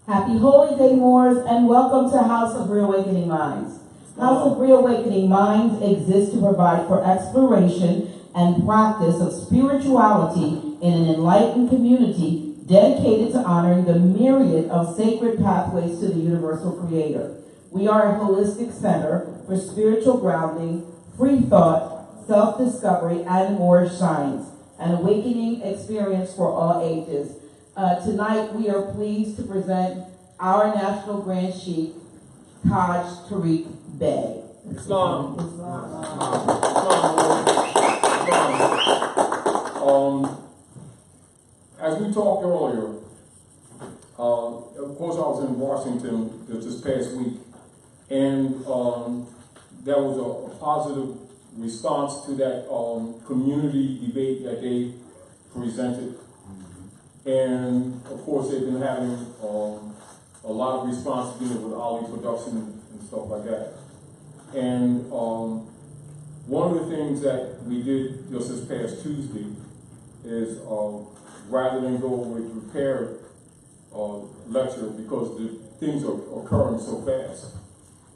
Happy Holy Day, Moors, and welcome to House of Reawakening Minds. House of Reawakening Minds exists to provide for exploration and practice of spirituality in an enlightened community dedicated to honoring the myriad of sacred pathways to the universal creator. We are a holistic center for spiritual grounding, free thought, self-discovery, and more shines, an awakening experience for all ages. Tonight, we are pleased to present our National Grand Sheikh, Taj Tarik Bey. Islam. As we talked earlier, of course I was in Washington this past week, and there was a positive response to that community debate that they presented. And of course they've been having a lot of response dealing with Ali production and stuff like that. And one of the things that we did just this past Tuesday is rather than go with prepared lecture, because the things are occurring so fast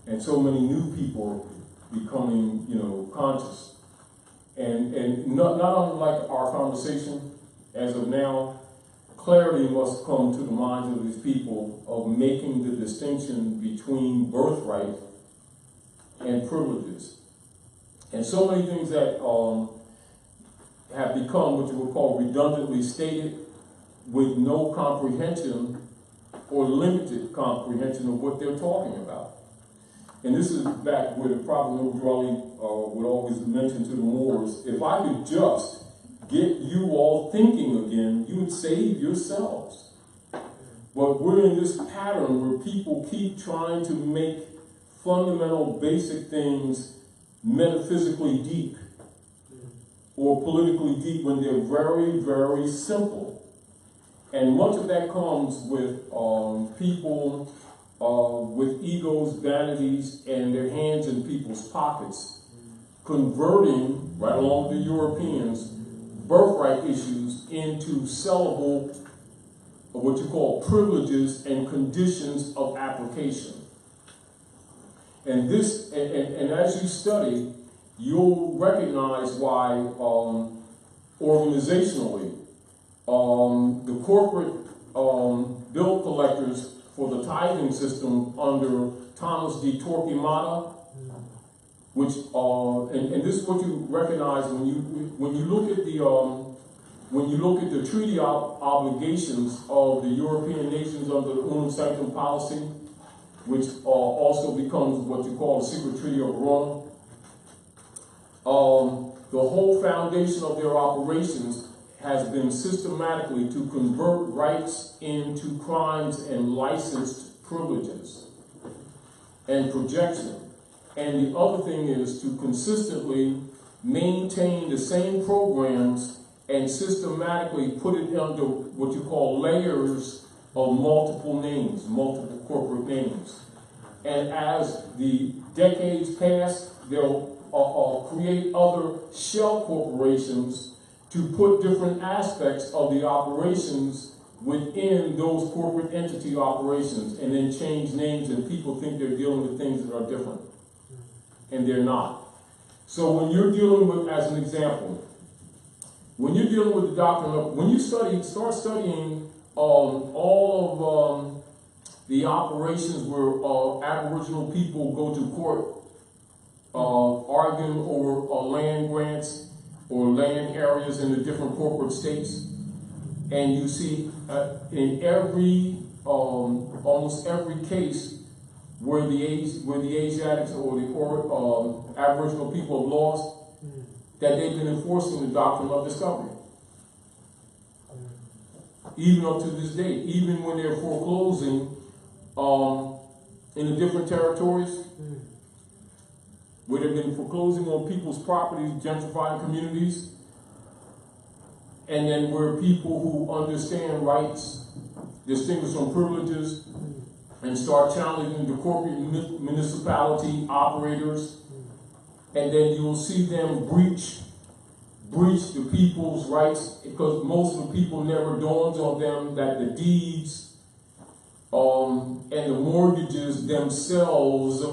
and so many new people are becoming, conscious. And not unlike our conversation, as of now, clarity must come to the minds of these people of making the distinction between birthright and privileges. And so many things that have become what you would call redundantly stated with no comprehension or limited comprehension of what they're talking about. And this is back where the Prophet would always mention to the Moors, if I could just get you all thinking again, you would save yourselves. But we're in this pattern where people keep trying to make fundamental basic things metaphysically deep or politically deep when they're very, very simple. And much of that comes with people with egos, vanities, and their hands in people's pockets, converting, right along with the Europeans, birthright issues into sellable, or what you call privileges and conditions of application. And this, and as you study, you'll recognize why organizationally, the corporate bill collectors for the tithing system under Thomas D. Torquemada, which and this is what you recognize when you look at the treaty obligations of the European nations under the Unum Sanctum policy, which also becomes what you call the Secret Treaty of Rome. The whole foundation of their operations has been systematically to convert rights into crimes and licensed privileges and projection. And the other thing is to consistently maintain the same programs and systematically put it under what you call layers of multiple names, multiple corporate names. And as the decades pass, they'll create other shell corporations to put different aspects of the operations within those corporate entity operations, and then change names, and people think they're dealing with things that are different. And they're not. So when you're dealing with, as an example, when you're dealing with the doctrine of, when you start studying all of the operations where Aboriginal people go to court, arguing over land grants or land areas in the different corporate states, and you see in every, almost every case, where the Asiatics or the Aboriginal people have lost, that they've been enforcing the doctrine of discovery. Even up to this day, even when they're foreclosing in the different territories, where they've been foreclosing on people's properties, gentrifying communities, and then where people who understand rights, distinguish from privileges, and start challenging the corporate municipality operators, and then you'll see them breach the people's rights, because most of the people never dawns on them that the deeds and the mortgages themselves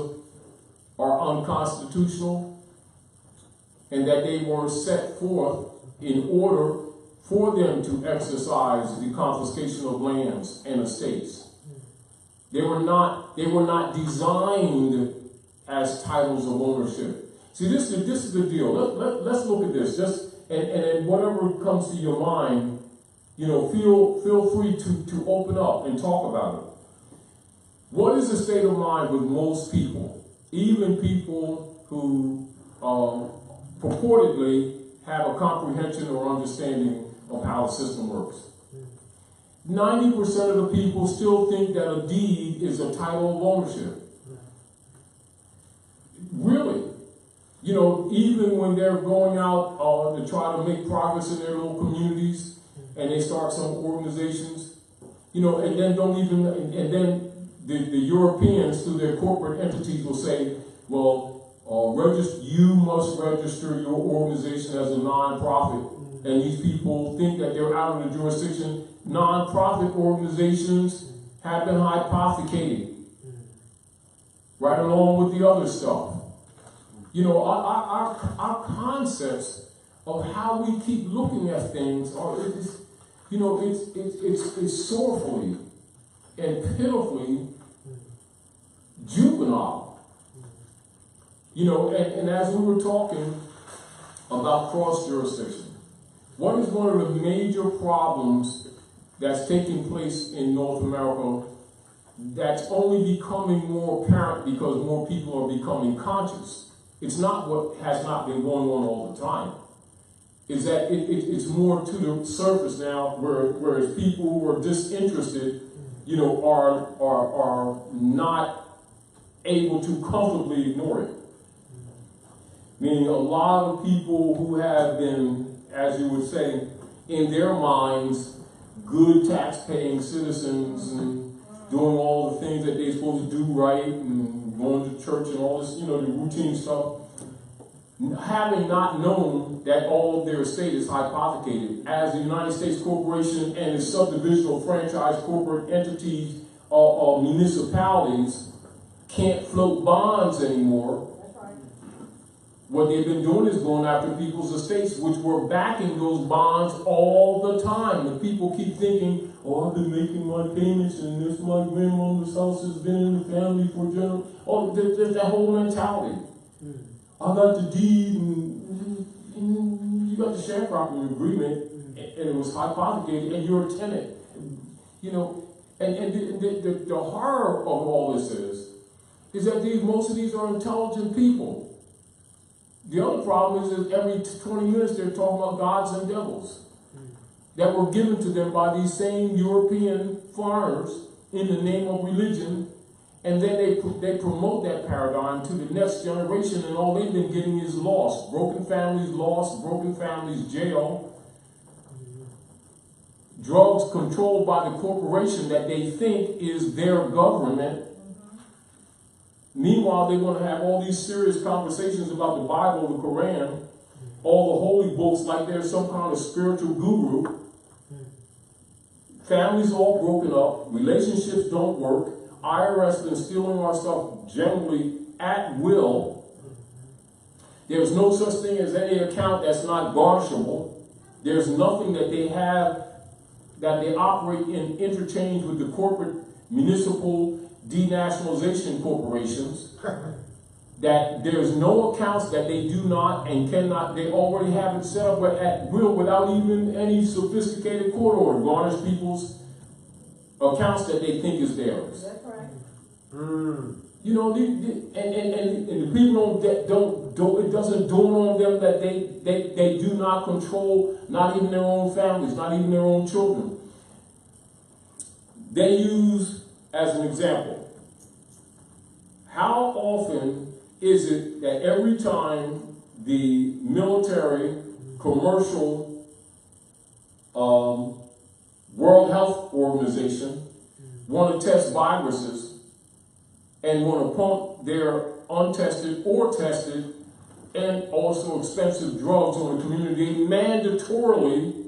are unconstitutional, and that they were set forth in order for them to exercise the confiscation of lands and estates. They were not designed as titles of ownership. See, this is the deal. Let's look at this. And whatever comes to your mind, feel free to open up and talk about it. What is the state of mind with most people, even people who purportedly have a comprehension or understanding of how the system works? 90% of the people still think that a deed is a title of ownership. Really. Even when they're going out to try to make progress in their little communities, and they start some organizations, and then the Europeans through their corporate entities will say, well, you must register your organization as a non-profit. And these people think that they're out of the jurisdiction. Non-profit organizations have been hypothecated, right along with the other stuff. Our concepts of how we keep looking at things it's sorrowfully and pitifully juvenile. And as we were talking about cross-jurisdiction, what is one of the major problems that's taking place in North America that's only becoming more apparent because more people are becoming conscious? It's not what has not been going on all the time. Is that it's more to the surface now, whereas people who are disinterested, are not able to comfortably ignore it. Meaning a lot of people who have been, as you would say, in their minds, good tax-paying citizens and doing all the things that they're supposed to do right and going to church and all this, the routine stuff, having not known that all of their estate is hypothecated, as the United States Corporation and its subdivisional franchise corporate entities or municipalities can't float bonds anymore. What they've been doing is going after people's estates, which were backing those bonds all the time. The people keep thinking, I've been making my payments, and this my grandmother's house has been in the family for generations. There's that whole mentality. I got the deed, and you got the sharecropping agreement, and it was hypothecated, and you're a tenant. And the horror of all this is that most of these are intelligent people. The other problem is that every 20 minutes they're talking about gods and devils that were given to them by these same European foreigners in the name of religion, and then they promote that paradigm to the next generation, and all they've been getting is lost. Broken families jail, drugs controlled by the corporation that they think is their government. Meanwhile, they want to have all these serious conversations about the Bible, the Quran, all the holy books like they're some kind of spiritual guru. Families all broken up. Relationships don't work. IRS been stealing our stuff generally at will. There's no such thing as any account that's not garnishable. There's nothing that they have that they operate in interchange with the corporate municipal denationalization corporations, that there's no accounts that they do not and cannot, they already have it set up at will without even any sophisticated court order, garnish people's accounts that they think is theirs. That's right. And the people don't, it doesn't dawn on them that they do not control not even their own families, not even their own children. They use, as an example, how often is it that every time the military, commercial, World Health Organization want to test viruses and want to pump their untested or tested and also expensive drugs on the community, they mandatorily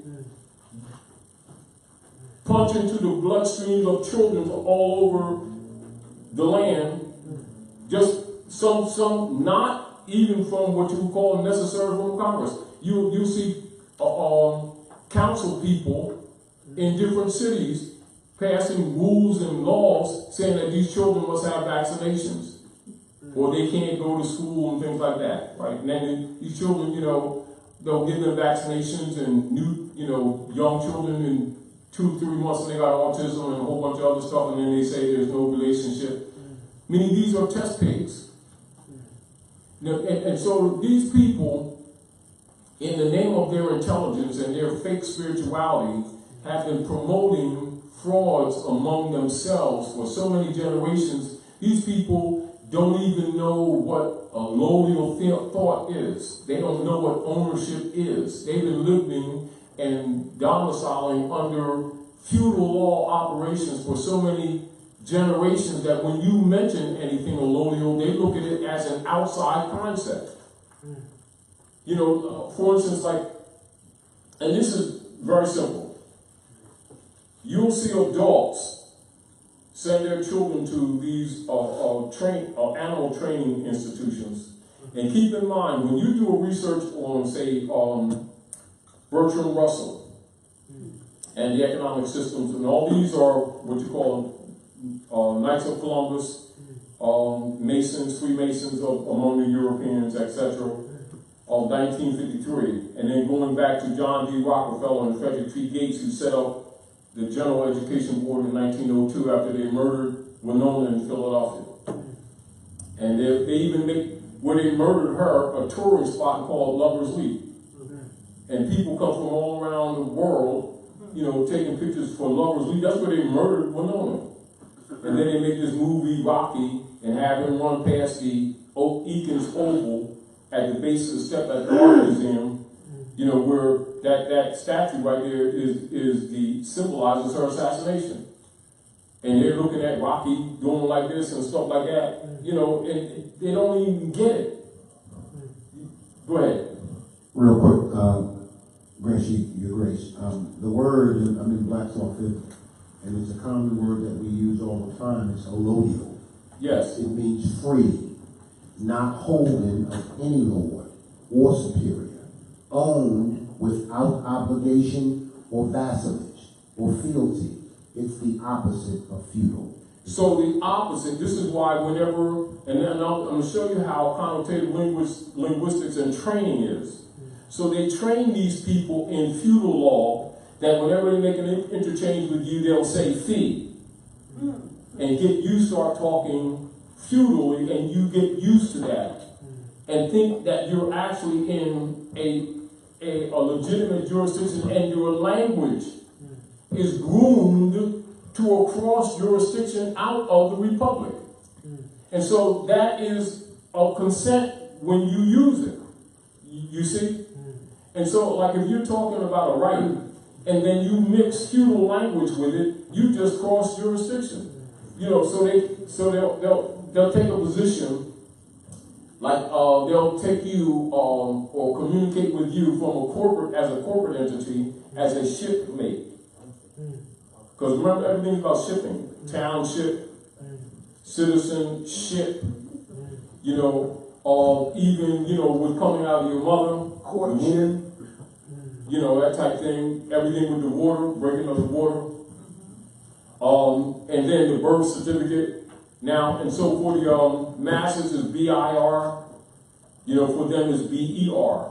punch into the bloodstreams of children all over the land. Just some not even from what you would call necessary from Congress. You see council people in different cities passing rules and laws saying that these children must have vaccinations, or they can't go to school and things like that, right? And then these children, they'll give them vaccinations, and young children in 2-3 months, and they got autism and a whole bunch of other stuff, and then they say there's no relationship. Meaning these are test pigs. And so these people, in the name of their intelligence and their fake spirituality, have been promoting frauds among themselves for so many generations. These people don't even know what a lowly thought is. They don't know what ownership is. They've been living and domiciling under feudal law operations for so many generations that when you mention anything allodial, they look at it as an outside concept. For instance, and this is very simple. You'll see adults send their children to these animal training institutions. And keep in mind, when you do a research on, say, Bertrand Russell and the economic systems, and all these are what you call Knights of Columbus, Masons, Freemasons among the Europeans, etc., of 1953, and then going back to John D. Rockefeller and Frederick T. Gates, who set up the General Education Board in 1902 after they murdered Winona in Philadelphia. And they even make, where they murdered her, a touring spot called Lover's Leap. And people come from all around the world, taking pictures for Lover's Leap. That's where they murdered Winona. And then they make this movie, Rocky, and have him run past the Eakins Oval at the base of the step at the Art Museum, where that statue right there symbolizes her assassination. And they're looking at Rocky doing like this and stuff like that, and they don't even get it. Go ahead. Real quick, Grace, Your Grace. The word, I'm in Black's Law 50, and it's a common word that we use all the time. It's allodial. Yes. It means free, not holding of any lord or superior, owned without obligation or vassalage or fealty. It's the opposite of feudal. So the opposite, this is why whenever, and then I'm going to show you how connotative linguistics and training is. So they train these people in feudal law that whenever they make an interchange with you, they'll say fee. And you start talking feudally, and you get used to that and think that you're actually in a legitimate jurisdiction, and your language is groomed to a cross jurisdiction out of the republic. And so that is a consent when you use it. You see? And so, like, if you're talking about a right, and then you mix feudal language with it, you just cross jurisdiction. So they'll take a position, like they'll take you or communicate with you from as a corporate entity as a shipmate. Because remember, everything's about shipping. Township, citizenship, even, with coming out of your mother, courtship, that type thing. Everything with the water, breaking of the water. And then the birth certificate. Now, and so for the masses is BIR, for them is BER.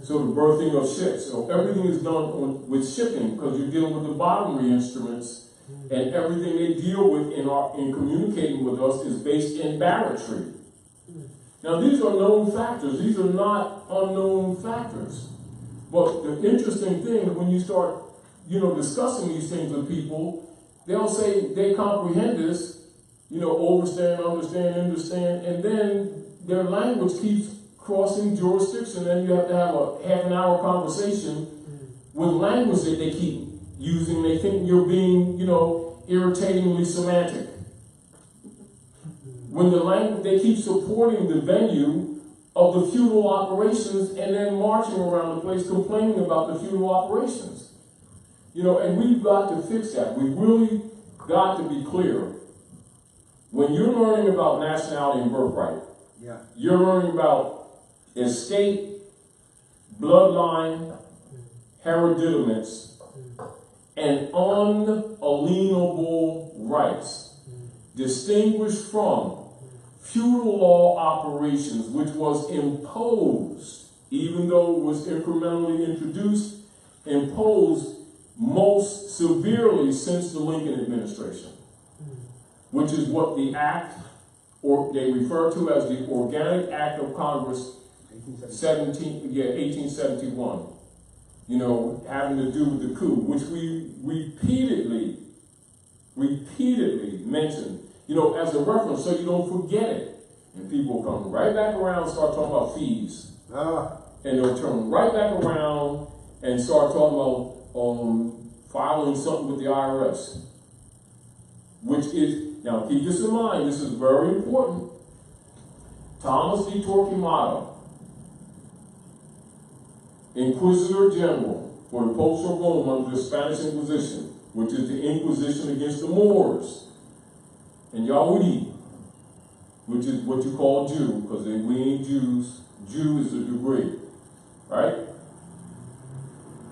So the birthing of ships. So everything is done with shipping, because you're dealing with the bottomry instruments, and everything they deal with in communicating with us is based in barratry. Now, these are known factors. These are not unknown factors. But the interesting thing, when you start, discussing these things with people, they'll say they comprehend this, understand, and then their language keeps crossing jurisdiction, and you have to have a half-an-hour conversation with language that they keep using. They think you're being, irritatingly semantic. When the language, they keep supporting the venue of the feudal operations and then marching around the place complaining about the feudal operations. You know, and we've got to fix that. We really got to be clear. When you're learning about nationality and birthright, you're learning about estate, bloodline, hereditaments, and unalienable rights, distinguished from feudal law operations, which was imposed, even though it was incrementally introduced, imposed most severely since the Lincoln administration, which is what the act, or they refer to as the Organic Act of Congress 1871, you know, having to do with the coup, which we repeatedly mention, you know, as a reference so you don't forget it. And people come right back around and start talking about fees. And they'll turn right back around and start talking about filing something with the IRS. Which is, now keep this in mind, this is very important. Thomas D. Torquemada, Inquisitor General for the Popes of Rome under the Spanish Inquisition, which is the Inquisition against the Moors, and Yahudi, which is what you call Jew, because we ain't Jews. Jew is a degree, right?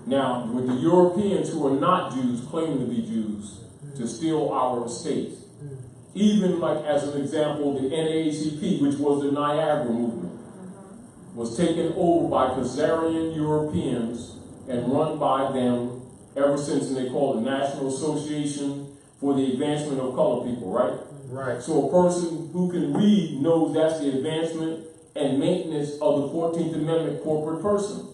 Now, with the Europeans who are not Jews, claiming to be Jews, to steal our estate. Even like, as an example, the NAACP, which was the Niagara movement, was taken over by Khazarian Europeans and run by them ever since, and they call it the National Association for the Advancement of Colored People, right? Right. So a person who can read knows that's the advancement and maintenance of the 14th Amendment corporate person.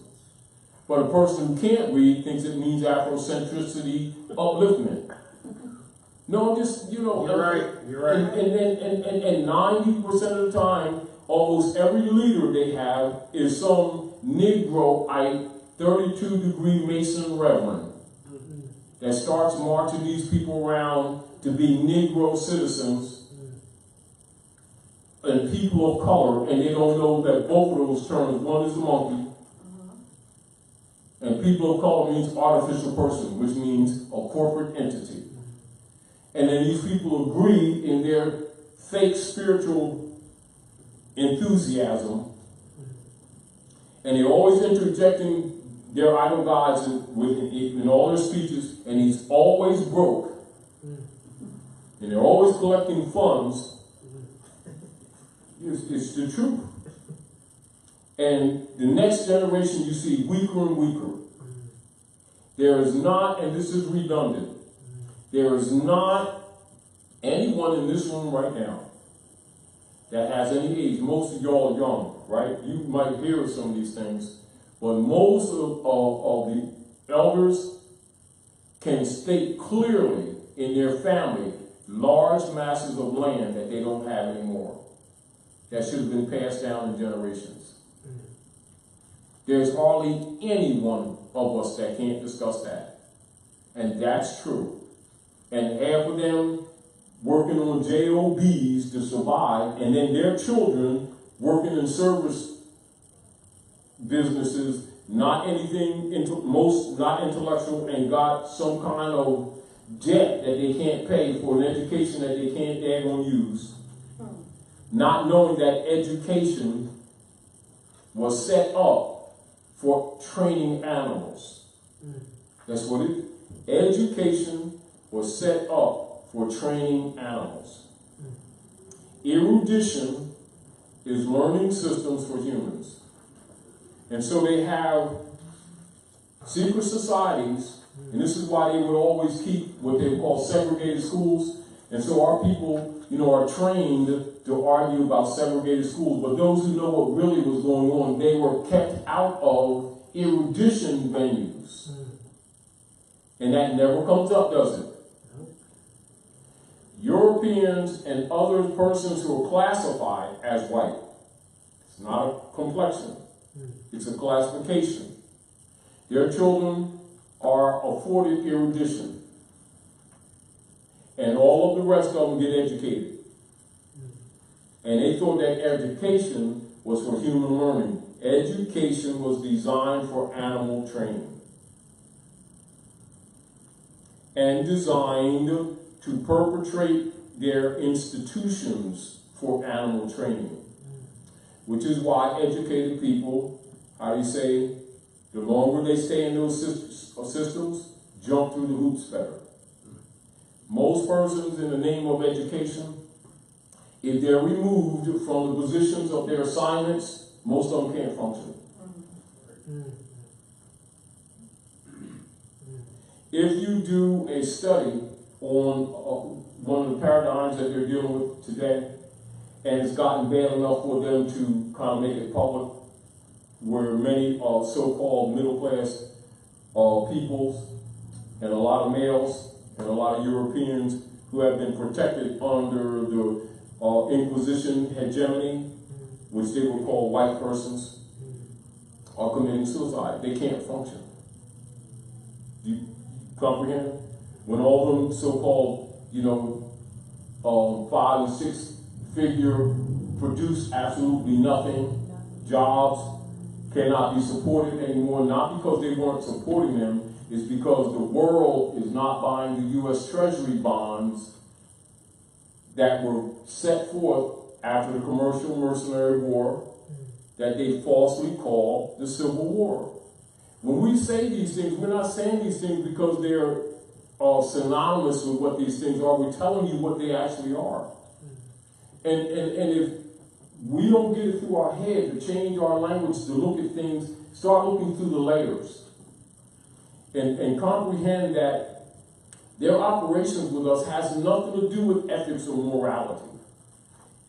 But a person who can't read thinks it means Afrocentricity, upliftment. No, just, you know. You're right. And 90% of the time, almost every leader they have is some Negroite, 32-degree Mason reverend that starts marching these people around to be Negro citizens and people of color, and they don't know that both of those terms, one is a monkey, and people of color means artificial person, which means a corporate entity. And then these people agree in their fake spiritual enthusiasm, and they're always interjecting their idol gods in all their speeches, and he's always broke. And they're always collecting funds. It's the truth. And the next generation you see weaker and weaker. There is not, and this is redundant, there is not anyone in this room right now that has any age. Most of y'all are young, right? You might hear of some of these things, but most of the elders can state clearly in their family large masses of land that they don't have anymore, that should have been passed down in generations. There's hardly any one of us that can't discuss that. And that's true. And half of them working on JOBs to survive, and then their children working in service businesses, not anything, not intellectual, and got some kind of debt that they can't pay for an education that they're going to use. Not knowing that education was set up for training animals. That's what it is. Education was set up for training animals. Erudition is learning systems for humans. And so they have secret societies, and this is why they would always keep what they call segregated schools. And so our people, are trained to argue about segregated schools, but those who know what really was going on, they were kept out of erudition venues. And that never comes up, does it? Europeans and other persons who are classified as white. It's not a complexion. It's a classification. Their children are afforded erudition. And all of the rest of them get educated. And they thought that education was for human learning. Education was designed for animal training. and designed to perpetrate their institutions for animal training. Which is why educated people, how do you say, the longer they stay in those systems, jump through the hoops better. Most persons, in the name of education, if they're removed from the positions of their assignments, most of them can't function. If you do a study on one of the paradigms that they're dealing with today, and it's gotten bad enough for them to kind of make it public, where many so-called middle-class peoples and a lot of males and a lot of Europeans who have been protected under the Inquisition hegemony, which they would call white persons, are committing suicide. They can't function. Do you comprehend? When all them so-called, 5 and 6 figure produce absolutely nothing, jobs cannot be supported anymore, not because they weren't supporting them, it's because the world is not buying the U.S. Treasury bonds that were set forth after the commercial mercenary war that they falsely call the Civil War. When we say these things, we're not saying these things because they're synonymous with what these things are. We're telling you what they actually are. And if we don't get it through our head to change our language, to look at things, start looking through the layers and comprehend that their operations with us has nothing to do with ethics or morality.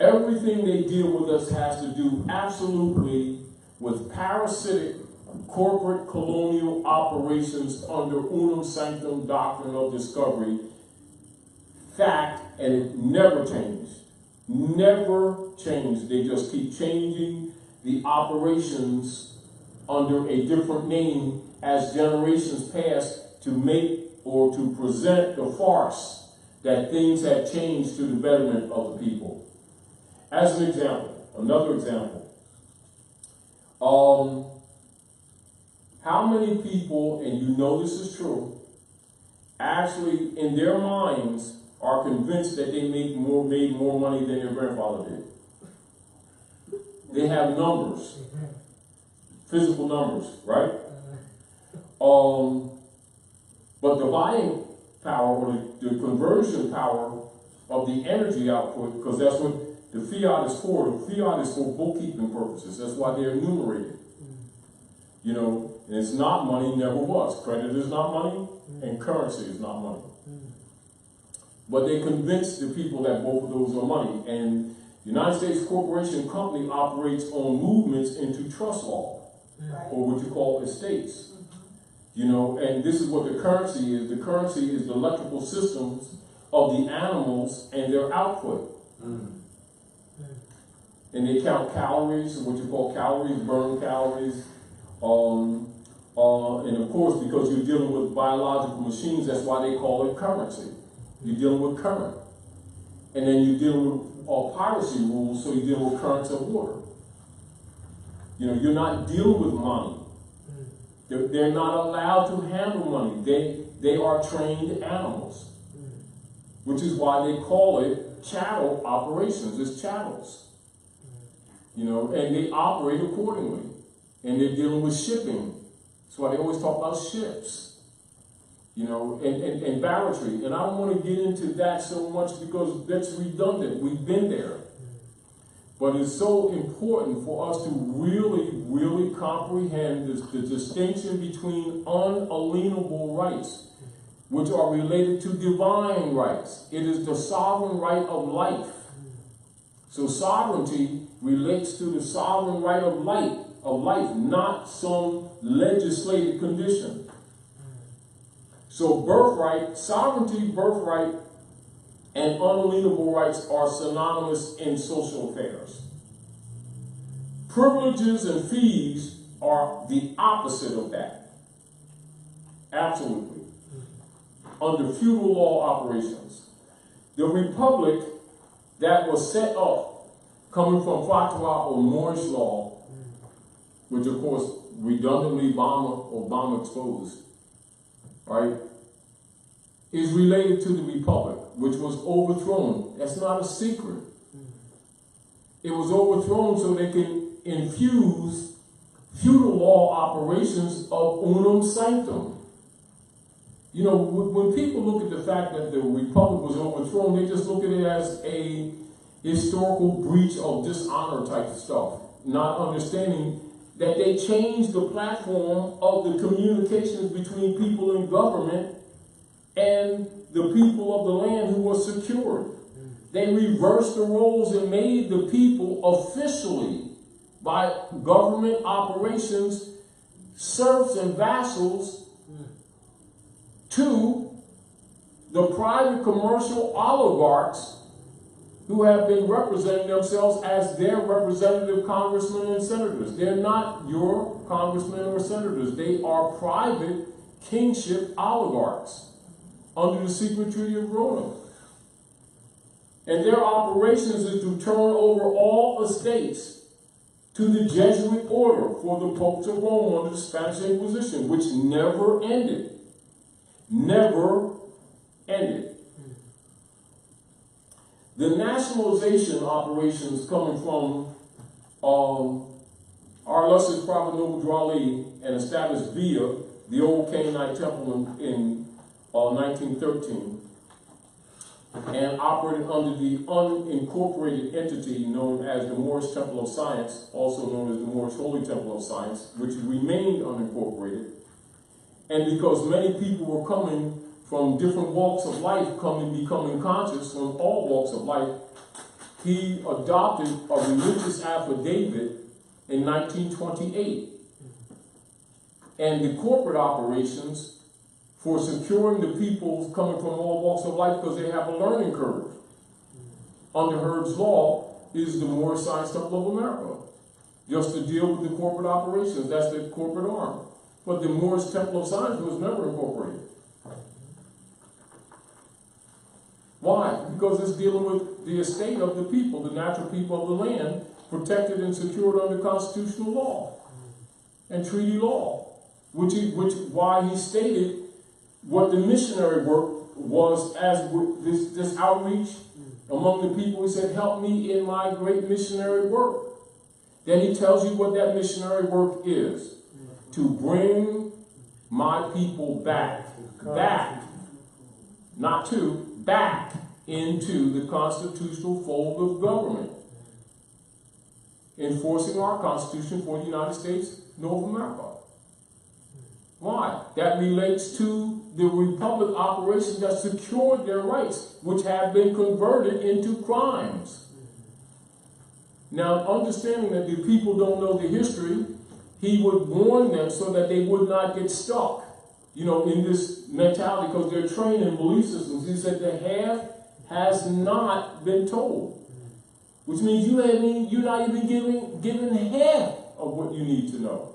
Everything they deal with us has to do absolutely with parasitic corporate colonial operations under unum sanctum doctrine of discovery, fact, and it never changed. Never changed. They just keep changing the operations under a different name as generations pass to make or to present the farce that things have changed to the betterment of the people. As an example, another example, how many people, and you know this is true, actually in their minds are convinced that they made more money than their grandfather did? They have numbers, physical numbers, right? But the buying power or the conversion power of the energy output, because that's what the fiat is for. The fiat is for bookkeeping purposes. That's why they're enumerated. And it's not money, never was. Credit is not money, and currency is not money. But they convince the people that both of those are money. And the United States Corporation Company operates on movements into trust law, or what you call estates. And this is what the currency is. The currency is the electrical systems of the animals and their output. And they count calories, what you call calories, burn calories. And of course, because you're dealing with biological machines, that's why they call it currency. You're dealing with current. And then you're dealing with piracy rules, so you're dealing with currents of water. You're not dealing with money. They're not allowed to handle money. They are trained animals, which is why they call it chattel operations. It's chattels. And they operate accordingly. And they're dealing with shipping. That's why they always talk about ships. And barratry. And I don't want to get into that so much because that's redundant. We've been there. But it's so important for us to really, really comprehend the distinction between unalienable rights, which are related to divine rights. It is the sovereign right of life. So sovereignty relates to the sovereign right of life, not some legislated condition. So birthright, sovereignty, birthright, and unalienable rights are synonymous in social affairs. Privileges and fees are the opposite of that. Absolutely. Under feudal law operations. The republic that was set up coming from fatwa or Moorish law, which of course redundantly Obama exposed, right? is related to the Republic, which was overthrown. That's not a secret. It was overthrown so they can infuse feudal law operations of unum sanctum. You know, when people look at the fact that the Republic was overthrown, they just look at it as a historical breach of dishonor type of stuff, not understanding that they changed the platform of the communications between people in government and the people of the land who were secured. They reversed the roles and made the people officially, by government operations, serfs and vassals to the private commercial oligarchs who have been representing themselves as their representative congressmen and senators. They're not your congressmen or senators. They are private kingship oligarchs under the secret treaty of Rome. And their operations is to turn over all estates to the Jesuit order for the popes of Rome under the Spanish Inquisition, which never ended. Never ended. The nationalization operations coming from our illustrious Prophet Noble Drali and established via the old Canaanite temple in 1913 and operated under the unincorporated entity known as the Moorish Temple of Science, also known as the Moorish Holy Temple of Science, which remained unincorporated. And because many people were coming from different walks of life, becoming conscious from all walks of life, he adopted a religious affidavit in 1928. And the corporate operations for securing the people coming from all walks of life, because they have a learning curve, under Herb's law, is the Moorish Science Temple of America. Just to deal with the corporate operations, that's the corporate arm. But the Moorish Temple of Science was never incorporated. Why? Because it's dealing with the estate of the people, the natural people of the land, protected and secured under constitutional law and treaty law, why he stated what the missionary work was as this outreach among the people. He said, help me in my great missionary work. Then he tells you what that missionary work is. To bring my people back, back into the constitutional fold of government, enforcing our Constitution for the United States, North America. Why? That relates to the Republic operations that secured their rights, which have been converted into crimes. Now, understanding that the people don't know the history, he would warn them so that they would not get stuck, in this mentality, because they're trained in belief systems. He said the half has not been told, which means you're not even given half of what you need to know.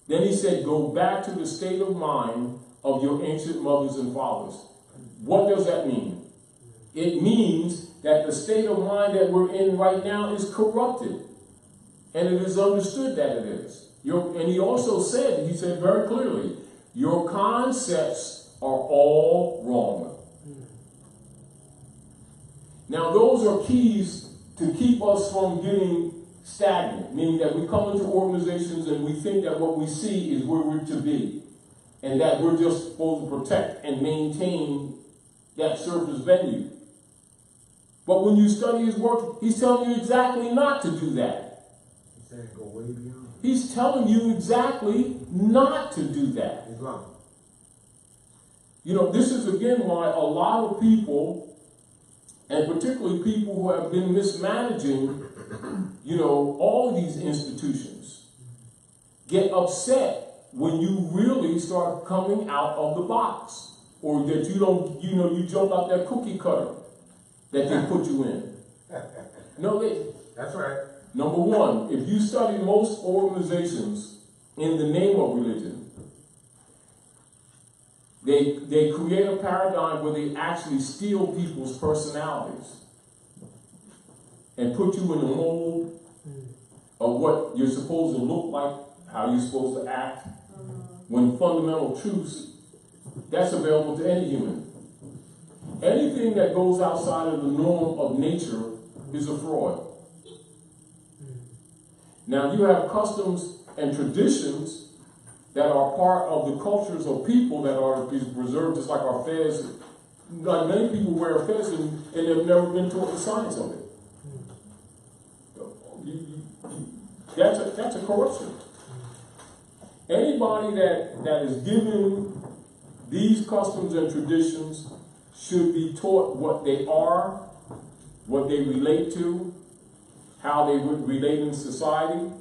Then he said, go back to the state of mind of your ancient mothers and fathers. What does that mean? It means that the state of mind that we're in right now is corrupted. And it is understood that it is. And he also said, he said very clearly, your concepts are all wrong. Now those are keys to keep us from getting stagnant, meaning that we come into organizations and we think that what we see is where we're to be, and that we're just supposed to protect and maintain that surface venue. But when you study his work, he's telling you exactly not to do that. He's saying go way beyond. He's telling you exactly not to do that. Islam. This is again why a lot of people, and particularly people who have been mismanaging all of these institutions, get upset when you really start coming out of the box, or that you jump out that cookie cutter that they put you in. That's right. Number one, if you study most organizations in the name of religion, they create a paradigm where they actually steal people's personalities and put you in the mold of what you're supposed to look like, how you're supposed to act, when fundamental truths That's available to any human. Anything that goes outside of the norm of nature is a fraud. Now you have customs and traditions that are part of the cultures of people that are preserved, just like our fez. Like many people wear a fez and they've never been taught the science of it. That's a corruption. Anybody that is given these customs and traditions should be taught what they are, what they relate to, how they would relate in society,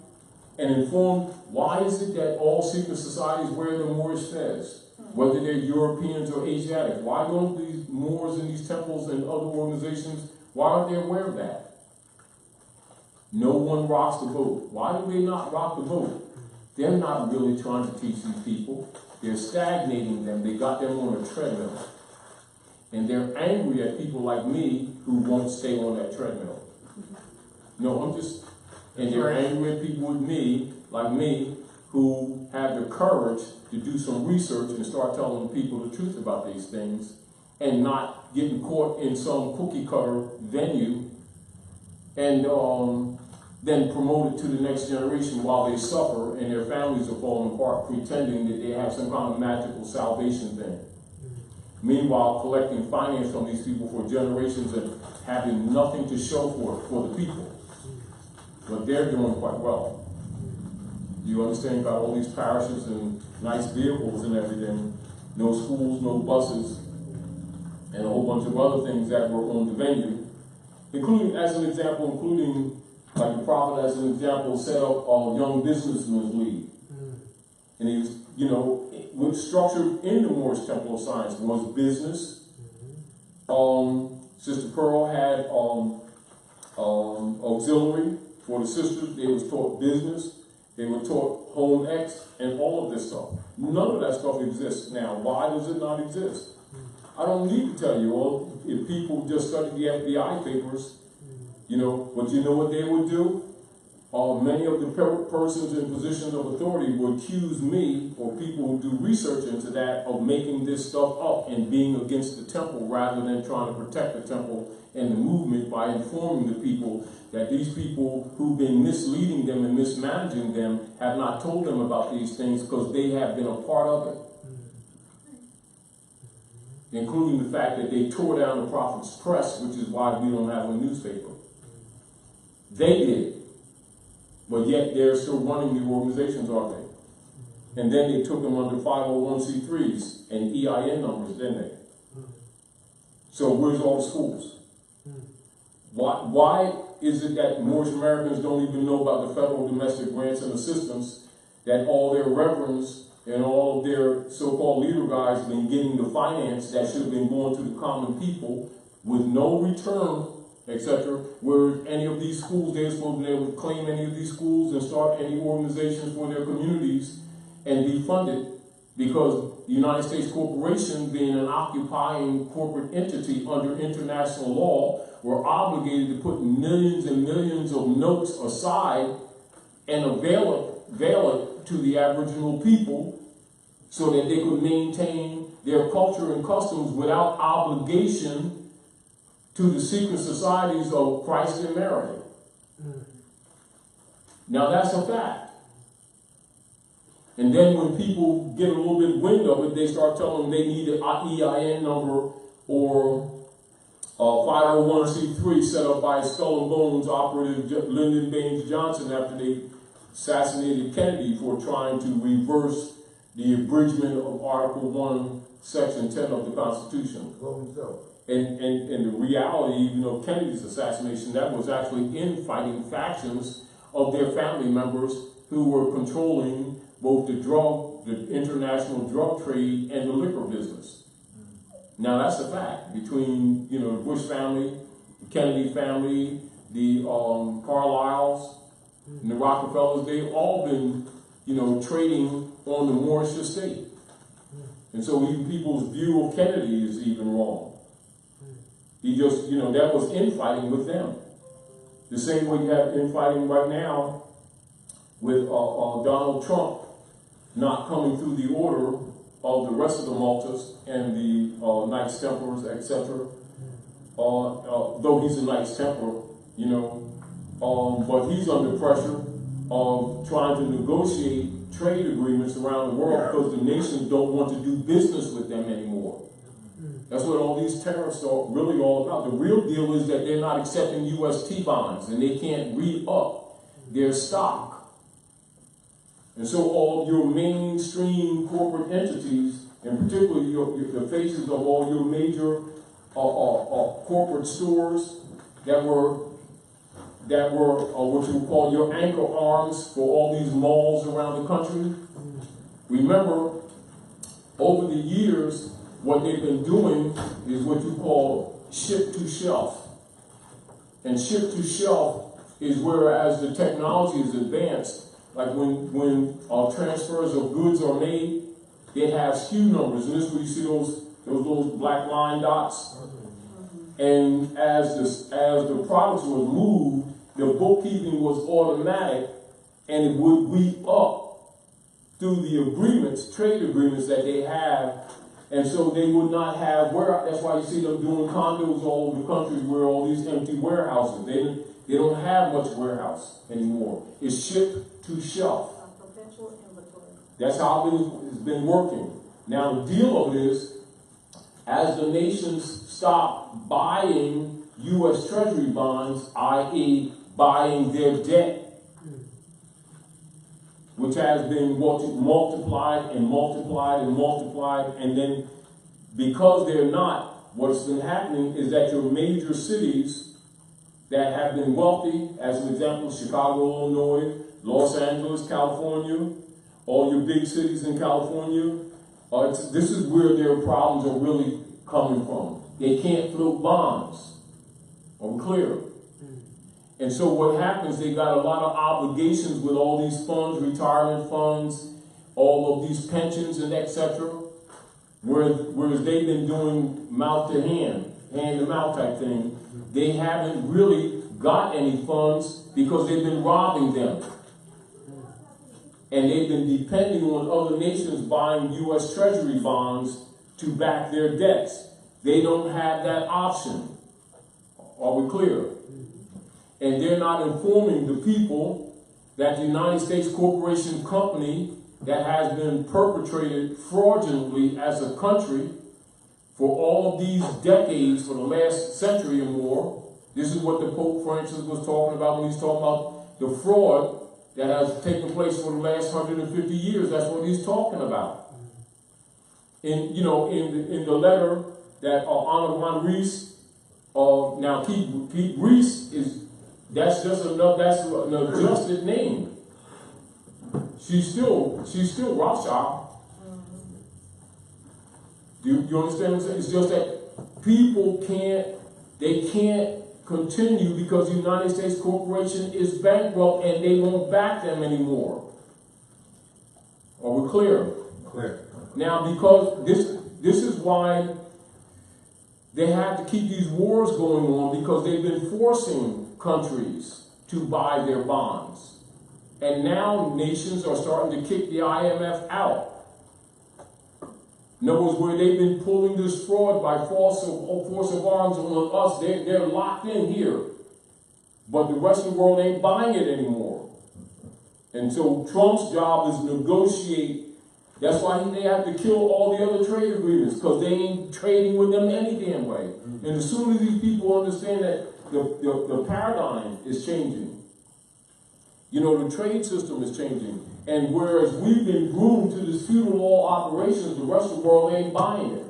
and informed why is it that all secret societies wear the Moorish fez, whether they're Europeans or Asiatics. Why don't these Moors in these temples and other organizations, why aren't they aware of that? No one rocks the boat. Why do they not rock the boat? They're not really trying to teach these people. They're stagnating them. They got them on a treadmill. And they're angry at people like me who won't stay on that treadmill. And they're angry at people with me, like me, who have the courage to do some research and start telling people the truth about these things and not getting caught in some cookie cutter venue and then promote it to the next generation while they suffer and their families are falling apart, pretending that they have some kind of magical salvation thing. Meanwhile, collecting finance from these people for generations and having nothing to show for the people. But they're doing quite well. You understand, got all these parishes and nice vehicles and everything, no schools, no buses, and a whole bunch of other things that were on the venue, including, as an example, like the prophet as an example, set up a Young Businessmen's League. And he was, what structured in the Moorish Temple of Science was business. Sister Pearl had auxiliary for the sisters. They was taught business. They were taught home ec and all of this stuff. None of that stuff exists now. Why does it not exist? I don't need to tell you all. If people just study the FBI papers, but you know what they would do? Many of the persons in positions of authority would accuse me or people who do research into that of making this stuff up and being against the temple rather than trying to protect the temple and the movement by informing the people that these people who've been misleading them and mismanaging them have not told them about these things because they have been a part of it. Including the fact that they tore down the Prophet's press, which is why we don't have a newspaper. They did. But yet they're still running the organizations, aren't they? And then they took them under 501c3s and EIN numbers, didn't they? So where's all the schools? Why is it that Moorish Americans don't even know about the federal domestic grants and assistance that all their reverends and all of their so-called leader guys have been getting the finance that should have been going to the common people with no return, etc., where any of these schools, they're supposed to be able to claim any of these schools and start any organizations for their communities and be funded because the United States Corporation, being an occupying corporate entity under international law, were obligated to put millions and millions of notes aside and avail it to the Aboriginal people so that they could maintain their culture and customs without obligation to the secret societies of Christ and Mary. Now that's a fact. And then when people get a little bit wind of it, they start telling them they need an EIN number or a 501c3 set up by Skull and Bones operative Lyndon Baines Johnson after they assassinated Kennedy for trying to reverse the abridgment of Article 1, Section 10 of the Constitution. And the reality, even of Kennedy's assassination, that was actually infighting factions of their family members who were controlling both the international drug trade and the liquor business. Now that's a fact between, the Bush family, the Kennedy family, the Carlyles, and the Rockefellers. They've all been, trading on the Moorish estate. And so even people's view of Kennedy is even wrong. He just, that was infighting with them. The same way you have infighting right now with Donald Trump not coming through the order of the rest of the Maltas and the Knights Templars, etc. Though he's a Knights Templar, you know, but he's under pressure of trying to negotiate trade agreements around the world because the nations don't want to do business with them anymore. That's what all these tariffs are really all about. The real deal is that they're not accepting U.S. T-bonds and they can't re-up their stock. And so all your mainstream corporate entities, and particularly the faces of all your major corporate stores that were what you would call your anchor arms for all these malls around the country. Remember, over the years, what they've been doing is what you call ship to shelf. And ship to shelf is whereas the technology is advanced, like when transfers of goods are made, they have SKU numbers. And this is where you see those little black line dots. And as the products were moved, the bookkeeping was automatic, and it would weep up through the agreements, trade agreements that they have. And so they would not have that's why you see them doing condos all over the country where all these empty warehouses. They don't have much warehouse anymore. It's ship to shelf. Perpetual inventory. That's how it's been working. Now the deal of it is, as the nations stop buying U.S. Treasury bonds, i.e. buying their debt, which has been multiplied and multiplied and multiplied, and then because they're not, what's been happening is that your major cities that have been wealthy, as an example, Chicago, Illinois, Los Angeles, California, all your big cities in California, this is where their problems are really coming from. They can't float bonds. Are we clear? And so what happens, they got a lot of obligations with all these funds, retirement funds, all of these pensions and etc. Whereas they've been doing mouth to hand to mouth type thing, they haven't really got any funds because they've been robbing them. And they've been depending on other nations buying U.S. Treasury bonds to back their debts. They don't have that option. Are we clear? And they're not informing the people that the United States Corporation Company that has been perpetrated fraudulently as a country for all of these decades, for the last century or more. This is what the Pope Francis was talking about when he's talking about the fraud that has taken place for the last 150 years. That's what he's talking about. In the letter that Anna Reese, now Pete Reese that's an adjusted name. She's still Rothschild. Do you understand what I'm saying? It's just that people can't continue because the United States Corporation is bankrupt and they won't back them anymore. Are we clear? Clear. Now, because this is why they have to keep these wars going on, because they've been forcing countries to buy their bonds. And now nations are starting to kick the IMF out. In other words, where they've been pulling this fraud by force of arms on us, they're locked in here. But the rest of the world ain't buying it anymore. And so Trump's job is to negotiate. That's why they have to kill all the other trade agreements, because they ain't trading with them any damn way. And as soon as these people understand that the paradigm is changing, the trade system is changing. And whereas we've been groomed to this feudal law operations, the rest of the world ain't buying it.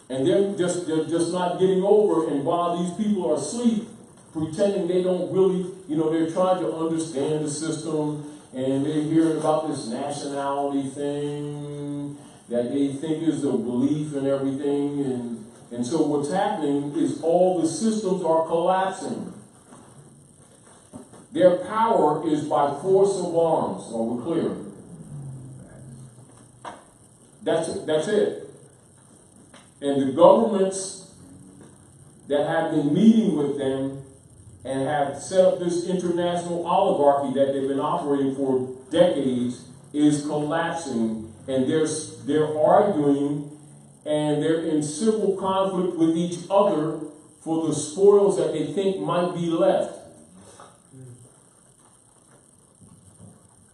And they're just not getting over, and while these people are asleep, pretending they don't really, they're trying to understand the system, and they're hearing about this nationality thing that they think is a belief and everything. And so what's happening is all the systems are collapsing. Their power is by force of arms. Are we clear? That's it. And the governments that have been meeting with them and have set up this international oligarchy that they've been operating for decades is collapsing, and they're arguing, and they're in civil conflict with each other for the spoils that they think might be left.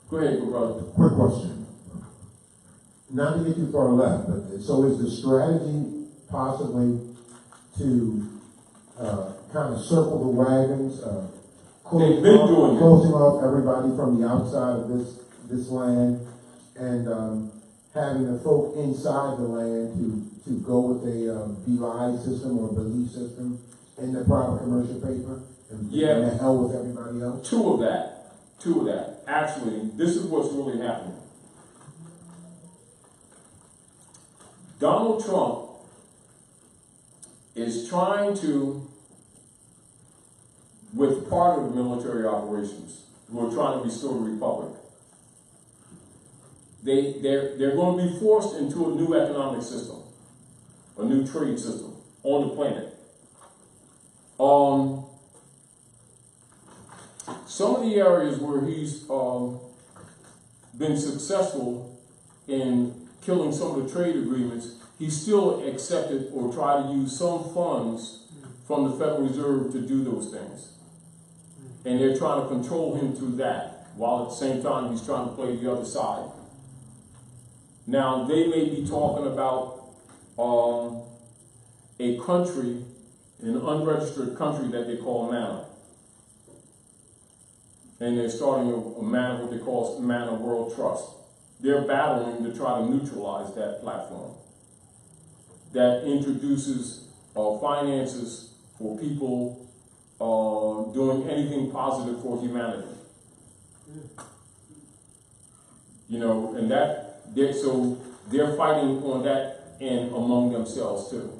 Go ahead, good brother. Quick question. Not to get too far left, but so is the strategy possibly to kind of circle the wagons, They've been doing it. closing off everybody from the outside of this land, and having the folk inside the land to go with a BI system or belief system in the private commercial paper, and the hell with everybody else? Two of that. Actually, this is what's really happening. Donald Trump is trying to, with part of the military operations, who are trying to restore the republic, they're going to be forced into a new economic system, a new trade system on the planet. Some of the areas where he's been successful in killing some of the trade agreements, he still accepted or tried to use some funds from the Federal Reserve to do those things. And they're trying to control him through that, while at the same time he's trying to play the other side. Now, they may be talking about a country, an unregistered country that they call MANA. And they're starting a MANA, what they call MANA World Trust. They're battling to try to neutralize that platform that introduces finances for people doing anything positive for humanity. You know, and they're fighting on that end among themselves too.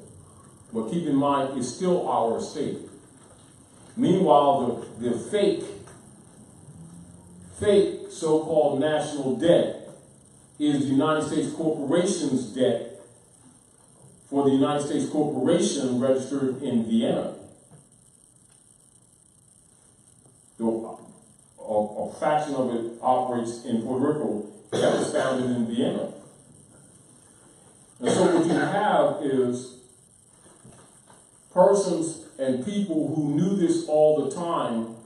But keep in mind, it's still our state. Meanwhile, the fake so-called national debt is the United States corporation's debt for the United States corporation registered in Vienna. A fraction of it operates in Puerto Rico that was founded in Vienna. And so what you have is persons and people who knew this all the time,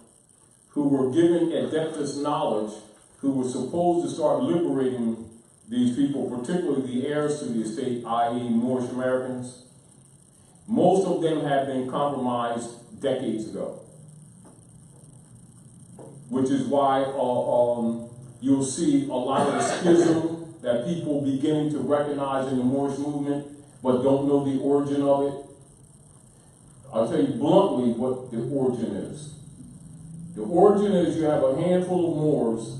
who were given adeptus knowledge, who were supposed to start liberating these people, particularly the heirs to the estate, i.e. Moorish Americans. Most of them have been compromised decades ago, which is why you'll see a lot of the schism that people beginning to recognize in the Moorish movement, but don't know the origin of it. I'll tell you bluntly what the origin is. The origin is you have a handful of Moors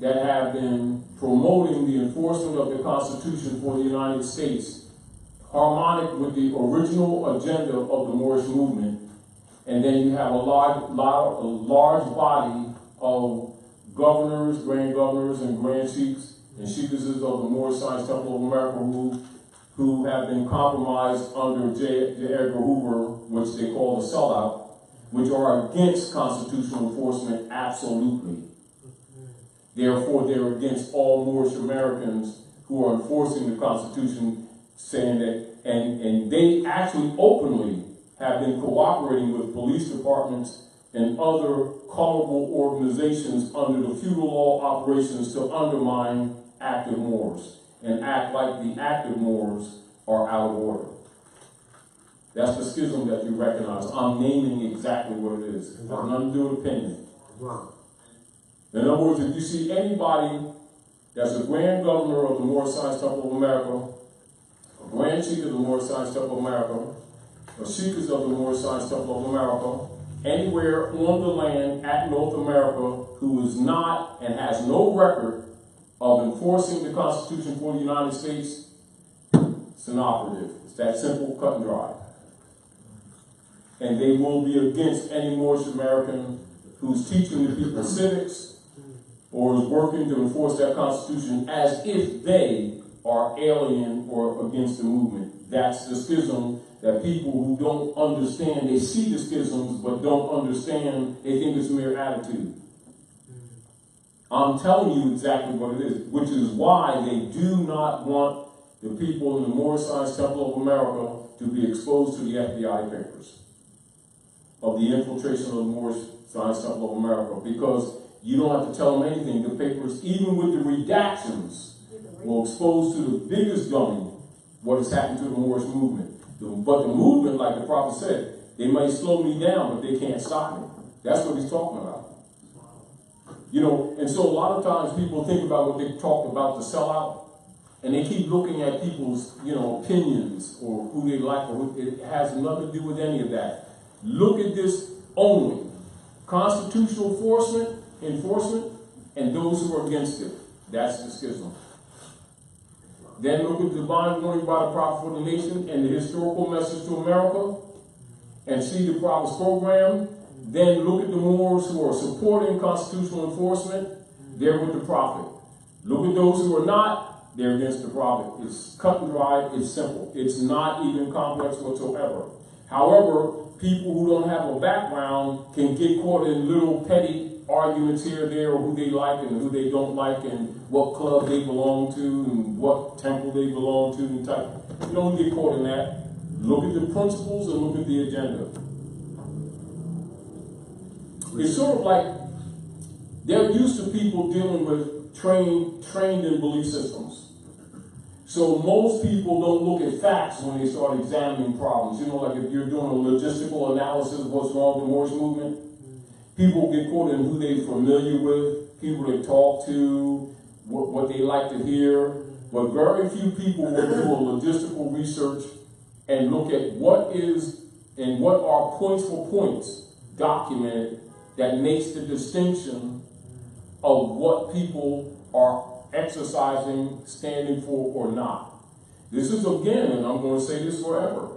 that have been promoting the enforcement of the Constitution for the United States, harmonic with the original agenda of the Moorish movement. And then you have a large body of governors, grand governors, and grand chiefs and chiefesses of the Moorish Science Temple of America who have been compromised under J. Edgar Hoover, which they call the sellout, which are against constitutional enforcement absolutely. Therefore, they're against all Moorish Americans who are enforcing the Constitution, saying that, and they actually openly have been cooperating with police departments and other colorful organizations under the feudal law operations to undermine active Moors and act like the active Moors are out of order. That's the schism that you recognize. I'm naming exactly what it is. It has nothing to do with opinion. In other words, if you see anybody that's a grand governor of the Moorish Science Temple of America, a grand chief of the Moorish Science Temple of America, or chiefs of the Moorish Science Temple of America, anywhere on the land at North America who is not and has no record of enforcing the Constitution for the United States, it's an operative. It's that simple, cut and dry. And they will be against any Moorish American who's teaching the people civics or is working to enforce that Constitution as if they are alien or against the movement. That's the schism that people who don't understand, they see the schisms but don't understand, they think it's mere attitude. I'm telling you exactly what it is, which is why they do not want the people in the Moorish Science Temple of America to be exposed to the FBI papers of the infiltration of the Moorish Science Temple of America, because you don't have to tell them anything. The papers, even with the redactions, will expose to the biggest dummy what has happened to the Moorish movement. But the movement, like the prophet said, they may slow me down, but they can't stop me. That's what he's talking about. You know, and so a lot of times people think about what they talked about to sell out, and they keep looking at people's, you know, opinions or who they like, or who, it has nothing to do with any of that. Look at this only. Constitutional enforcement, and those who are against it. That's the schism. Then look at the divine warning by the prophet for the nation and the historical message to America, and see the prophet's program. Then look at the Moors who are supporting constitutional enforcement. They're with the prophet. Look at those who are not. They're against the prophet. It's cut and dry. It's simple. It's not even complex whatsoever. However, people who don't have a background can get caught in little petty arguments here or there, or who they like and who they don't like, and what club they belong to, and what temple they belong to, and type. You don't get caught in that. Look at the principles and look at the agenda. It's sort of like they're used to people dealing with trained in belief systems. So most people don't look at facts when they start examining problems. You know, like if you're doing a logistical analysis of what's wrong with the Moorish movement, people get caught in who they're familiar with, people they talk to, what they like to hear. But very few people will do a logistical research and look at what is and what are points for points documented that makes the distinction of what people are exercising, standing for, or not. This is, again, and I'm going to say this forever,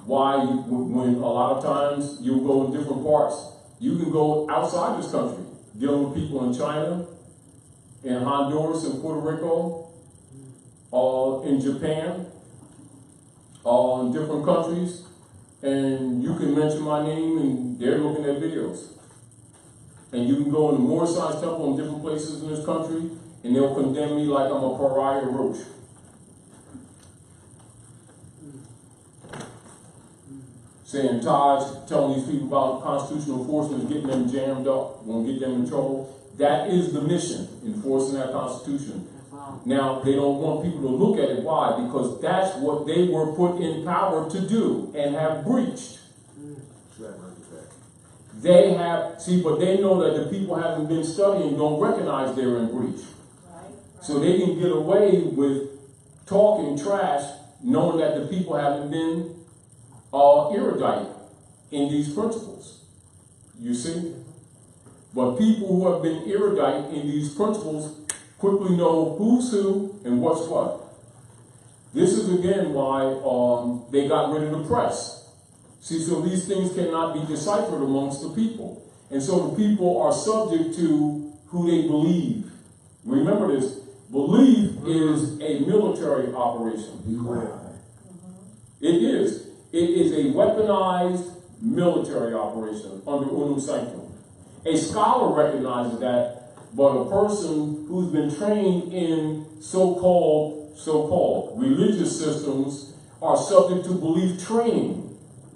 why when a lot of times you go in different parts, you can go outside this country, dealing with people in China, in Honduras, in Puerto Rico, in Japan, in different countries, and you can mention my name and they're looking at videos. And you can go in the Moorish Science Temple in different places in this country, and they'll condemn me like I'm a pariah roach. Saying Taj, telling these people about constitutional enforcement, getting them jammed up, won't get them in trouble. That is the mission, enforcing that Constitution. Now, they don't want people to look at it. Why? Because that's what they were put in power to do and have breached. They have, but they know that the people haven't been studying, don't recognize they're in breach. So they can get away with talking trash, knowing that the people haven't been erudite in these principles. You see? But people who have been erudite in these principles quickly know who's who and what's what. This is again why they got rid of the press. See, so these things cannot be deciphered amongst the people. And so the people are subject to who they believe. Remember this, belief is a military operation. It is. It is a weaponized military operation under unum sanctum. A scholar recognizes that, but a person who's been trained in so-called religious systems are subject to belief training.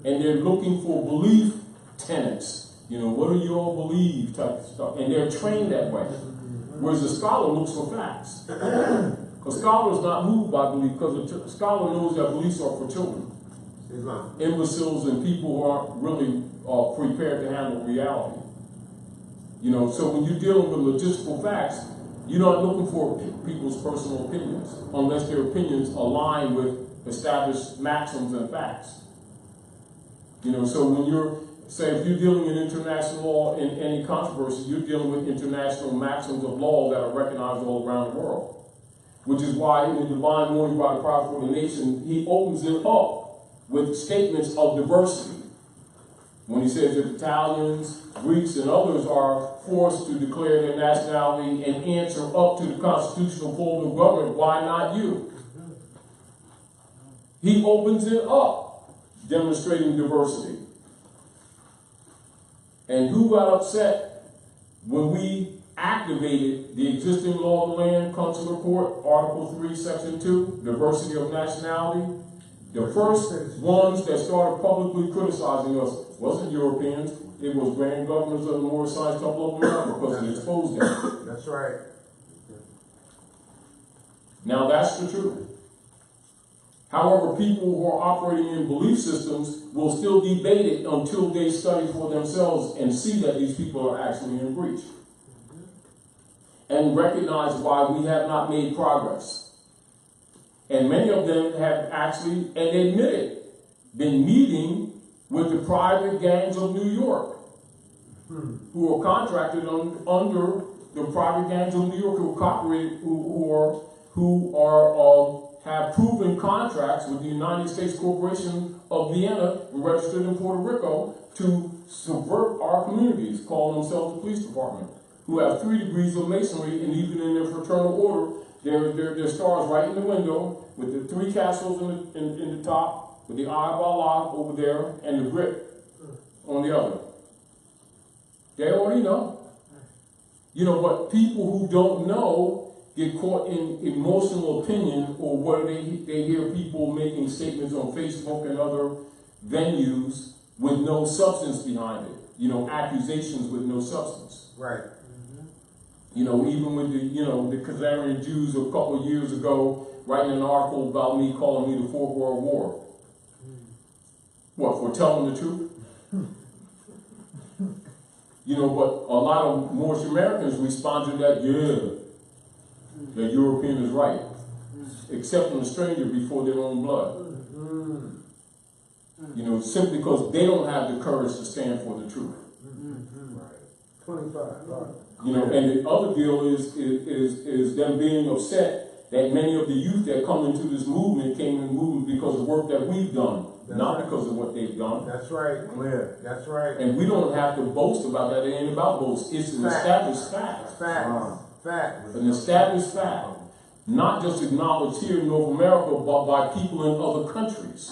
And they're looking for belief tenets. You know, what do you all believe type of stuff. And they're trained that way. Whereas the scholar looks for facts. Because scholar is not moved by belief, because a scholar knows that beliefs are for children. Imbeciles and people who aren't really prepared to handle reality. You know, so when you're dealing with logistical facts, you're not looking for people's personal opinions, unless their opinions align with established maxims and facts. You know, so when if you're dealing in international law in any controversy, you're dealing with international maxims of law that are recognized all around the world. Which is why in the divine warning by the prophet for the nation, he opens it up with statements of diversity. When he says that Italians, Greeks, and others are forced to declare their nationality and answer up to the constitutional form of government, why not you? He opens it up, demonstrating diversity. And who got upset when we activated the existing law of the land, consular court, Article 3, Section 2, diversity of nationality. The first ones that started publicly criticizing us wasn't Europeans, it was grand governors of the Moorish Science Temple of America because it exposed them. That's right. Now that's the truth. However, people who are operating in belief systems will still debate it until they study for themselves and see that these people are actually in breach. And recognize why we have not made progress. And many of them have actually, and they admit it, been meeting with the private gangs of New York, who are contracted under the private gangs of New York, who have proven contracts with the United States Corporation of Vienna, registered in Puerto Rico, to subvert our communities, calling themselves the police department, who have 3 degrees of masonry, and even in their fraternal order, their stars right in the window, with the 3 castles in the top, with the Eye of Allah over there, and the grip on the other. They already know. You know, but people who don't know get caught in emotional opinion, or where they hear people making statements on Facebook and other venues with no substance behind it. You know, accusations with no substance. Right. You know, even with the Khazarian Jews a couple of years ago, writing an article about me, calling me the 4th World War. What, for telling the truth? You know, but a lot of Moorish Americans respond to that, the European is right. Accepting a stranger before their own blood. You know, simply because they don't have the courage to stand for the truth. Right. 25. Right. You know, and the other deal is them being upset that many of the youth that come into this movement came in the movement because of work that we've done, not because of what they've done. That's right, clear. That's right. And we don't have to boast about that. It ain't about boast. It's an established fact. Fact. An established fact. Not just acknowledged here in North America, but by people in other countries.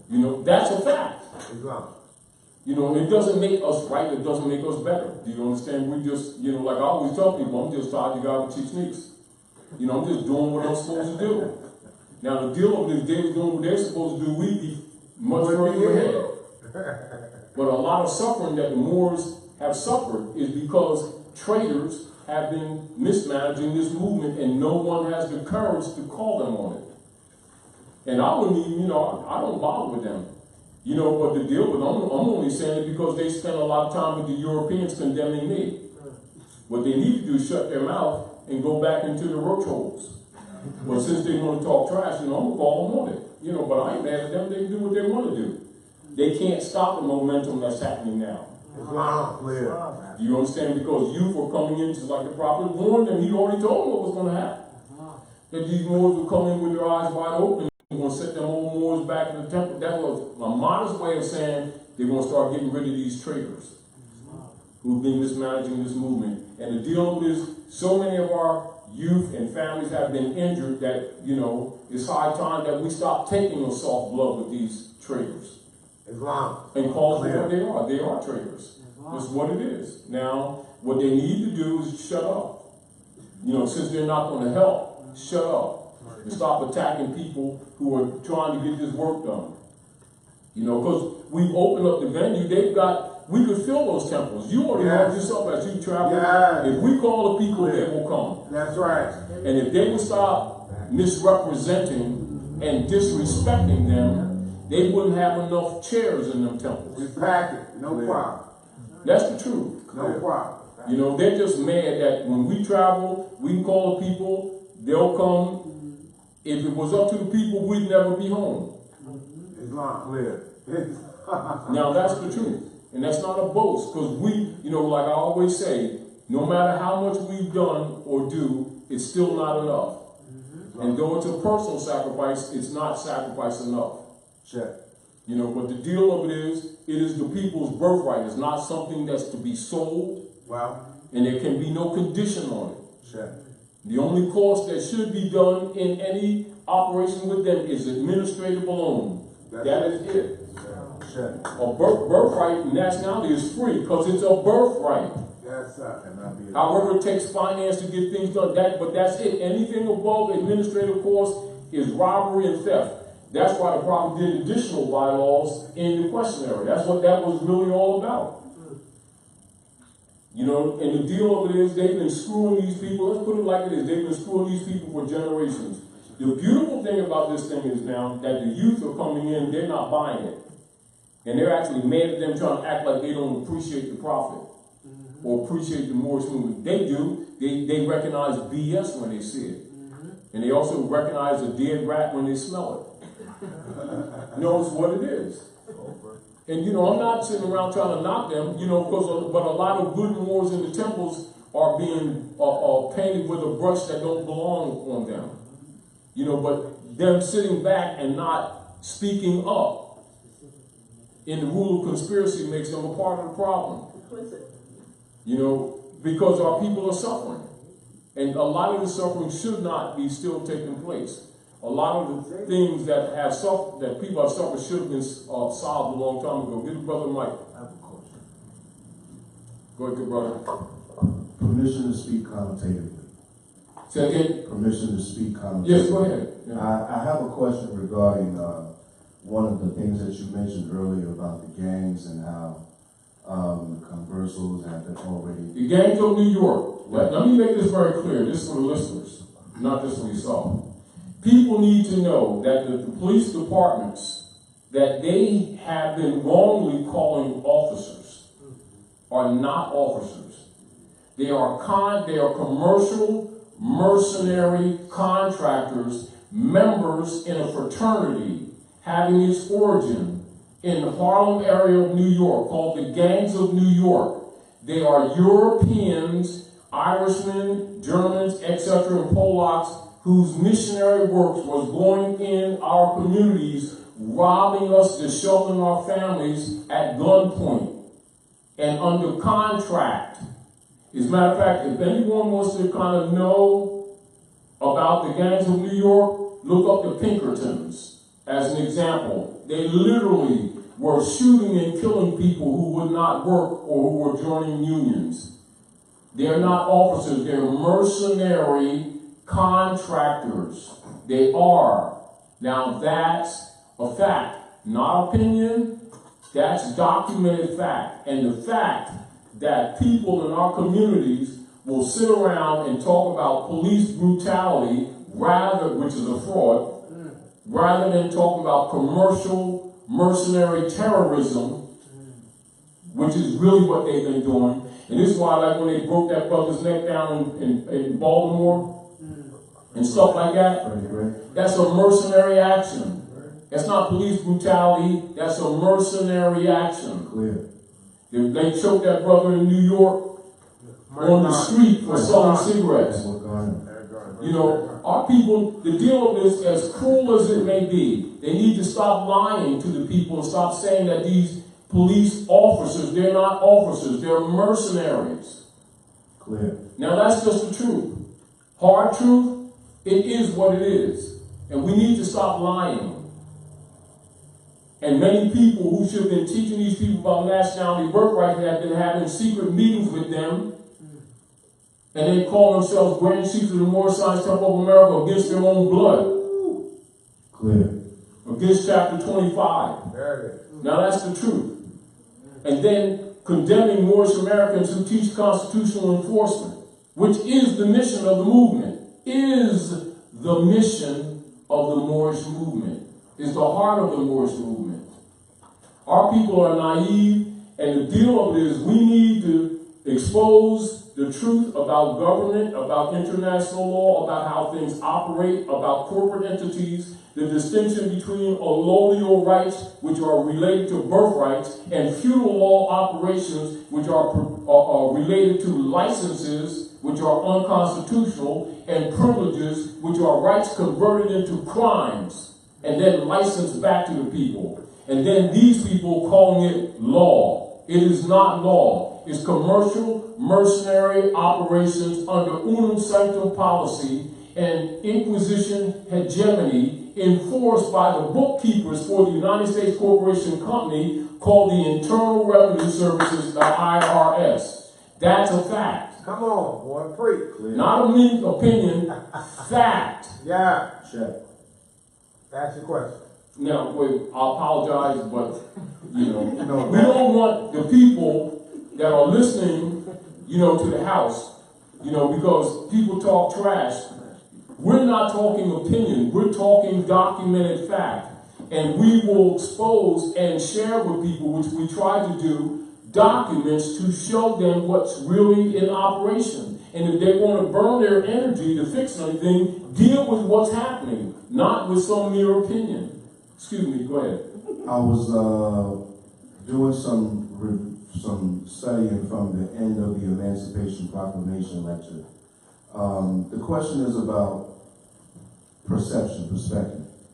You know, that's a fact. You know, it doesn't make us right, it doesn't make us better. Do you understand? We just, you know, like I always tell people, I'm just tired of guy with techniques. You know, I'm just doing what I'm supposed to do. Now, the deal of this, they were doing what they're supposed to do, we'd be much further ahead. But a lot of suffering that the Moors have suffered is because traders have been mismanaging this movement and no one has the courage to call them on it. And I wouldn't even, you know, I don't bother with them. You know, but the deal with them, I'm only saying it because they spend a lot of time with the Europeans condemning me. What they need to do is shut their mouth and go back into the roach holes. But since they want to talk trash, you know, I'm going to call them on it. You know, but I ain't mad at them. They can do what they want to do. They can't stop the momentum that's happening now. Clear. Do you understand? Because youth were coming in just like the prophet warned them. He already told them what was going to happen. That these Moors would come in with their eyes wide open. They're going to set them old Moors back in the temple. That was a modest way of saying they're going to start getting rid of these traitors who've been mismanaging this movement. And the deal is, so many of our youth and families have been injured that, you know, it's high time that we stop taking a soft blood with these traitors. Islam. And call them what they are. They are traitors. That's what it is. Now, what they need to do is shut up. You know, since they're not going to help, shut up. And stop attacking people who are trying to get this work done. You know, because we've opened up the venue. We could fill those temples. You already know yourself as you travel. If we call the people, they will come. That's right. And if they would stop misrepresenting and disrespecting them, they wouldn't have enough chairs in them temples. We pack it. No problem. That's the truth. No problem. You know, they're just mad that when we travel, we can call the people, they'll come. If it was up to the people, we'd never be home. Islam. Clear. Now that's the truth. And that's not a boast, because we, you know, like I always say, no matter how much we've done or do, it's still not enough. And though it's a personal sacrifice, it's not sacrifice enough. Check. You know, but the deal of it is the people's birthright. It's not something that's to be sold. Wow. And there can be no condition on it. Check. The only cost that should be done in any operation with them is administrative alone. That is it. Check. A birthright nationality is free because it's a birthright. Yes, sir. However, it takes finance to get things done. But that's it. Anything above administrative costs is robbery and theft. That's why the prophet did additional bylaws in the questionnaire. That's what that was really all about. You know, and the deal of it is they've been screwing these people. Let's put it like it is. They've been screwing these people for generations. The beautiful thing about this thing is now that the youth are coming in, they're not buying it. And they're actually mad at them trying to act like they don't appreciate the prophet or appreciate the Moorish movement. They do. They recognize BS when they see it. And they also recognize a dead rat when they smell it. Knows what it is. And, you know, I'm not sitting around trying to knock them, you know, but a lot of good Moors in the temples are being painted with a brush that don't belong on them. You know, but them sitting back and not speaking up in the rule of conspiracy makes them a part of the problem. You know, because our people are suffering. And a lot of the suffering should not be still taking place. A lot of the things that people have suffered should have been solved a long time ago. Give the brother Mike. I have a question. Go ahead, good brother. Permission to speak connotatively. Say again? Permission to speak connotatively. Yes, go ahead. Yeah. I have a question regarding one of the things that you mentioned earlier about the gangs and how the conversals have been already... The gangs of New York. Right. Let me make this very clear. This is for the listeners, not just for yourself. People need to know that the police departments that they have been wrongly calling officers are not officers. They are commercial, mercenary contractors, members in a fraternity having its origin in the Harlem area of New York called the Gangs of New York. They are Europeans, Irishmen, Germans, etc., and Polacks whose missionary works was going in our communities, robbing us, disheveling our families at gunpoint and under contract. As a matter of fact, if anyone wants to kind of know about the Gangs of New York, look up the Pinkertons as an example. They literally were shooting and killing people who would not work or who were joining unions. They're not officers, they're mercenary contractors. They are. Now that's a fact, not opinion. That's documented fact. And the fact that people in our communities will sit around and talk about police brutality which is a fraud, rather than talking about commercial mercenary terrorism, which is really what they've been doing. And this is why, like when they broke that brother's neck down in Baltimore, and stuff like that, that's a mercenary action. That's not police brutality, that's a mercenary action. Clear. They choked that brother in New York on the street for selling cigarettes. You know, our people, the deal of this, as cruel as it may be, they need to stop lying to the people and stop saying that these police officers, they're not officers, they're mercenaries. Clear. Now that's just the truth. Hard truth. It is what it is. And we need to stop lying. And many people who should have been teaching these people about nationality birthright have been having secret meetings with them. And they call themselves Grand Chiefs of the Moorish Science Temple of America against their own blood. Clear. Against chapter 25. Now that's the truth. And then condemning Moorish Americans who teach constitutional enforcement, which is the mission of the movement. Is the mission of the Moorish movement. Is the heart of the Moorish movement. Our people are naive, and the deal of it is we need to expose the truth about government, about international law, about how things operate, about corporate entities, the distinction between allodial rights, which are related to birthrights, and feudal law operations, which are related to licenses, which are unconstitutional, and privileges, which are rights converted into crimes, and then licensed back to the people. And then these people calling it law. It is not law. It's commercial, mercenary operations under unum sanctum policy and Inquisition hegemony enforced by the bookkeepers for the United States Corporation Company called the Internal Revenue Services, the IRS. That's a fact. Come on, boy, preach. Not a mean opinion, fact. Yeah. Check. Ask your question. Now, wait, I apologize, but, we don't want the people that are listening, to the house, because people talk trash. We're not talking opinion, we're talking documented fact. And we will expose and share with people, which we try to do, documents to show them what's really in operation. And if they want to burn their energy to fix anything, deal with what's happening, not with some mere opinion. Excuse me, go ahead. I was doing some studying from the end of the Emancipation Proclamation lecture. The question is about perspective.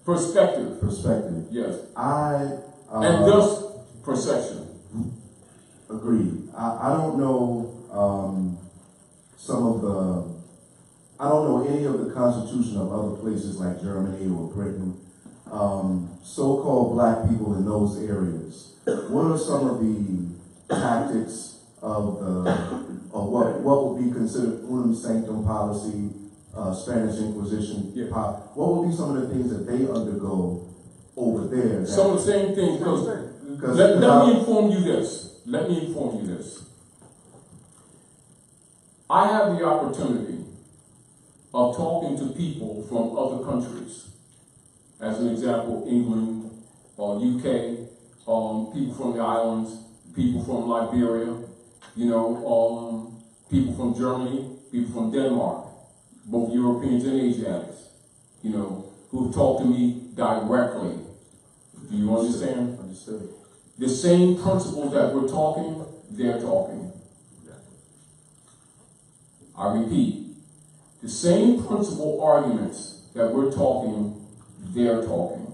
Perspective. Yes. And thus perception. Agreed. I don't know I don't know any of the constitution of other places like Germany or Britain. So-called black people in those areas. What are some of the tactics of what would be considered unum sanctum policy, Spanish Inquisition? Yeah. What would be some of the things that they undergo over there? Some of the same things, because let me inform you this. I have the opportunity of talking to people from other countries. As an example, England, UK, people from the islands, people from Liberia, people from Germany, people from Denmark, both Europeans and Asiatics, who talk to me directly. Do you understand? Understood. The same principles that we're talking, they're talking. I repeat, the same principle arguments that we're talking, they're talking.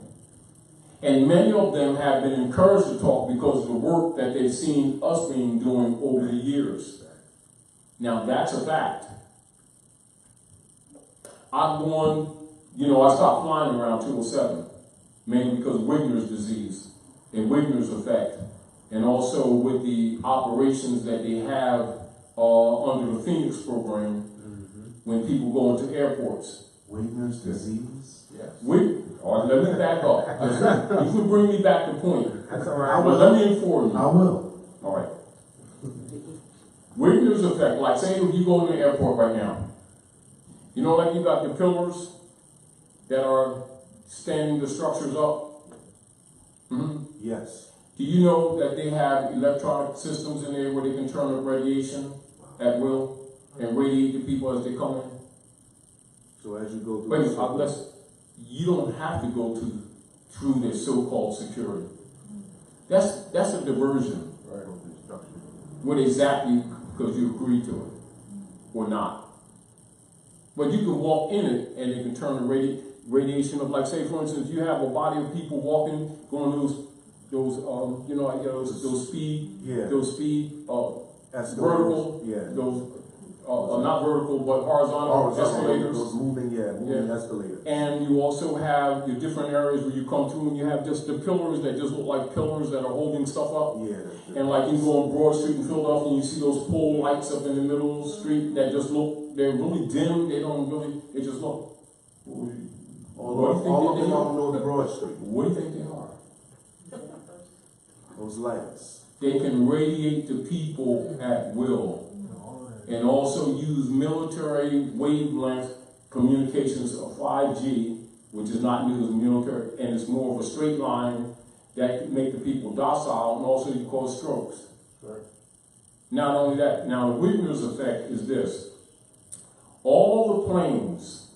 And many of them have been encouraged to talk because of the work that they've seen us doing over the years. Now that's a fact. I stopped flying around 207, mainly because of Wigner's disease and Wigner's effect, and also with the operations that they have under the Phoenix program when people go into airports. Wigner's disease? Yes. Let me back up. You can bring me back to point. That's all right. But let me inform you. I will. All right. Wigner's effect, like say if you go in the airport right now, like you got the pillars that are standing the structures up? Mm-hmm. Yes. Do you know that they have electronic systems in there where they can turn up radiation at will and radiate the people as they come in? So as you go through you don't have to go through their so-called security. That's a diversion. Right. What exactly, because you agree to it or not. But you can walk in it and it can turn the radiation of, like, say, for instance, you have a body of people walking, going those speed vertical, those not vertical but horizontal escalators. Those moving escalators. And you also have your different areas where you come through and you have just the pillars that just look like pillars that are holding stuff up. Yeah. And like you go on Broad Street in Philadelphia and you see those pole lights up in the middle of the street that just look, they're really dim, they just look. All of them on North Broad Street. What do you think they are? Those lights. They can radiate to people at will. And also use military wavelength communications of 5G, which is not new as military, and it's more of a straight line that can make the people docile and also you cause strokes. Right. Not only that, now the Wigner's effect is this. All the planes,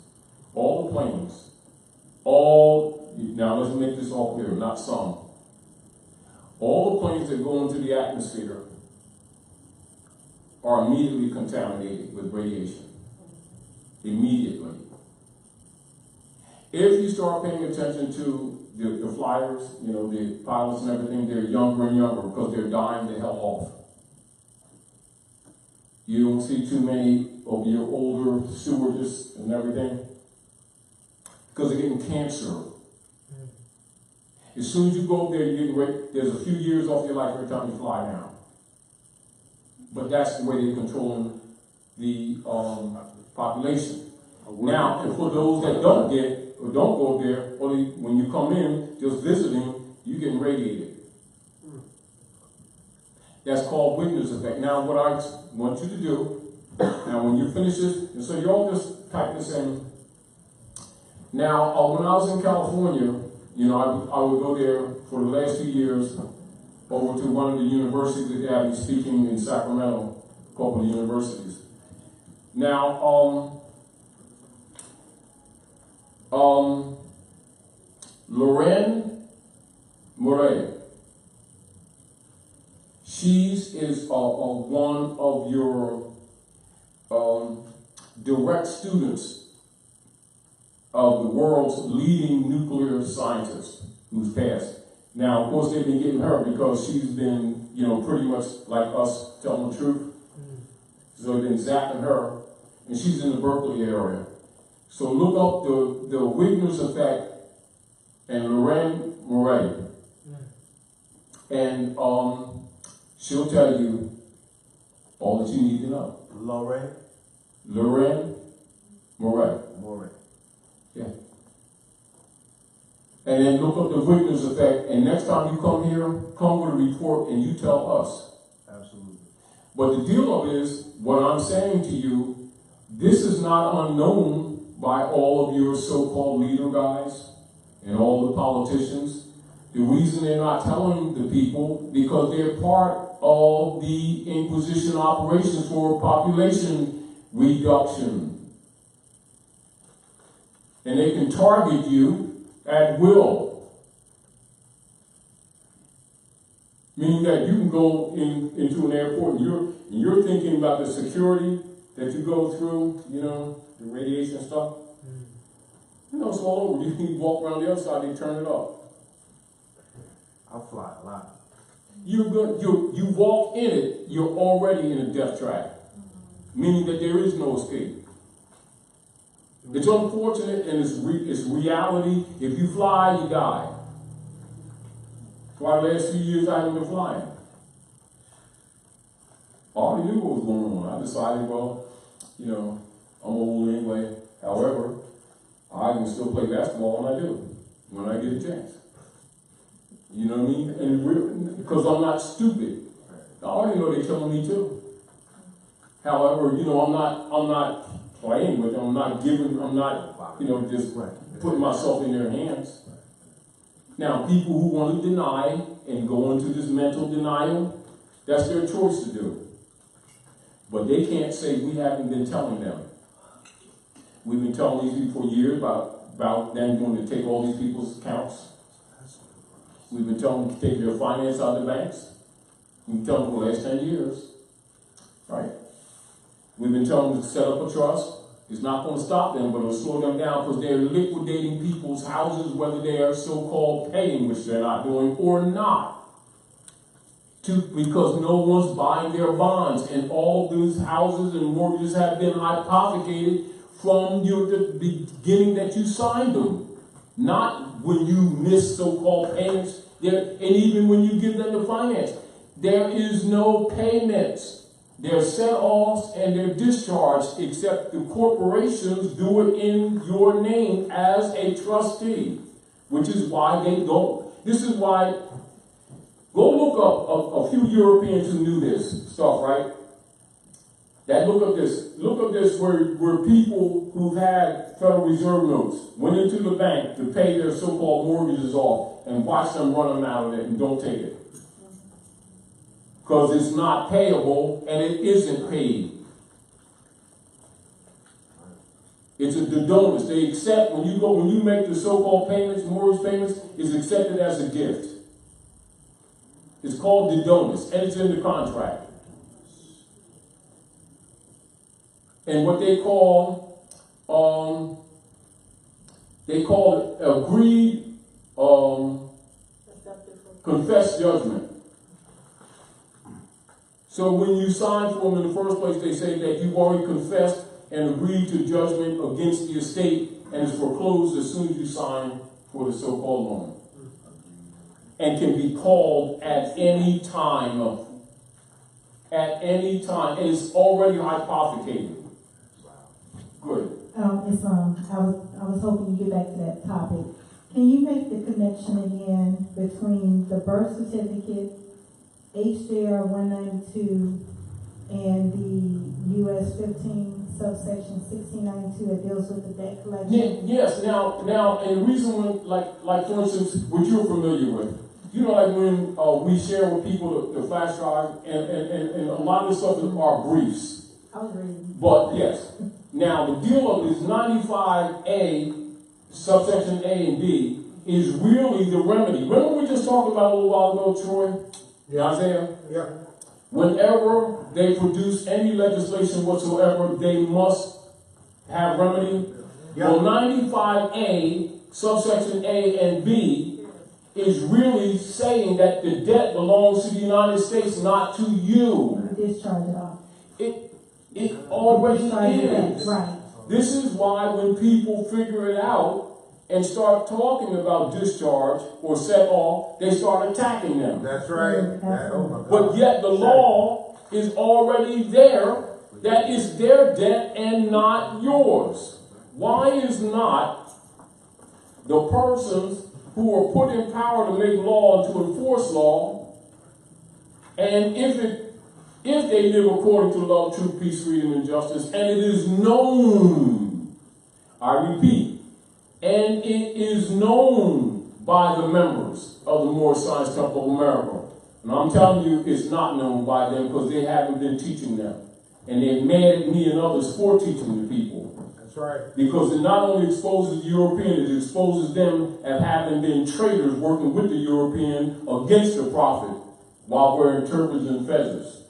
now let's make this all clear, not some. All the planes that go into the atmosphere are immediately contaminated with radiation. Immediately. If you start paying attention to the flyers, the pilots and everything, they're younger and younger because they're dying the hell off. You don't see too many of your older stewardess and everything because they're getting cancer. As soon as you go up there, you're getting ready. There's a few years off your life every time you fly now. but that's the way they're controlling the population. Now, and for those that don't get or don't go there, or when you come in just visiting, you getting radiated. That's called witness effect. Now, what I want you to do, now when you finish this, and so you all just type this in. Now, when I was in California, you know, I would go there for the last 2 years over to one of the universities that they have me speaking in Sacramento, a couple of universities. Now, Lorraine Murray, she is one of your direct students of the world's leading nuclear scientist who's passed. Now, of course, they've been getting her because she's been, you know, pretty much like us telling the truth. So they've been zapping her, and she's in the Berkeley area. So look up the Wigner's effect and Lorraine Murray. And she'll tell you all that you need to know. Lorraine Murray. Murray. Yeah. And then look up the Wigner's effect, and next time you come here, come with a report and you tell us. Absolutely. But the deal of it is, what I'm saying to you, this is not unknown by all of your so-called leader guys and all the politicians. The reason they're not telling the people, because they're part of the imposition operations for population reduction. And they can target you at will. Meaning that you can go into an airport and you're thinking about the security that you go through, you know, the radiation stuff. You know, it's all over. You can walk around the other side, they turn it up. I fly a lot. You walk in it, you're already in a death trap. Meaning that there is no escape. It's unfortunate and it's reality. If you fly, you die. For the last few years I haven't been flying. I already knew what was going on. I decided, well, you know, I'm old anyway. However, I can still play basketball when I do, when I get a chance. You know what I mean? And because I'm not stupid. I already know they're killing me too. However, you know, I'm not playing with them. I'm not, you know, just putting myself in their hands. Now, people who want to deny and go into this mental denial, that's their choice to do. But they can't say we haven't been telling them. We've been telling these people for years about them going to take all these people's accounts. We've been telling them to take their finance out of the banks. We've been telling them for the last 10 years. Right? We've been telling them to set up a trust. It's not going to stop them, but it'll slow them down because they're liquidating people's houses, whether they are so-called paying, which they're not doing, or not. Because no one's buying their bonds, and all these houses and mortgages have been hypothecated from the beginning that you signed them. Not when you miss so-called payments, and even when you give them the finance. There is no payments. They're set-offs and they're discharged, except the corporations do it in your name as a trustee, which is why they don't. This is why, go look up a few Europeans who knew this stuff, right? That look up this where people who've had Federal Reserve notes went into the bank to pay their so-called mortgages off and watch them run them out of it and don't take it. Because it's not payable and it isn't paid. It's a donus. They accept when you make the so-called payments, mortgage payments, it's accepted as a gift. It's called the donus, and it's in the contract. And what they call it agreed confessed judgment. So when you sign for them in the first place, they say that you've already confessed and agreed to judgment against the estate and is foreclosed as soon as you sign for the so-called loan. And can be called at any time. at any time. It's already hypothecated. Good. I was hoping you get back to that topic. Can you make the connection again between the birth certificate, HJR 192, and the US 15 subsection 1692 that deals with the debt collection? Yes. Now, and the reason when, like for instance, what you're familiar with, you know, like when we share with people the flash drive, and a lot of the stuff are briefs. I was reading. But yes. Now, the deal of this 95A, subsection A and B, is really the remedy. Remember we just talked about a little while ago, Troy? Yeah. Isaiah? Yeah. Whenever they produce any legislation whatsoever, they must have remedy. Yeah. Well, 95A, subsection A and B, is really saying that the debt belongs to the United States, not to you. Discharge it off. It already Discharge it is. back, right. This is why when people figure it out and start talking about discharge or set off, they start attacking them. That's right. Oh my God. But yet the law is already there that is their debt and not yours. Why is not the persons who are put in power to make law and to enforce law, and if they live according to love, truth, peace, freedom, and justice, and it is known, I repeat, and it is known by the members of the Moorish Science Temple of America. And I'm telling you, it's not known by them because they haven't been teaching them. And they're mad at me and others for teaching the people. That's right. Because it not only exposes the European, it exposes them as having been traitors working with the European against the prophet while wearing turbans and feathers.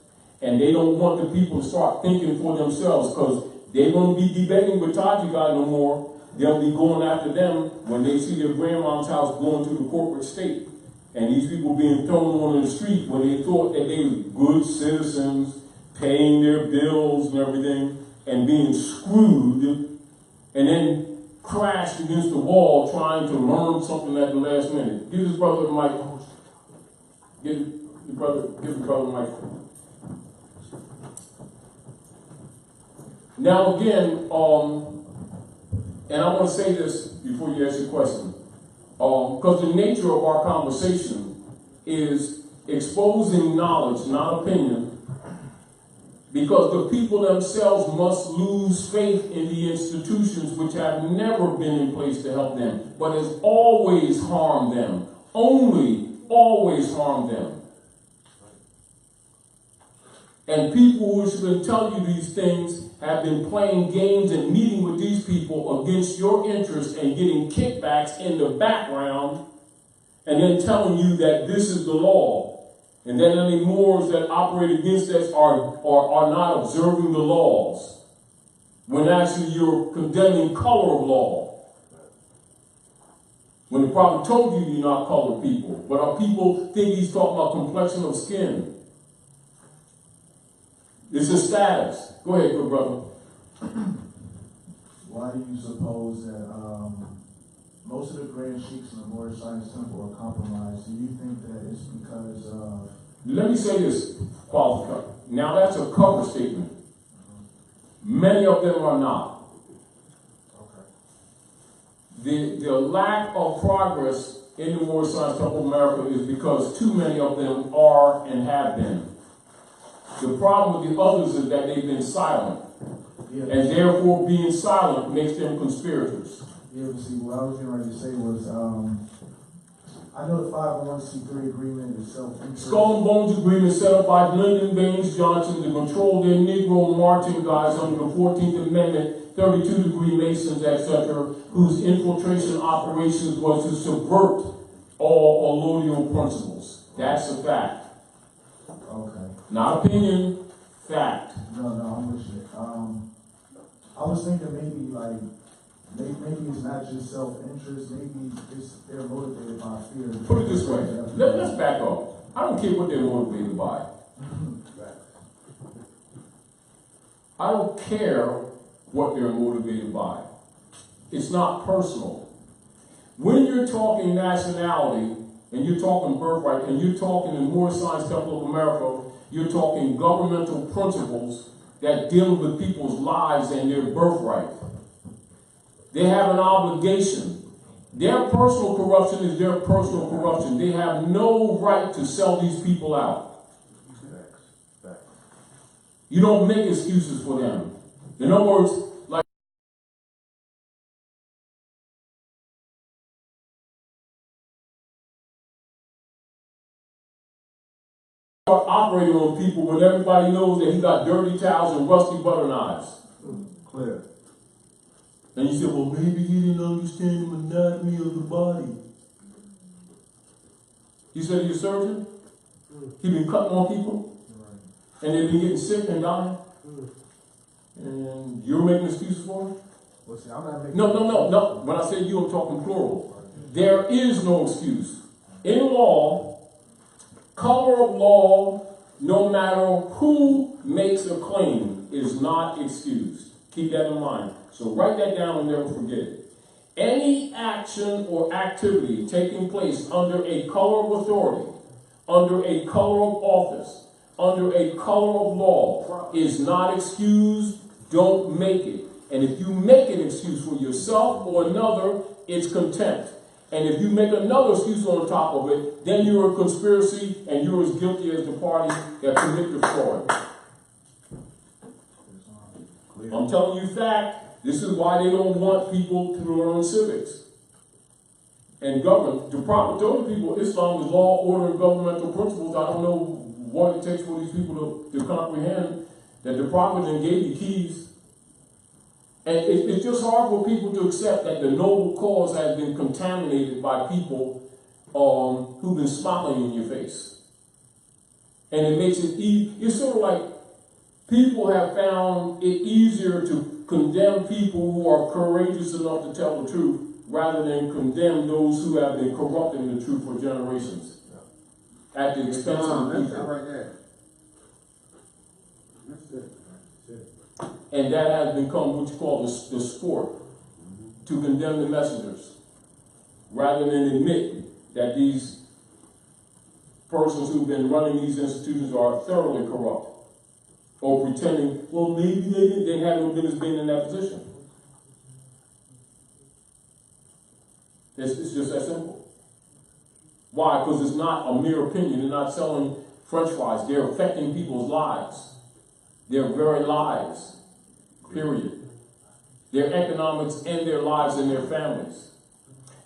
And they don't want the people to start thinking for themselves because they won't be debating with Taj no more. They'll be going after them when they see their grandma's house going to the corporate state. And these people being thrown on the street when they thought that they were good citizens, paying their bills and everything, and being screwed, and then crashed against the wall trying to learn something at the last minute. Give this brother a mic. Give the brother a mic. Now again, and I want to say this before you ask your question, because the nature of our conversation is exposing knowledge, not opinion, because the people themselves must lose faith in the institutions which have never been in place to help them, but has always harmed them, always harmed them. And people who should tell you these things have been playing games and meeting with these people against your interests and getting kickbacks in the background and then telling you that this is the law. And then any Moors that operate against us are not observing the laws. When actually you're condemning color of law. When the prophet told you you're not colored people. But our people think he's talking about complexion of skin. It's a status. Go ahead, good brother. Why do you suppose that most of the Grand Sheiks in the Moorish Science Temple are compromised? Do you think that it's because of... Let me say this, qualifier. Now that's a cover statement. Many of them are not. Okay. The lack of progress in the Moorish Science Temple of America is because too many of them are and have been. The problem with the others is that they've been silent. Yeah. And therefore being silent makes them conspirators. Yeah, but see, what I was getting ready to say was, I know the 501c3 agreement is self-interest. Skull and Bones Agreement set up by Lyndon Baines Johnson to control their Negro marching guys under the 14th Amendment, 32-degree Masons, etc., whose infiltration operations was to subvert all allodial principles. That's a fact. Okay. Not opinion, fact. No, I'm with you. I was thinking maybe it's not just self-interest, maybe they're motivated by fear. Put it this way, let's back up. I don't care what they're motivated by. I don't care what they're motivated by. It's not personal. When you're talking nationality, and you're talking birthright, and you're talking in Moorish Science Temple of America, You're talking governmental principles that deal with people's lives and their birthright. They have an obligation. Their personal corruption is their personal corruption. They have no right to sell these people out. You don't make excuses for them. In other words, like start operating on people when everybody knows that he got dirty towels and rusty butter knives. Clear. And you say, well, maybe he didn't understand the anatomy of the body. You said he's a surgeon? He been cutting on people? And they've been getting sick and dying? And you're making excuses for him? Well, see, I'm not making No. When I say you, I'm talking plural. There is no excuse. In law, color of law, no matter who makes a claim, is not excused. Keep that in mind. So write that down and never forget it. Any action or activity taking place under a color of authority, under a color of office, under a color of law is not excused. Don't make it. And if you make an excuse for yourself or another, it's contempt. And if you make another excuse on top of it, then you're a conspiracy and you're as guilty as the party that committed the fraud. I'm telling you fact. This is why they don't want people to learn civics and govern. The prophet told the people Islam is law, order, and governmental principles. I don't know what it takes for these people to comprehend that the prophet then gave you keys. And it's just hard for people to accept that the noble cause has been contaminated by people who've been smiling in your face. And it makes it it's sort of like people have found it easier to condemn people who are courageous enough to tell the truth rather than condemn those who have been corrupting the truth for generations at the expense of the people. Right there. That's it. And that has become what you call the sport, to condemn the messengers, rather than admit that these persons who've been running these institutions are thoroughly corrupt, or pretending, well, maybe they haven't been as being in that position. It's just that simple. Why? Because it's not a mere opinion. They're not selling French fries. They're affecting people's lives. Their very lives. Period. Their economics and their lives and their families.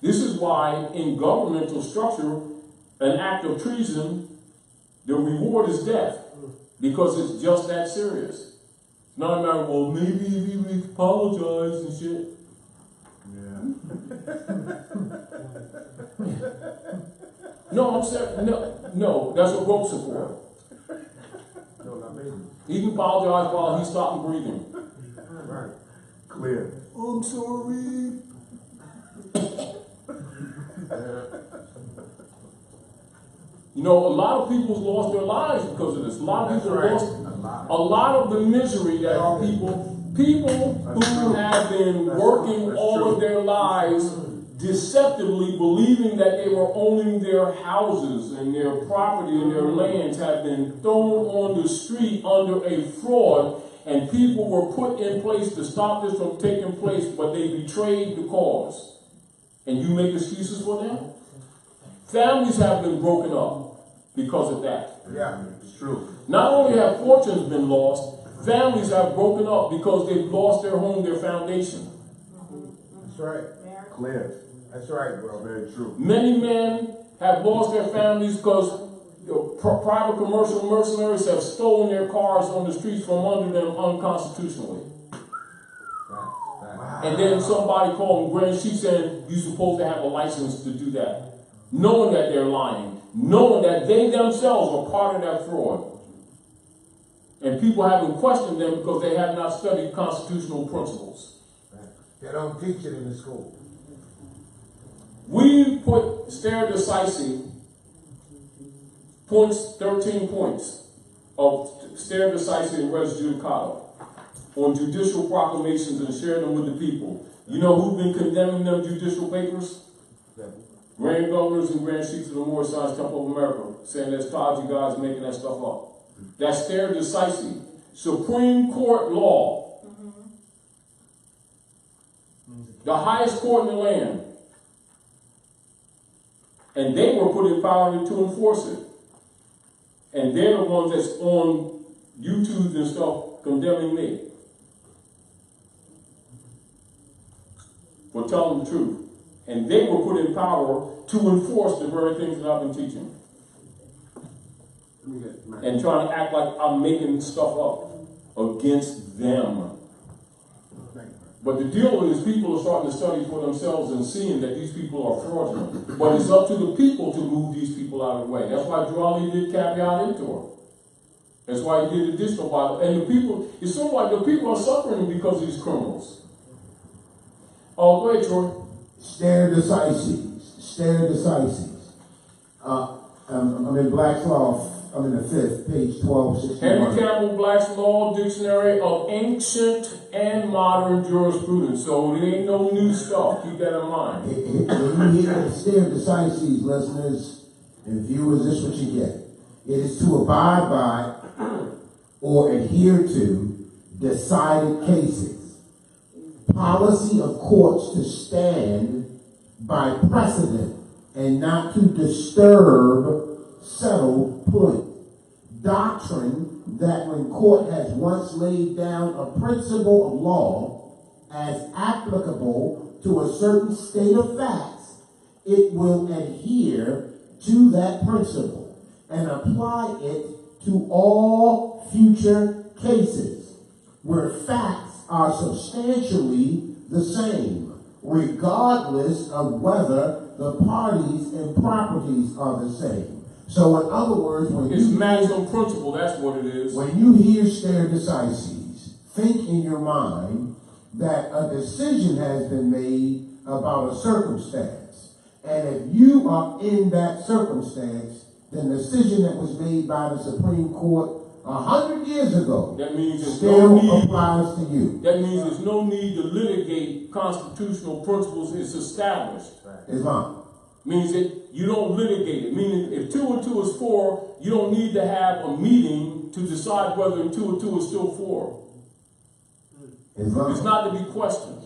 This is why in governmental structure, an act of treason, the reward is death. Because it's just that serious. It's not a matter of, well, maybe if he would apologize and shit. No, I'm saying, no, that's what ropes are for. No, not maybe. He can apologize while he's stopping breathing. Right. Clear. I'm sorry. You know, a lot of people's lost their lives because of this. A lot of people lost a lot of the misery that our people who have been working all of their lives deceptively believing that they were owning their houses and their property and their lands have been thrown on the street under a fraud, and people were put in place to stop this from taking place, but they betrayed the cause. And you make excuses for them? Families have been broken up because of that. Yeah, it's true. Not only have fortunes been lost, families have broken up because they've lost their home, their foundation. That's right. Clear. That's right, bro. Very true. Many men have lost their families because private commercial mercenaries have stolen their cars on the streets from under them unconstitutionally. And then somebody called them grand. She said, you're supposed to have a license to do that. Knowing that they're lying. Knowing that they themselves are part of that fraud. And people haven't questioned them because they have not studied constitutional principles. They don't teach it in the school. We put stare decisis points, 13 points of stare decisis and res judicata on judicial proclamations and share them with the people. You know who's been condemning them judicial papers? Grand governors and grand chiefs of the Moorish Science Temple of America, saying that's Taj, you guys making that stuff up. That's stare decisis. Supreme Court law. The highest court in the land. And they were put in power to enforce it. And they're the ones that's on YouTube and stuff condemning me for telling the truth. And they were put in power to enforce the very things that I've been teaching. And trying to act like I'm making stuff up against them. But the deal is people are starting to study for themselves and seeing that these people are fraudulent. But it's up to the people to move these people out of the way. That's why Drawley did caveat emptor. That's why he did additional Bible. And the people, it's sort of like the people are suffering because of these criminals. Oh, go ahead, Troy. Stare decisis. Stare decisis. I'm in Black's Law. I'm in the 5th, page 1261. Henry Campbell, Black's Law Dictionary of Ancient and Modern Jurisprudence. So it ain't no new stuff. Keep that in mind. When you hear stare decisis, listeners and viewers, this is what you get. It is to abide by or adhere to decided cases. Policy of courts to stand by precedent and not to disturb settled point. Doctrine that when court has once laid down a principle of law as applicable to a certain state of facts, it will adhere to that principle and apply it to all future cases where facts are substantially the same, regardless of whether the parties and properties are the same. So in other words, when it's maximum principle, that's what it is. When you hear stare decisis, think in your mind that a decision has been made about a circumstance. And if you are in that circumstance, the decision that was made by the Supreme Court 100 years ago that means there's still no need, applies to you. That means there's no need to litigate constitutional principles. It's established. Islam. Means that you don't litigate it. Meaning if 2 and 2 is 4, you don't need to have a meeting to decide whether 2 and 2 is still 4. Islam. It's not to be questioned.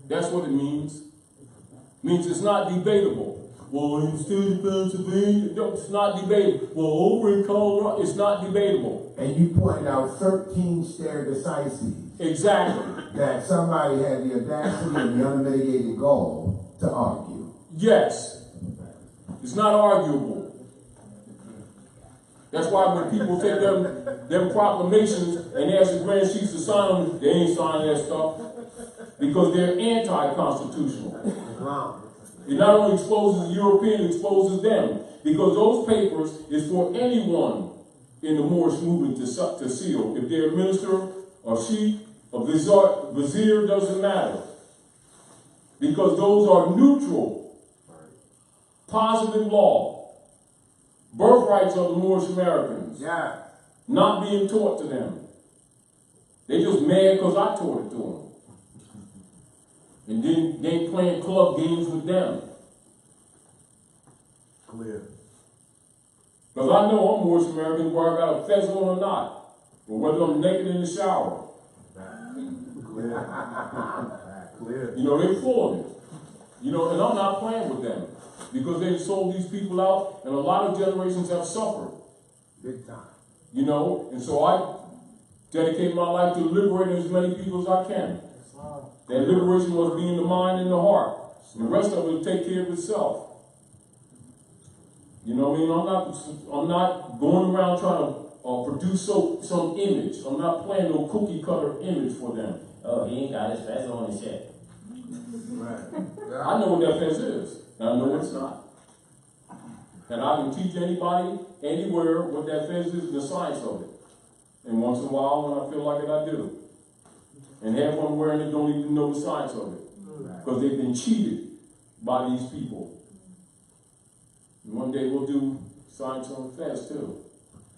That's what it means. Means it's not debatable. Well, in the state of Pennsylvania, no, it's not debatable. Well, over in Colorado, it's not debatable. And you pointed out 13 stare decisis. Exactly. That somebody had the audacity and the unmitigated gall to argue. Yes. It's not arguable. That's why when people take them proclamations and ask the grand chiefs to sign them, they ain't signing that stuff because they're anti-constitutional. It not only exposes the European, it exposes them because those papers is for anyone in the Moorish movement to seal. If they're a minister, a sheikh, a vizier, doesn't matter because those are neutral. Positive law. Birthrights of the Moorish Americans. Yeah. Not being taught to them. They just mad because I taught it to them. And then they playing club games with them. Clear. Because I know I'm Moorish American whether I got a fez on or not. Or whether I'm naked in the shower. Clear. Clear. You know, they're full of it. You know, and I'm not playing with them. Because they sold these people out, and a lot of generations have suffered. Big time. You know, and so I dedicate my life to liberating as many people as I can. That liberation must be in the mind and the heart. The rest of it will take care of itself. You know what I mean? I'm not going around trying to produce some image. I'm not playing no cookie cutter image for them. Oh, he ain't got his fez on his shit. Right. I know what that fez is. And I know it's not. And I can teach anybody, anywhere, what that fez is and the science of it. And once in a while, when I feel like it, I do. And half of them wearing it don't even know the science of it. Because they've been cheated by these people. And one day we'll do science on the fez too.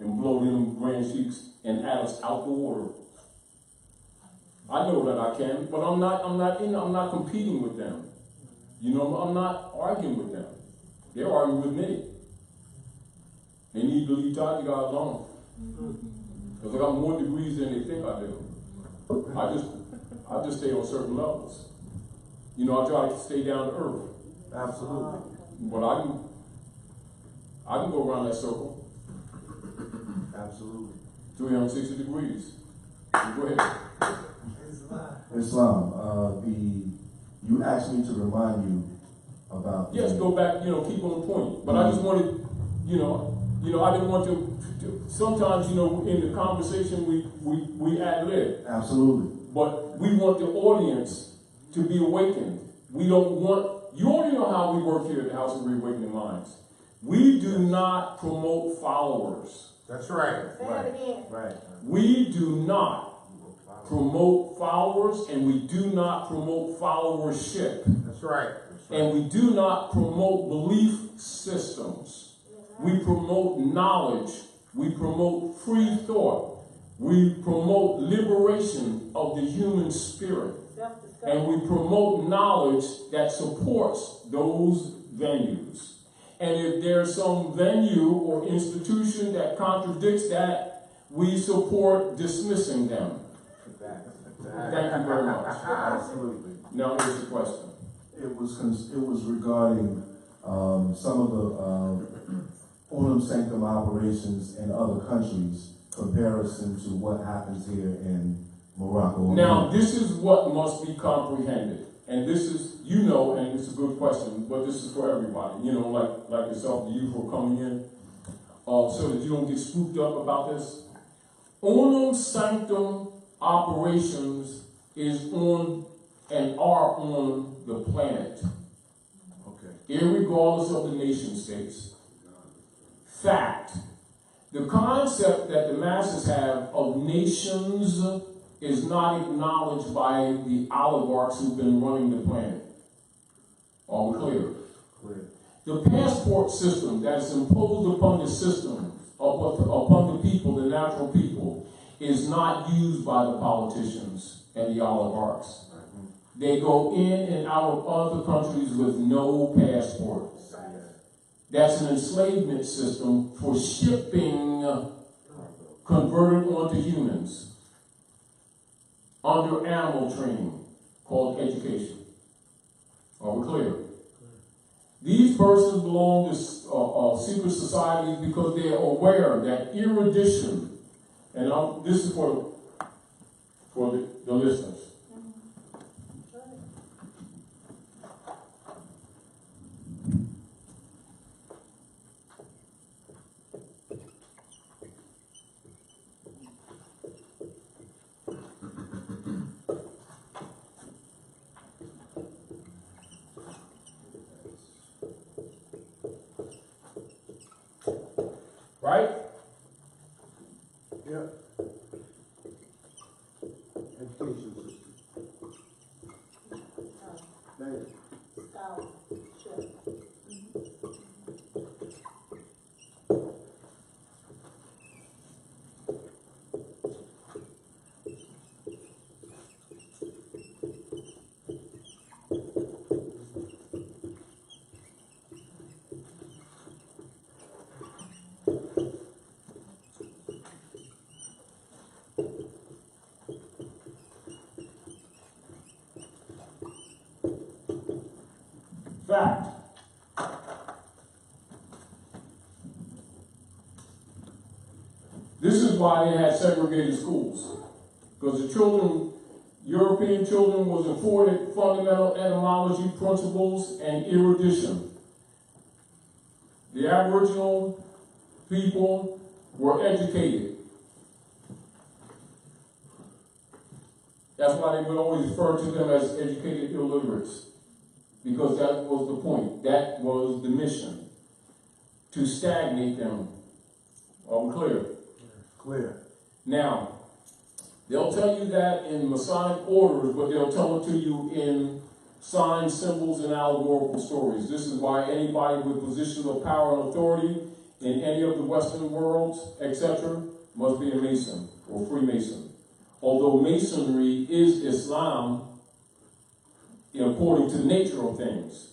And blow them grand cheeks and have us out the water. I know that I can, but I'm not competing with them. You know, I'm not arguing with them. They're arguing with me. They need to leave Taj alone. Because I got more degrees than they think I do. I just stay on certain levels. You know, I try to stay down to earth. Absolutely. But I can go around that circle. Absolutely. 360 degrees. Go ahead. Islam, you asked me to remind you about. Yes, go back, keep on point. But I just wanted, I didn't want to sometimes, in the conversation we ad lib. Absolutely. But we want the audience to be awakened. We don't want, you already know how we work here at the House of Reawakening Minds. We do not promote followers. That's right. Right. We do not promote followers, and we do not promote followership. That's right. And we do not promote belief systems. We promote knowledge. We promote free thought. We promote liberation of the human spirit. And we promote knowledge that supports those venues. And if there's some venue or institution that contradicts that, we support dismissing them. Thank you very much. Absolutely. Now here's the question. It was regarding some of the Unum Sanctum operations in other countries, comparison to what happens here in Morocco. Now, this is what must be comprehended. And this is, and it's a good question, but this is for everybody, like yourself, the youth who are coming in, so that you don't get spooked up about this. Unum Sanctum operations is on and are on the planet. Okay. Irregardless of the nation states. Fact. The concept that the masses have of nations is not acknowledged by the oligarchs who've been running the planet. Are we clear? Clear. The passport system that is imposed upon the system, upon the people, the natural people, is not used by the politicians and the oligarchs. They go in and out of other countries with no passport. That's an enslavement system for shipping converted onto humans under animal training called education. Are we clear? These persons belong to secret societies because they are aware that erudition, and this is for the listeners. Right? Yeah. Education system. Fact. This is why they had segregated schools. Because the children, European children, was afforded fundamental etymology principles and erudition. The Aboriginal people were educated. That's why they would always refer to them as educated illiterates. Because that was the point. That was the mission. To stagnate them. Are we clear? Clear. Now, they'll tell you that in Masonic orders, but they'll tell it to you in signs, symbols, and allegorical stories. This is why anybody with positions of power and authority in any of the Western worlds, etc., must be a Mason or Freemason. Although Masonry is Islam, according to the nature of things.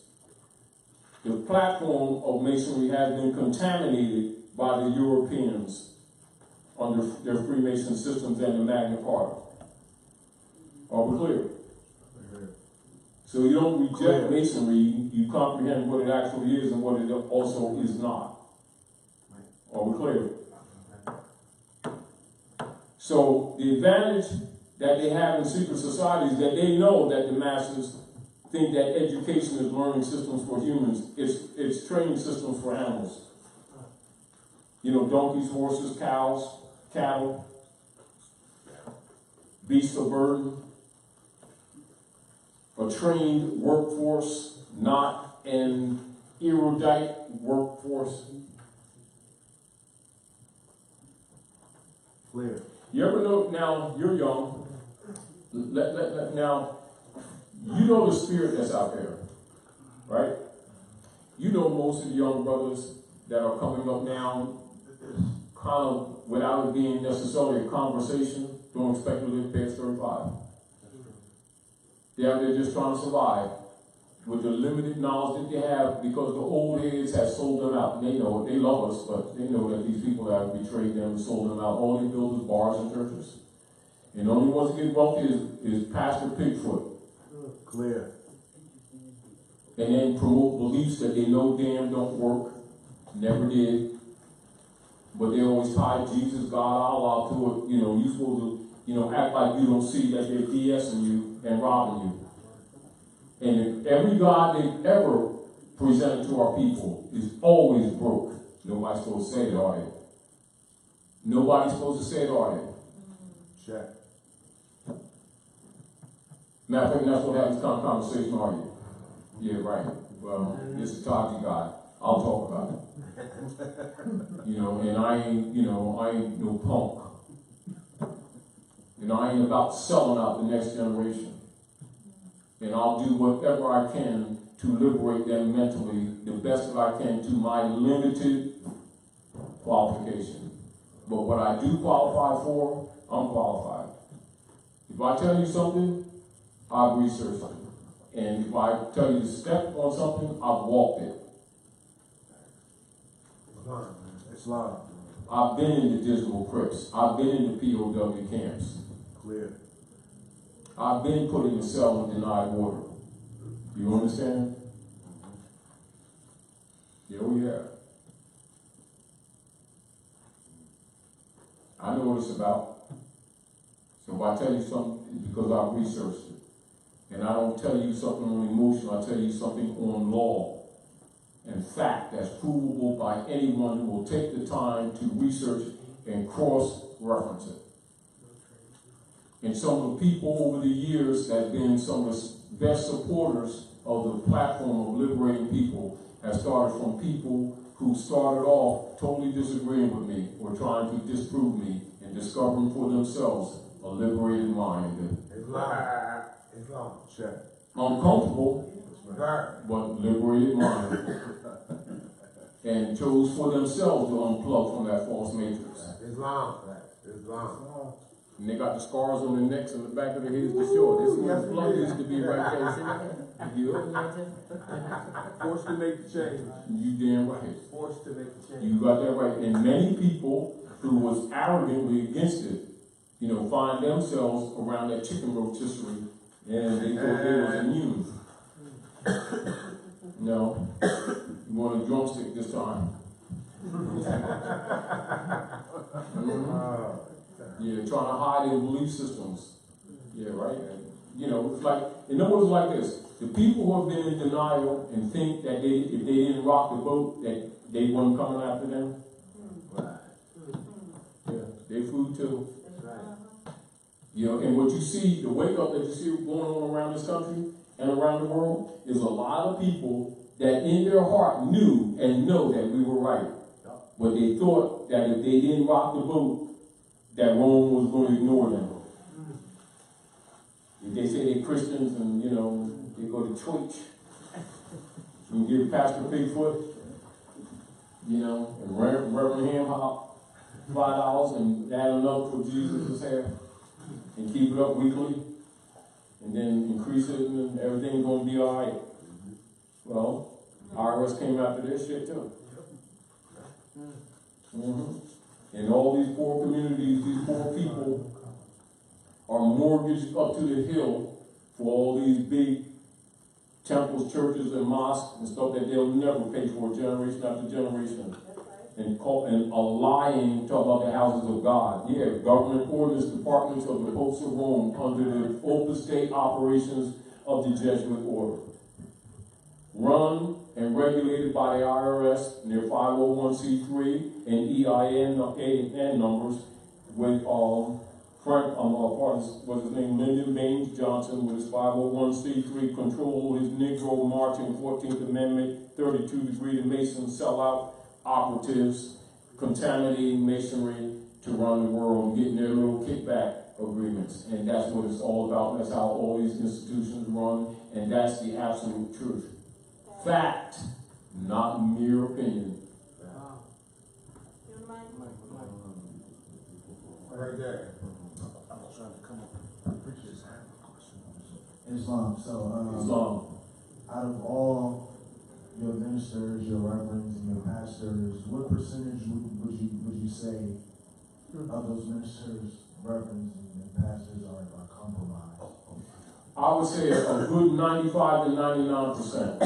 The platform of Masonry has been contaminated by the Europeans under their Freemason systems and the Magna Carta. Are we clear? So you don't reject Masonry, you comprehend what it actually is and what it also is not. Are we clear? So the advantage that they have in secret societies is that they know that the masses think that education is learning systems for humans. It's training systems for animals. You know, donkeys, horses, cows, cattle, beasts of burden. A trained workforce, not an erudite workforce. Clear. You ever know, now you're young, now you know the spirit that's out there, right? You know most of the young brothers that are coming up now, kind of without it being necessarily a conversation, don't expect to live past 35. They're just trying to survive with the limited knowledge that they have because the old heads have sold them out. And they know it. They love us, but they know that these people that have betrayed them and sold them out. All they build is bars and churches. And the only ones that get wealthy is Pastor Pigfoot. Clear. And then promote beliefs that they know damn don't work. Never did. But they always tie Jesus, God, Allah to it. You know, you're supposed to, you know, act like you don't see that they're BSing you and robbing you. And every God they've ever presented to our people is always broke. Nobody's supposed to say it, are they? Nobody's supposed to say it, are they? Check. Matter of fact, that's what happens kind of conversation, are you? Yeah, right. Well, it's a Taji guy. I'll talk about it. You know, and I ain't no punk. You know, I ain't about selling out the next generation. And I'll do whatever I can to liberate them mentally, the best that I can to my limited qualification. But what I do qualify for, I'm qualified. If I tell you something, I've researched it. And if I tell you to step on something, I've walked it. Islam. I've been in the Dismal Crips. I've been in the POW camps. Clear. I've been put in a cell and denied water. You understand? Yeah, we have. I know what it's about. So if I tell you something, it's because I've researched it. And I don't tell you something on emotion, I tell you something on law and fact that's provable by anyone who will take the time to research and cross-reference it. And some of the people over the years that have been some of the best supporters of the platform of liberating people have started from people who started off totally disagreeing with me or trying to disprove me and discovering for themselves a liberated mind. Islam. Check. Uncomfortable, Right. but liberated mind. And chose for themselves to unplug from that false matrix. Islam. Islam. And they got the scars on their necks and the back of their heads to show it. This is where the blood used to be right there. See that? You Forced to make the change. You damn right. Forced to make the change. You got that right. And many people who was arrogantly against it, you know, find themselves around that chicken rotisserie and they thought they was immune. No. You want a drumstick this time. Yeah, trying to hide their belief systems. Yeah, right? And, you know, it's like, in other words, like this. The people who have been in denial and think that if they didn't rock the boat, that they weren't coming after them. Yeah, they food too. You know, and what you see, the wake up that you see going on around this country and around the world is a lot of people that in their heart knew and know that we were right. But they thought that if they didn't rock the boat, that Rome was going to ignore them. If they say they're Christians and, you know, they go to church and give Pastor Bigfoot, you know, and Reverend Ham Hop $5 and add another for Jesus' hair and keep it up weekly and then increase it and everything's going to be all right. Well, IRS came after this shit too. In all these poor communities, these poor people are mortgaged up to the hill for all these big temples, churches, and mosques and stuff that they'll never pay for generation after generation. And lying, talk about the houses of God. Yeah, government ordinance departments of the Popes of Rome under the Opus Dei operations of the Jesuit order. Run and regulated by the IRS and their 501c3 and EIN numbers with Frank, what's his name, Lyndon Baines Johnson with his 501c3 control his Negro Marching 14th Amendment, 32-degree to Mason sellout operatives, contaminating masonry to run the world, getting their little kickback agreements. And that's what it's all about. That's how all these institutions run, and that's the absolute truth. Fact, not mere opinion. Right there. Islam. So, Islam. out of all your ministers, your reverends, and your pastors, what percentage would you say of those ministers, reverends, and pastors are compromised? I would say a good 95 to 99%.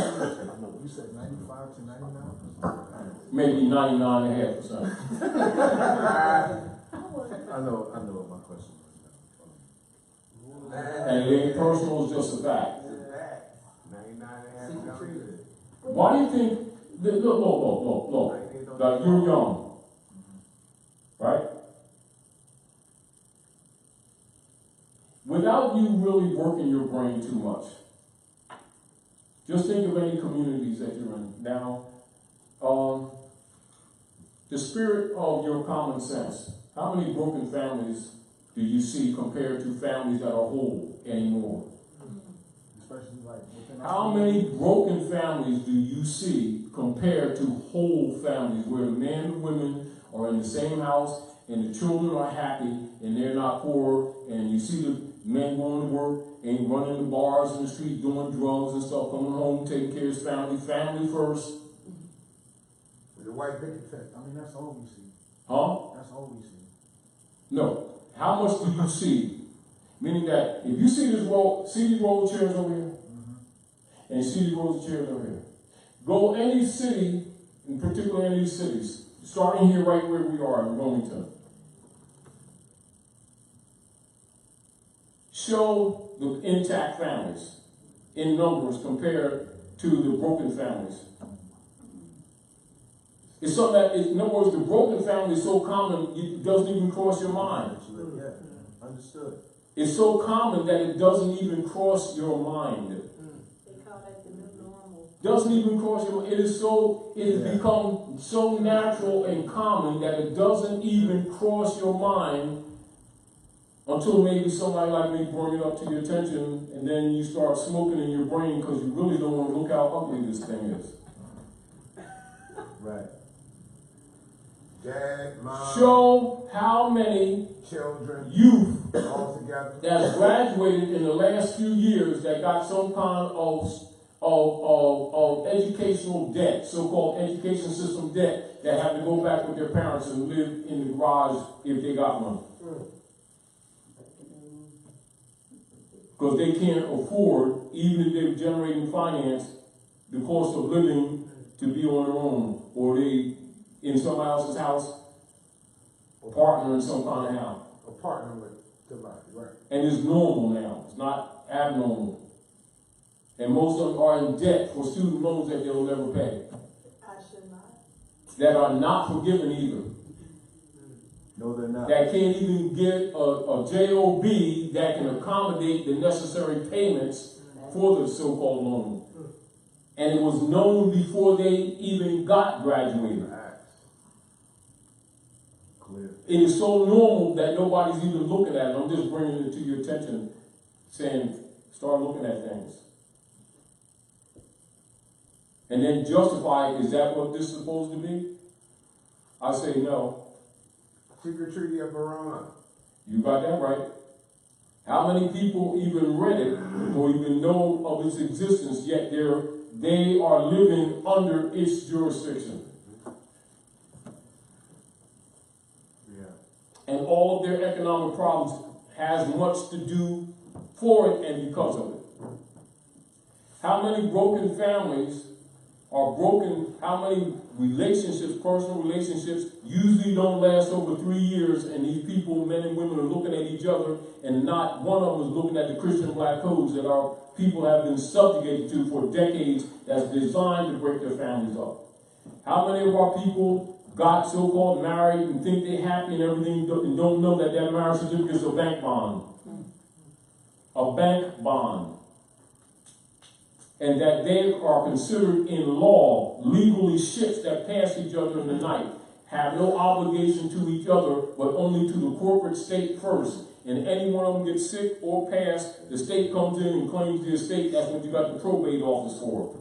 You said 95 to 99%? Maybe 99.5%. I know what my question was. And it ain't personal, it's just a fact. 99.5%. Why do you think, look, like you're young, right? Without you really working your brain too much, just think of any communities that you're in. Now, the spirit of your common sense, how many broken families do you see compared to families that are whole anymore? Especially like within How many broken families do you see compared to whole families where the men and women are in the same house and the children are happy and they're not poor, and you see the men going to work and running the bars in the street doing drugs and stuff, coming home, taking care of his family first? With the white picket fence. I mean, that's all we see. Huh? That's all we see. No. How much do you see? Meaning that if you see these roll of chairs over here, and you see these rows of chairs over here, go any city, in particular any of these cities, starting here right where we are in Wilmington. Show the intact families in numbers compared to the broken families. It's something that, in other words, the broken family is so common, it doesn't even cross your mind. Yeah, understood. It's so common that it doesn't even cross your mind. They call that the new normal. Doesn't even cross your mind. It has become so natural and common that it doesn't even cross your mind until maybe somebody like me bring it up to your attention, and then you start smoking in your brain because you really don't want to look how ugly this thing is. Right. Dad, mom, Show how many children, youth all together. that graduated in the last few years that got some kind of educational debt, so-called education system debt, that have to go back with their parents and live in the garage if they got one. Because they can't afford, even if they're generating finance, the cost of living to be on their own, or they in somebody else's house, or partner in some kind of house. A partner with somebody, right? And it's normal now. It's not abnormal. And most of them are in debt for student loans that they'll never pay. I should not. That are not forgiven either. No, they're not. That can't even get a job that can accommodate the necessary payments for the so-called loan. And it was known before they even got graduated. Clear. It is so normal that nobody's even looking at it. I'm just bringing it to your attention, saying, start looking at things. And then justify, is that what this is supposed to be? I say no. Secret Treaty of Verona. You got that right. How many people even read it or even know of its existence, yet they are living under its jurisdiction? all of their economic problems has much to do for it and because of it. How many broken families are broken? How many relationships, personal relationships, usually don't last over 3 years, and these people, men and women, are looking at each other, and not one of them is looking at the Christian black codes that our people have been subjugated to for decades, that's designed to break their families up. How many of our people got so-called married and think they're happy and everything, and don't know that that marriage certificate is a bank bond? A bank bond. And that they are considered in law, legally ships that pass each other in the night, have no obligation to each other, but only to the corporate state first. And any one of them gets sick or pass, the state comes in and claims the estate. That's what you got the probate office for.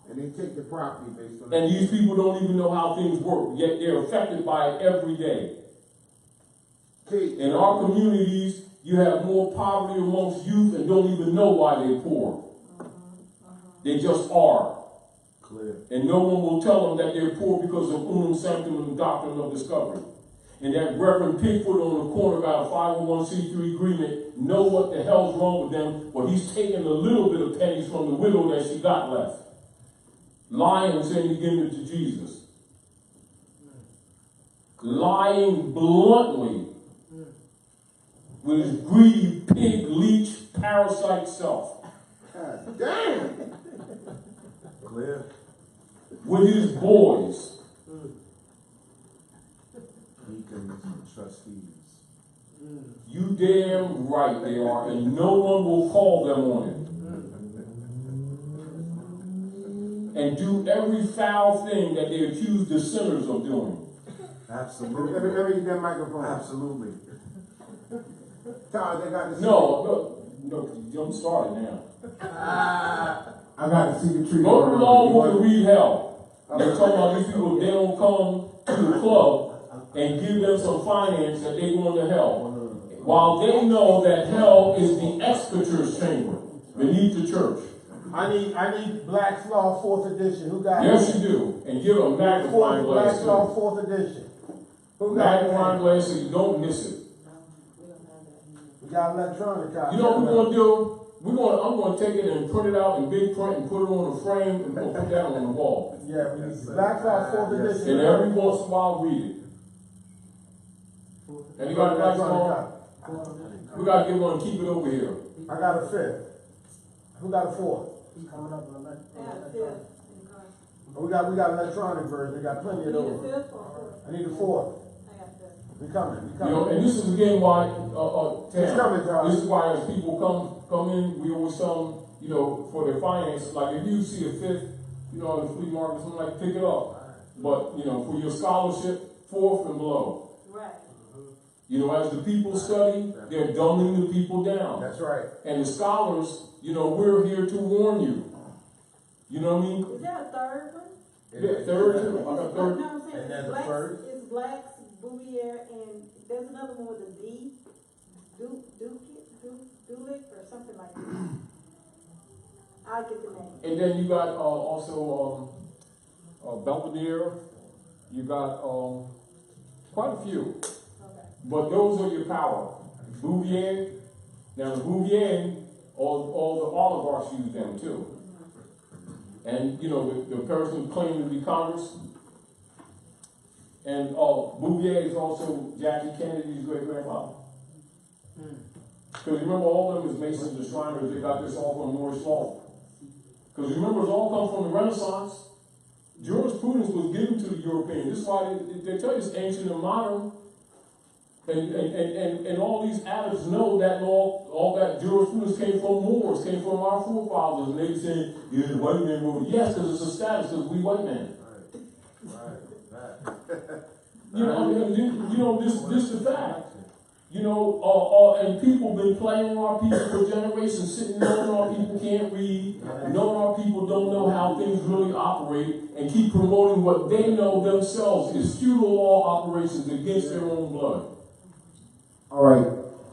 And they take the property based on. And these people don't even know how things work, yet they're affected by it every day. In our communities, you have more poverty amongst youth and don't even know why they're poor. They just are. Clear. And no one will tell them that they're poor because of unum sanctum and doctrine of discovery. And that Reverend Pigfoot on the corner got a 501c3 agreement, know what the hell's wrong with them, but he's taking a little bit of pennies from the widow that she got left. Lying and saying he's giving it to Jesus. Lying bluntly with his greedy, pig, leech, parasite self. God damn! Clear. With his boys. Deacons and trustees. You damn right they are, and no one will call them on it. And do every foul thing that they accuse the sinners of doing. Absolutely. Let me get that microphone. Absolutely. Charles, they got this. No, don't start it now. I got to see the tree. Go to the law book and read hell. They're talking about these people, if they don't come to the club and give them some finance, that they're going to hell. While they know that hell is the executor's chamber beneath the church. I need Black's Law 4th edition. Who got Yes, it? you do. And give a magnifying glass Black's Law too. 4th edition. Who got Magnifying it? glass so you don't miss it. We got electronic copy. You know what we're going to do? I'm going to take it and print it out in big print and put it on a frame and we'll put that on the wall. Yeah, we need Black's Law 4th edition. And every once in a while, read it. Anybody Black's Law? We got to get one and keep it over here. I got a 5th. Who got a 4th? I got a fifth in the car. Oh, we got electronic version. We got plenty You of need a those. fifth or fourth? I need a 4th. I got a fifth. We coming. We You coming. know, and this is again why, It's coming, Charles. this is why as people come in, we always tell them, you know, for their finances, like if you see a fifth, you know, in the flea market, something like, pick it up. But, you know, for your scholarship, 4th and below. Right. You know, as the people study, they're dumbing the people down. That's right. And the scholars, you know, we're here to warn you. You know what I mean? Is there a third one? Yeah, third. I got third. No, I'm saying And there's a Blacks, first? it's Blacks, Bouvier, and there's another one with a D. Dulick or something like that. I'll get the name. And then you got also Belvedere. You got quite a few. Okay. But those are your power. Bouvier. Now the Bouvier, all the oligarchs use them too. And you know the person claiming to be Congress. And Bouvier is also Jackie Kennedy's great grandfather. Because remember, all of them is Masons and Shriners. They got this all from Moorish law. Because remember, it's all come from the Renaissance. Jurisprudence was given to the Europeans. This is why they tell you it's ancient and modern. And all these adepts know that law, all that jurisprudence came from Moors, came from our forefathers. And they say, yeah, the white man wrote it. Yes, because it's a status, because we white men. Right. You know, this is the fact. You know, and people been playing our people for generations, sitting knowing our people can't read, knowing our people don't know how things really operate, and keep promoting what they know themselves is feudal law operations against their own blood. All right,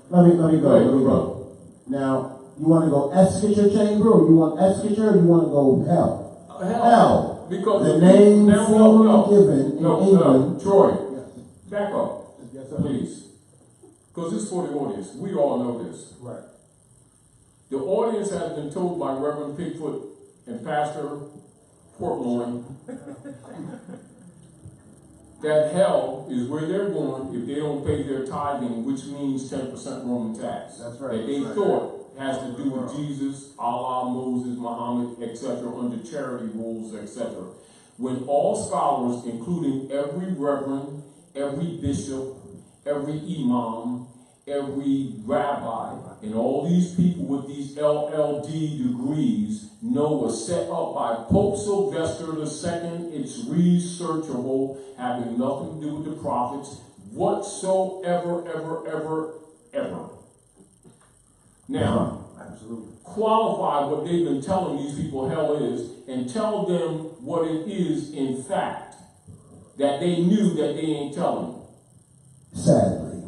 let me go. Now, you want to go executor chamber, or you want executor, or you want to go hell? Because the name formally given in no, England. Troy, back up. Yes, Yes, sir. Please. Because it's for the audience. We all know this. Right. The audience has been told by Reverend Pigfoot and Pastor Portloin that hell is where they're going if they don't pay their tithing, which means 10% Roman tax. That's right. That they That's right. thought has to do with Jesus, Allah, Moses, Muhammad, etc., under charity rules, etc. When all scholars, including every reverend, every bishop, every imam, every rabbi, and all these people with these LLD degrees know was set up by Pope Sylvester II, it's researchable, having nothing to do with the prophets whatsoever, ever. Now, Absolutely. qualify what they've been telling these people hell is, and tell them what it is in fact, that they knew that they ain't telling them. Sadly,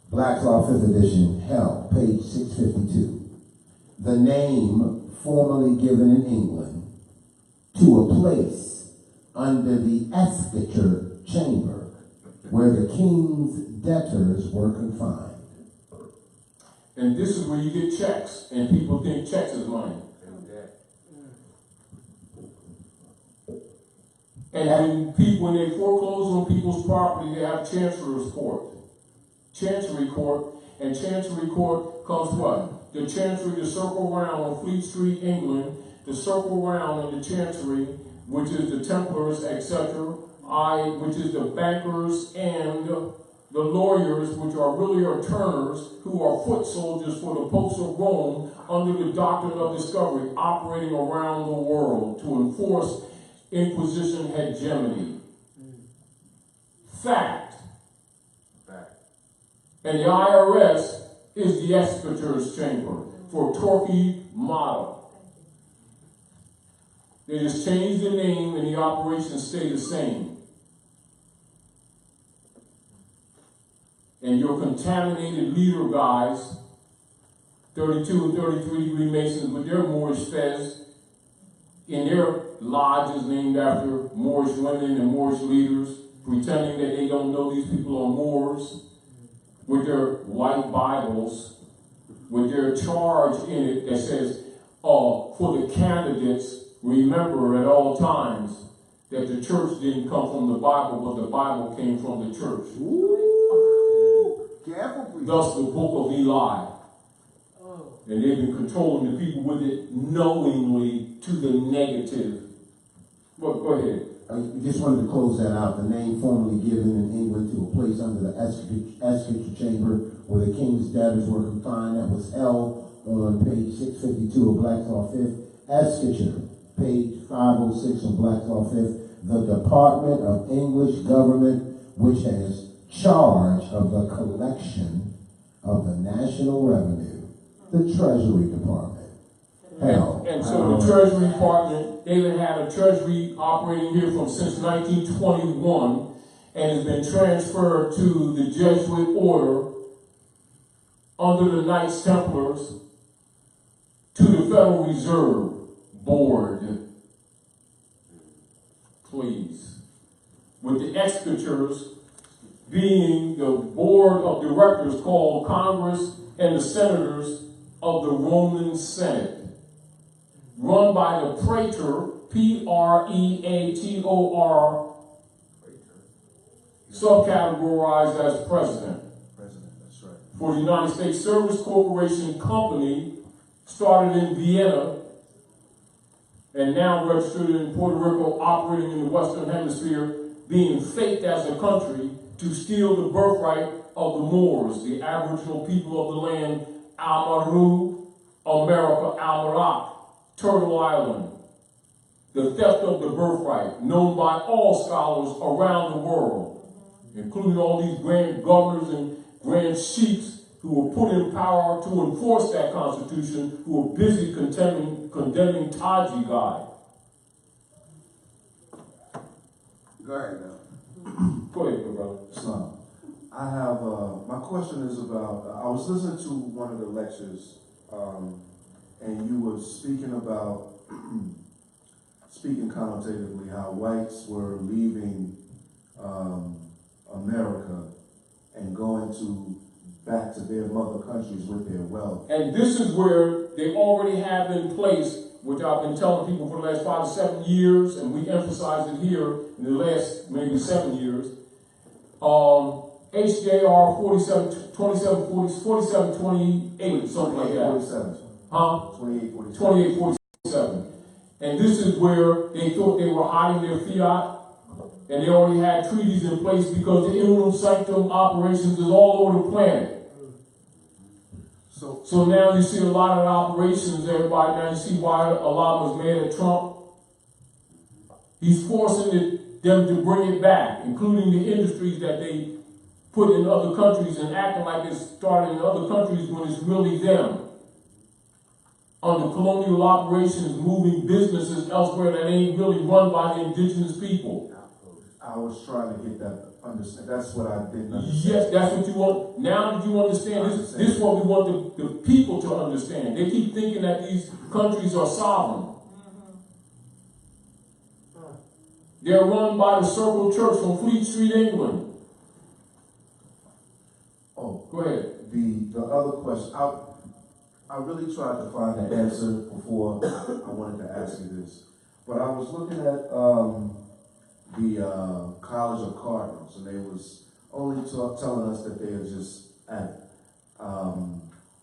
Black's Law 5th edition, Hell, page 652. The name formerly given in England to a place under the exchequer chamber where the king's debtors were confined. And this is where you get checks, and people think checks is money. And when people, when they foreclose on people's property, they have Chancery Court. Chancery Court, and Chancery Court comes what? The Chancery to circle around on Fleet Street, England, to circle around in the Chancery, which is the Templars, etc., which is the bankers and the lawyers, which are really attorneys, who are foot soldiers for the popes of Rome under the doctrine of discovery, operating around the world to enforce imposition hegemony. Fact. And the IRS is the exchequer's chamber for Torquay model. They just change the name and the operations stay the same. And your contaminated leader guys, 32 and 33 degree Masons with their Moorish fez, in their lodges named after Moorish women and Moorish leaders, pretending that they don't know these people are Moors, with their white Bibles, with their charge in it that says, for the candidates, remember at all times that the church didn't come from the Bible, but the Bible came from the church. Ooh, careful, please. Thus the book of Eli. And they've been controlling the people with it knowingly to the negative. Well, go ahead. I just wanted to close that out. The name formerly given in England to a place under the exchequer chamber where the king's debtors were confined, that was held on page 652 of Black's Law 5th. Exchequer, page 506 of Black's Law 5th. The Department of English Government, which has charge of the collection of the national revenue, the Treasury Department. Hell, and so the Treasury Department, they've had a Treasury operating here since 1921 and has been transferred to the Jesuit order under the Knights Templars to the Federal Reserve Board. Please. With the exchequers being the board of directors called Congress and the senators of the Roman Senate, run by the praetor, Preator, subcategorized as president. That's right. For the United States Service Corporation Company, started in Vienna, and now registered in Puerto Rico, operating in the Western Hemisphere, being faked as a country to steal the birthright of the Moors, the Aboriginal people of the land, Amaru, America, Amarak, Turtle Island. The theft of the birthright, known by all scholars around the world, including all these grand governors and grand chiefs who were put in power to enforce that constitution, who were busy condemning Taji guy. Go ahead now. Go ahead, good brother. Islam. I have, my question is about, I was listening to one of the lectures, and you were speaking about, speaking connotatively, how whites were leaving America and going back to their mother countries with their wealth. And this is where they already have in place, which I've been telling people for the last 5 to 7 years, and we emphasize it here in the last maybe 7 years. HJR 4728, something like that. 47. Huh? 2847. 2847. And this is where they thought they were hiding their fiat, and they already had treaties in place because the Inland Sanctum operations is all over the planet. So now you see a lot of the operations, everybody, now you see why a lot was mad at Trump. He's forcing them to bring it back, including the industries that they put in other countries and acting like it's started in other countries when it's really them. Under colonial operations, moving businesses elsewhere that ain't really run by the indigenous people. I was trying to get that understand. That's what I didn't understand. Yes, that's what you want. Now that you understand, this is what we want the people to understand. They keep thinking that these countries are sovereign. They're run by the Circle Church from Fleet Street, England. Oh, Go ahead. the other question, I really tried to find the answer before I wanted to ask you this. But I was looking at the College of Cardinals, and they was only telling us that they are just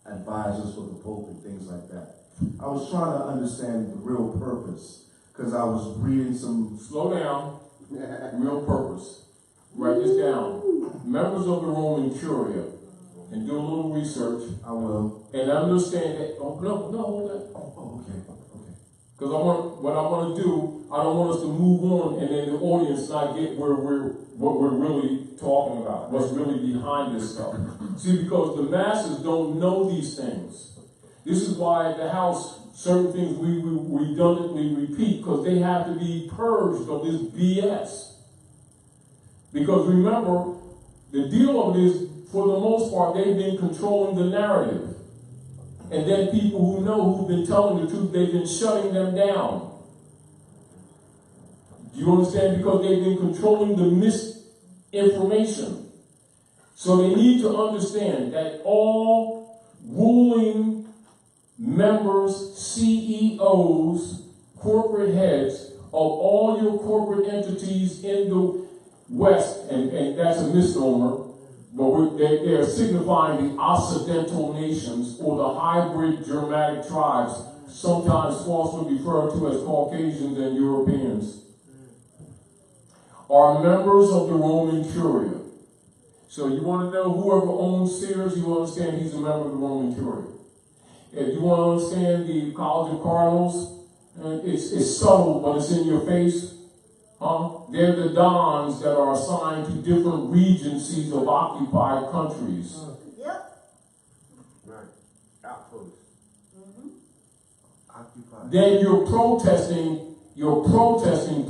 advisors for the Pope and things like that. I was trying to understand the real purpose, because I was reading some... Slow down. Real purpose. Write this down. Members of the Roman Curia, and do a little research. I will. And understand that. Oh, no, hold that. Oh, okay. Because what I want to do, I don't want us to move on and then the audience not get what we're really talking about, what's really behind this stuff. See, because the masses don't know these things. This is why at the house, certain things we redundantly repeat, because they have to be purged of this BS. Because remember, the deal of it is, for the most part, they've been controlling the narrative. And then people who know, who've been telling the truth, they've been shutting them down. Do you understand? Because they've been controlling the misinformation. So they need to understand that all ruling members, CEOs, corporate heads of all your corporate entities in the West, and that's a misnomer, but they're signifying the Occidental nations or the hybrid Germanic tribes, sometimes falsely referred to as Caucasians and Europeans, are members of the Roman Curia. So you want to know whoever owns Sears, you understand he's a member of the Roman Curia. If you want to understand the College of Cardinals, it's subtle, but it's in your face. They're the dons that are assigned to different regencies of occupied countries. Yep. Right. Outpost. Occupied. Then you're protesting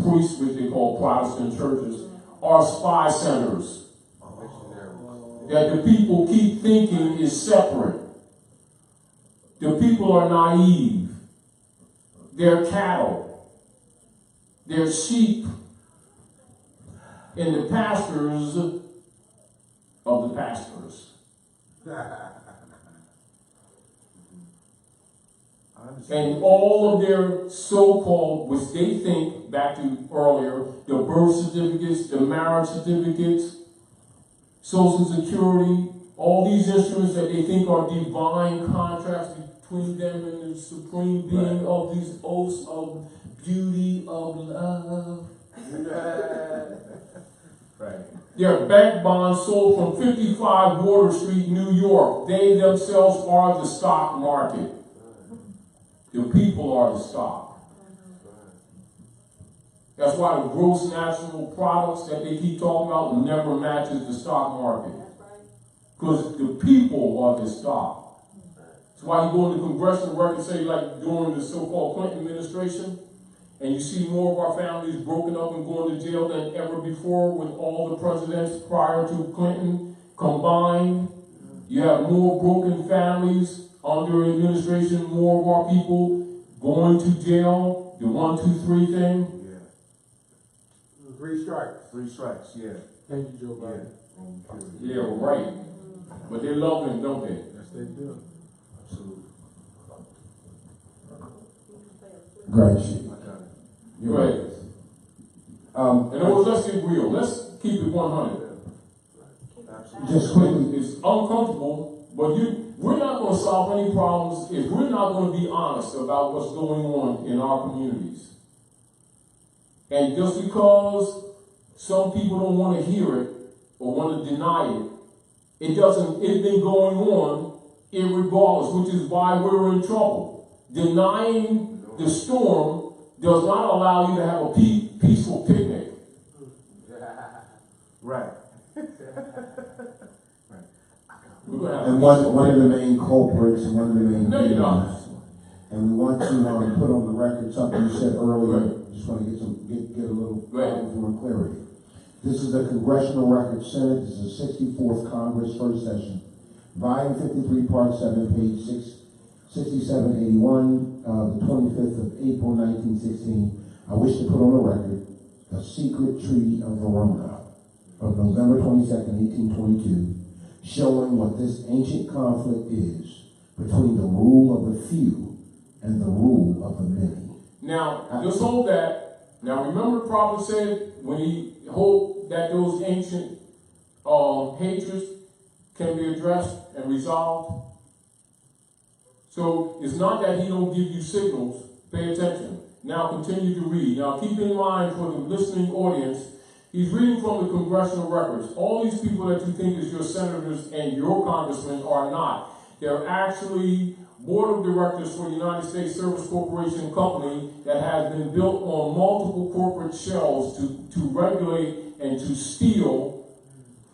priests, which they call Protestant churches, are spy centers that the people keep thinking is separate. The people are naive. They're cattle. They're sheep in the pastures of the pastors. And all of their so-called, which they think, back to earlier, the birth certificates, the marriage certificates, Social Security, all these instruments that they think are divine contracts between them and the supreme being of these oaths of beauty, of love. Right. They're bank bonds sold from 55 Water Street, New York. They themselves are the stock market. The people are the stock. That's why the gross national products that they keep talking about never matches the stock market. Because the people are the stock. That's why you go in the congressional record, say like during the so-called Clinton administration, and you see more of our families broken up and going to jail than ever before with all the presidents prior to Clinton combined. You have more broken families under administration, more of our people going to jail, the 1, 2, 3 thing. Three strikes. Three strikes, yeah. Thank you, Joe Biden. Yeah, right. But they love him, don't they? Yes, they do. Absolutely. Great shit. I got it. Go ahead. In other words, let's get real. Let's keep it 100. Absolutely. Just quickly, It's uncomfortable, but we're not going to solve any problems if we're not going to be honest about what's going on in our communities. And just because some people don't want to hear it or want to deny it, it's been going on irregardless, which is why we're in trouble. Denying the storm does not allow you to have a peaceful picnic. Right. We're gonna have and a peaceful one of the picnic. main culprits, one of the main No, you're not. victims, and we want to put on the record something you said earlier. Just want to get a little Go ahead. more clarity. This is the Congressional Record Senate. This is the 64th Congress, first session, volume 53, part 7, page 6781, the 25th of April, 1916. I wish to put on the record the secret Treaty of Verona of November 22nd, 1822, showing what this ancient conflict is between the rule of the few and the rule of the many. Now, just hold that. Now, remember the prophet said when he hoped that those ancient hatreds can be addressed and resolved. So it's not that he don't give you signals. Pay attention. Now continue to read. Now keep in mind for the listening audience, he's reading from the congressional records. All these people that you think is your senators and your congressmen are not. They're actually board of directors for the United States Service Corporation Company that has been built on multiple corporate shells to regulate and to steal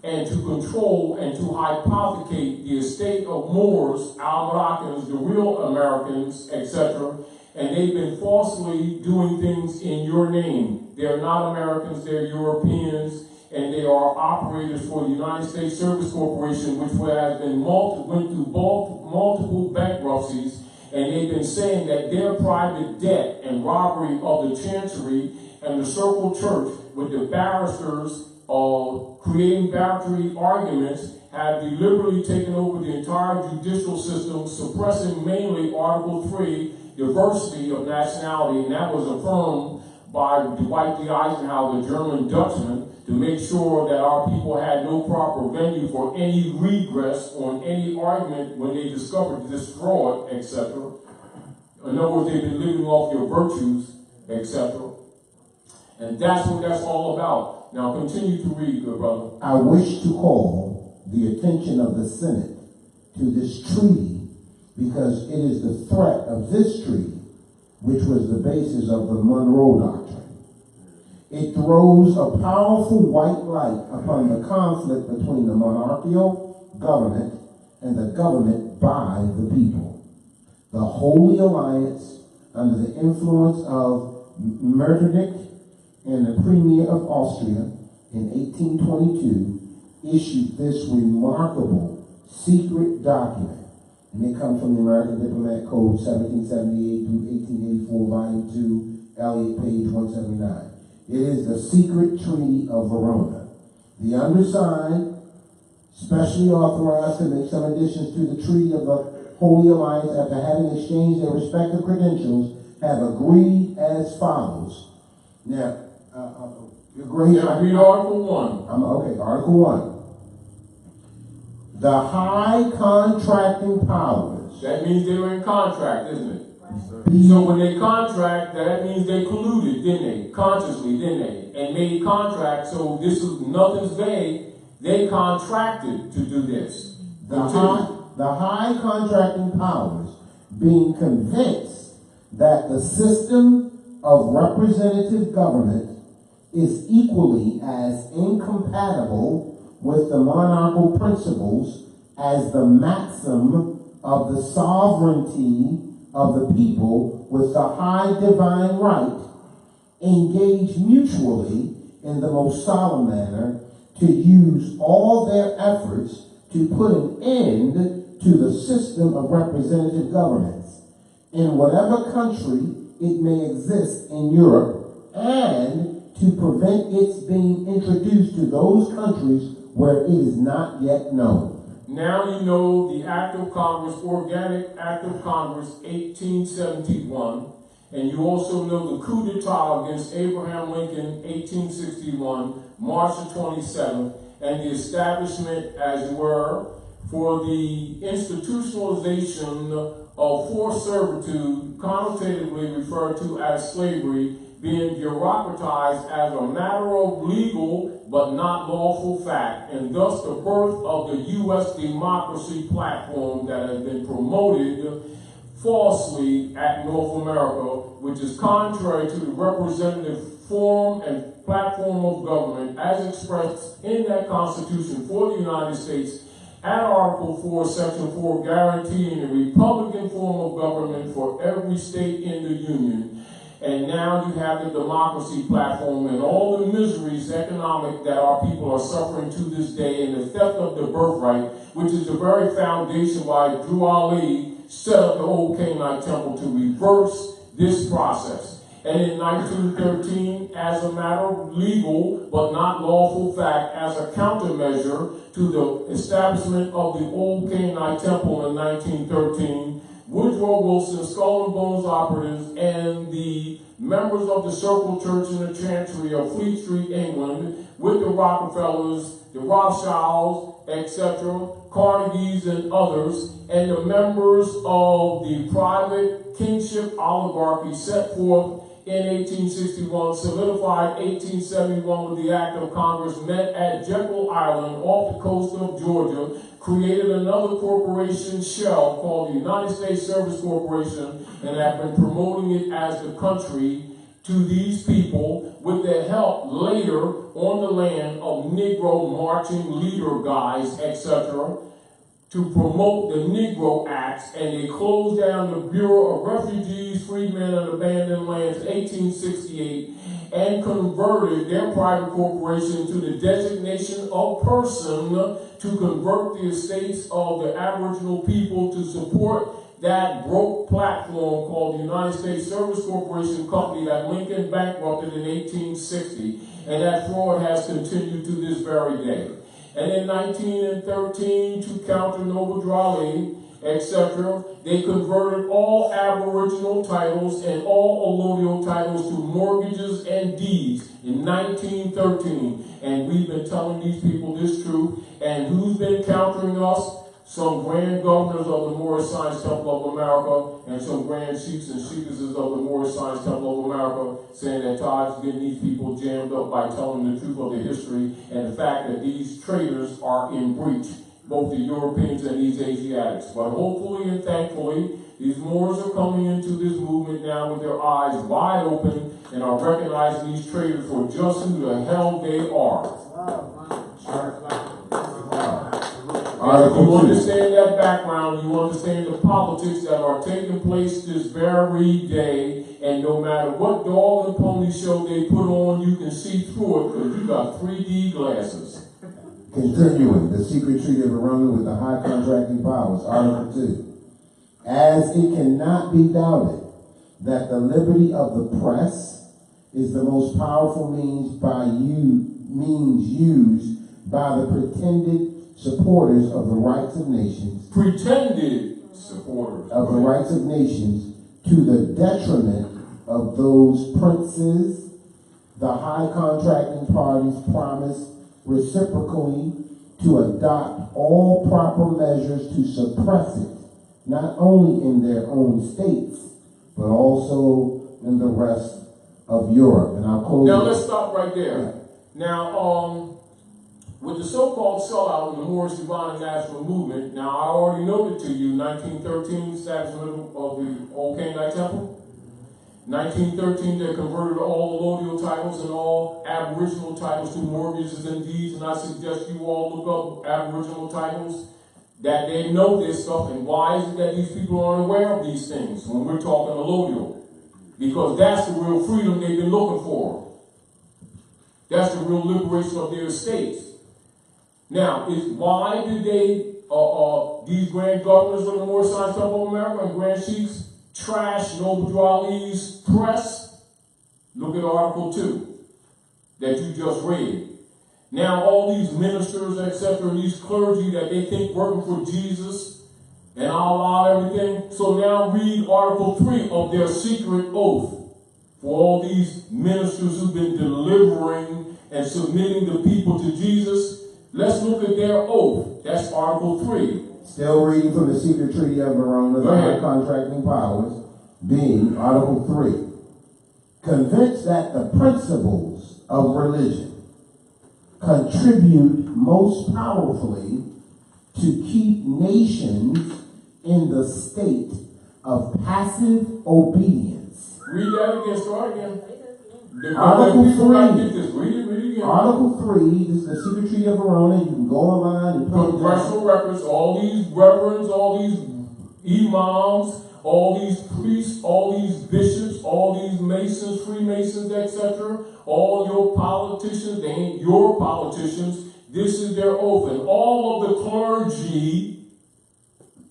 and to control and to hypothecate the estate of Moors, Al-Moroccans, the real Americans, etc. And they've been falsely doing things in your name. They're not Americans, they're Europeans, and they are operators for the United States Service Corporation, which has been went through multiple bankruptcies, and they've been saying that their private debt and robbery of the Chancery and the Circle Church with the barristers creating barricade arguments have deliberately taken over the entire judicial system, suppressing mainly Article 3, diversity of nationality, and that was affirmed by Dwight D. Eisenhower, the German Dutchman, to make sure that our people had no proper venue for any regress on any argument when they discovered this fraud, etc. In other words, they've been living off your virtues, etc. And that's what that's all about. Now continue to read, good brother. I wish to call the attention of the Senate to this treaty because it is the threat of this treaty which was the basis of the Monroe Doctrine. It throws a powerful white light upon the conflict between the monarchical government and the government by the people. The Holy Alliance, under the influence of Metternich and the Premier of Austria in 1822, issued this remarkable secret document. And it comes from the American Diplomat Code 1778 through 1884, volume 2, Elliott, page 179. It is the secret Treaty of Verona. The undersigned, specially authorized to make some additions to the Treaty of the Holy Alliance after having exchanged their respective credentials, have agreed as follows. Now, agree? Now read Article 1. Okay, Article 1. The high contracting powers. That means they were in contract, isn't it? Be So when they contract, that means they colluded, didn't they? Consciously, didn't they? And made contract, so this is nothing's vague. They contracted to do this. the high contracting powers being convinced that the system of representative government is equally as incompatible with the monarchical principles as the maxim of the sovereignty of the people with the high divine right, engage mutually in the most solemn manner to use all their efforts to put an end to the system of representative governments in whatever country it may exist in Europe, and to prevent its being introduced to those countries where it is not yet known. Now you know the Act of Congress, Organic Act of Congress, 1871, and you also know the coup d'etat against Abraham Lincoln, 1861, March the 27th, and the establishment, as it were, for the institutionalization of forced servitude, connotatively referred to as slavery, being bureaucratized as a matter of legal but not lawful fact, and thus the birth of the U.S. democracy platform that has been promoted falsely at North America, which is contrary to the representative form and platform of government as expressed in that Constitution for the United States at Article 4, Section 4, guaranteeing a Republican form of government for every state in the Union. And now you have the democracy platform and all the miseries economic that our people are suffering to this day, and the theft of the birthright, which is the very foundation why Drew Ali set up the old Canaanite temple to reverse this process. And in 1913, as a matter of legal but not lawful fact, as a countermeasure to the establishment of the old Canaanite temple in 1913, Woodrow Wilson, Skull and Bones operatives, and the members of the Circle Church in the Chancery of Fleet Street, England, with the Rockefellers, the Rothschilds, etc., Carnegies and others, and the members of the private kingship oligarchy set forth in 1861, solidified 1871 with the Act of Congress, met at Jekyll Island off the coast of Georgia, created another corporation shell called the United States Service Corporation, and have been promoting it as the country to these people with the help later on the land of Negro marching leader guys, etc., to promote the Negro Acts, and they closed down the Bureau of Refugees, Freedmen, and Abandoned Lands in 1868 and converted their private corporation to the designation of person to convert the estates of the Aboriginal people to support that broke platform called the United States Service Corporation Company that Lincoln bankrupted in 1860, and that fraud has continued to this very day. And in 1913, to counter Noble Raleigh, etc., they converted all aboriginal titles and all allodial titles to mortgages and deeds in 1913. And we've been telling these people this truth. And who's been countering us? Some grand governors of the Moorish Science Temple of America and some grand sheiks and sheikesses of the Moorish Science Temple of America, saying that Taj getting these people jammed up by telling the truth of the history and the fact that these traitors are in breach, both the Europeans and these Asiatics. But hopefully and thankfully, these Moors are coming into this movement now with their eyes wide open and are recognizing these traitors for just who the hell they are. If you understand that background, you understand the politics that are taking place this very day, and no matter what dog and pony show they put on, you can see through it because you got 3D glasses. Continuing, the secret treaty of Arundel with the high contracting powers, Article 2. As it cannot be doubted that the liberty of the press is the most powerful means used by the pretended supporters of the rights of nations, pretended supporters of the rights of nations, to the detriment of those princes, the high contracting parties promise reciprocally to adopt all proper measures to suppress it, not only in their own states, but also in the rest of Europe. And I'll close. Now let's stop right there. Yeah. Now, with the so-called sellout in the Moorish Divine and National Movement, now I already noted to you 1913 establishment of the Old Canaanite Temple. 1913 they converted all allodial titles and all aboriginal titles to mortgages and deeds, and I suggest you all look up aboriginal titles, that they know this stuff. And why is it that these people aren't aware of these things when we're talking allodial? Because that's the real freedom they've been looking for. That's the real liberation of their estates. Now, why did these grand governors of the Moorish Science Temple of America and grand sheiks trash Noble Ali's press? Look at Article 2. that you just read. Now all these ministers, etc., these clergy that they think working for Jesus and Allah, everything. So now read Article 3 of their secret oath for all these ministers who've been delivering and submitting the people to Jesus. Let's look at their oath. That's Article 3. Still reading from the Secret Treaty of Verona, the high contracting powers, being Article 3. Convinced that the principles of religion contribute most powerfully to keep nations in the state of passive obedience. Read that again, start again. Article 3. Read it again. Article 3, this is the Secret Treaty of Verona. You can go online and print it Congressional records, all these reverends, all these imams, all these priests, all these bishops, all these masons, freemasons, etc., all your politicians, they ain't your politicians, this is their oath. And all of the clergy,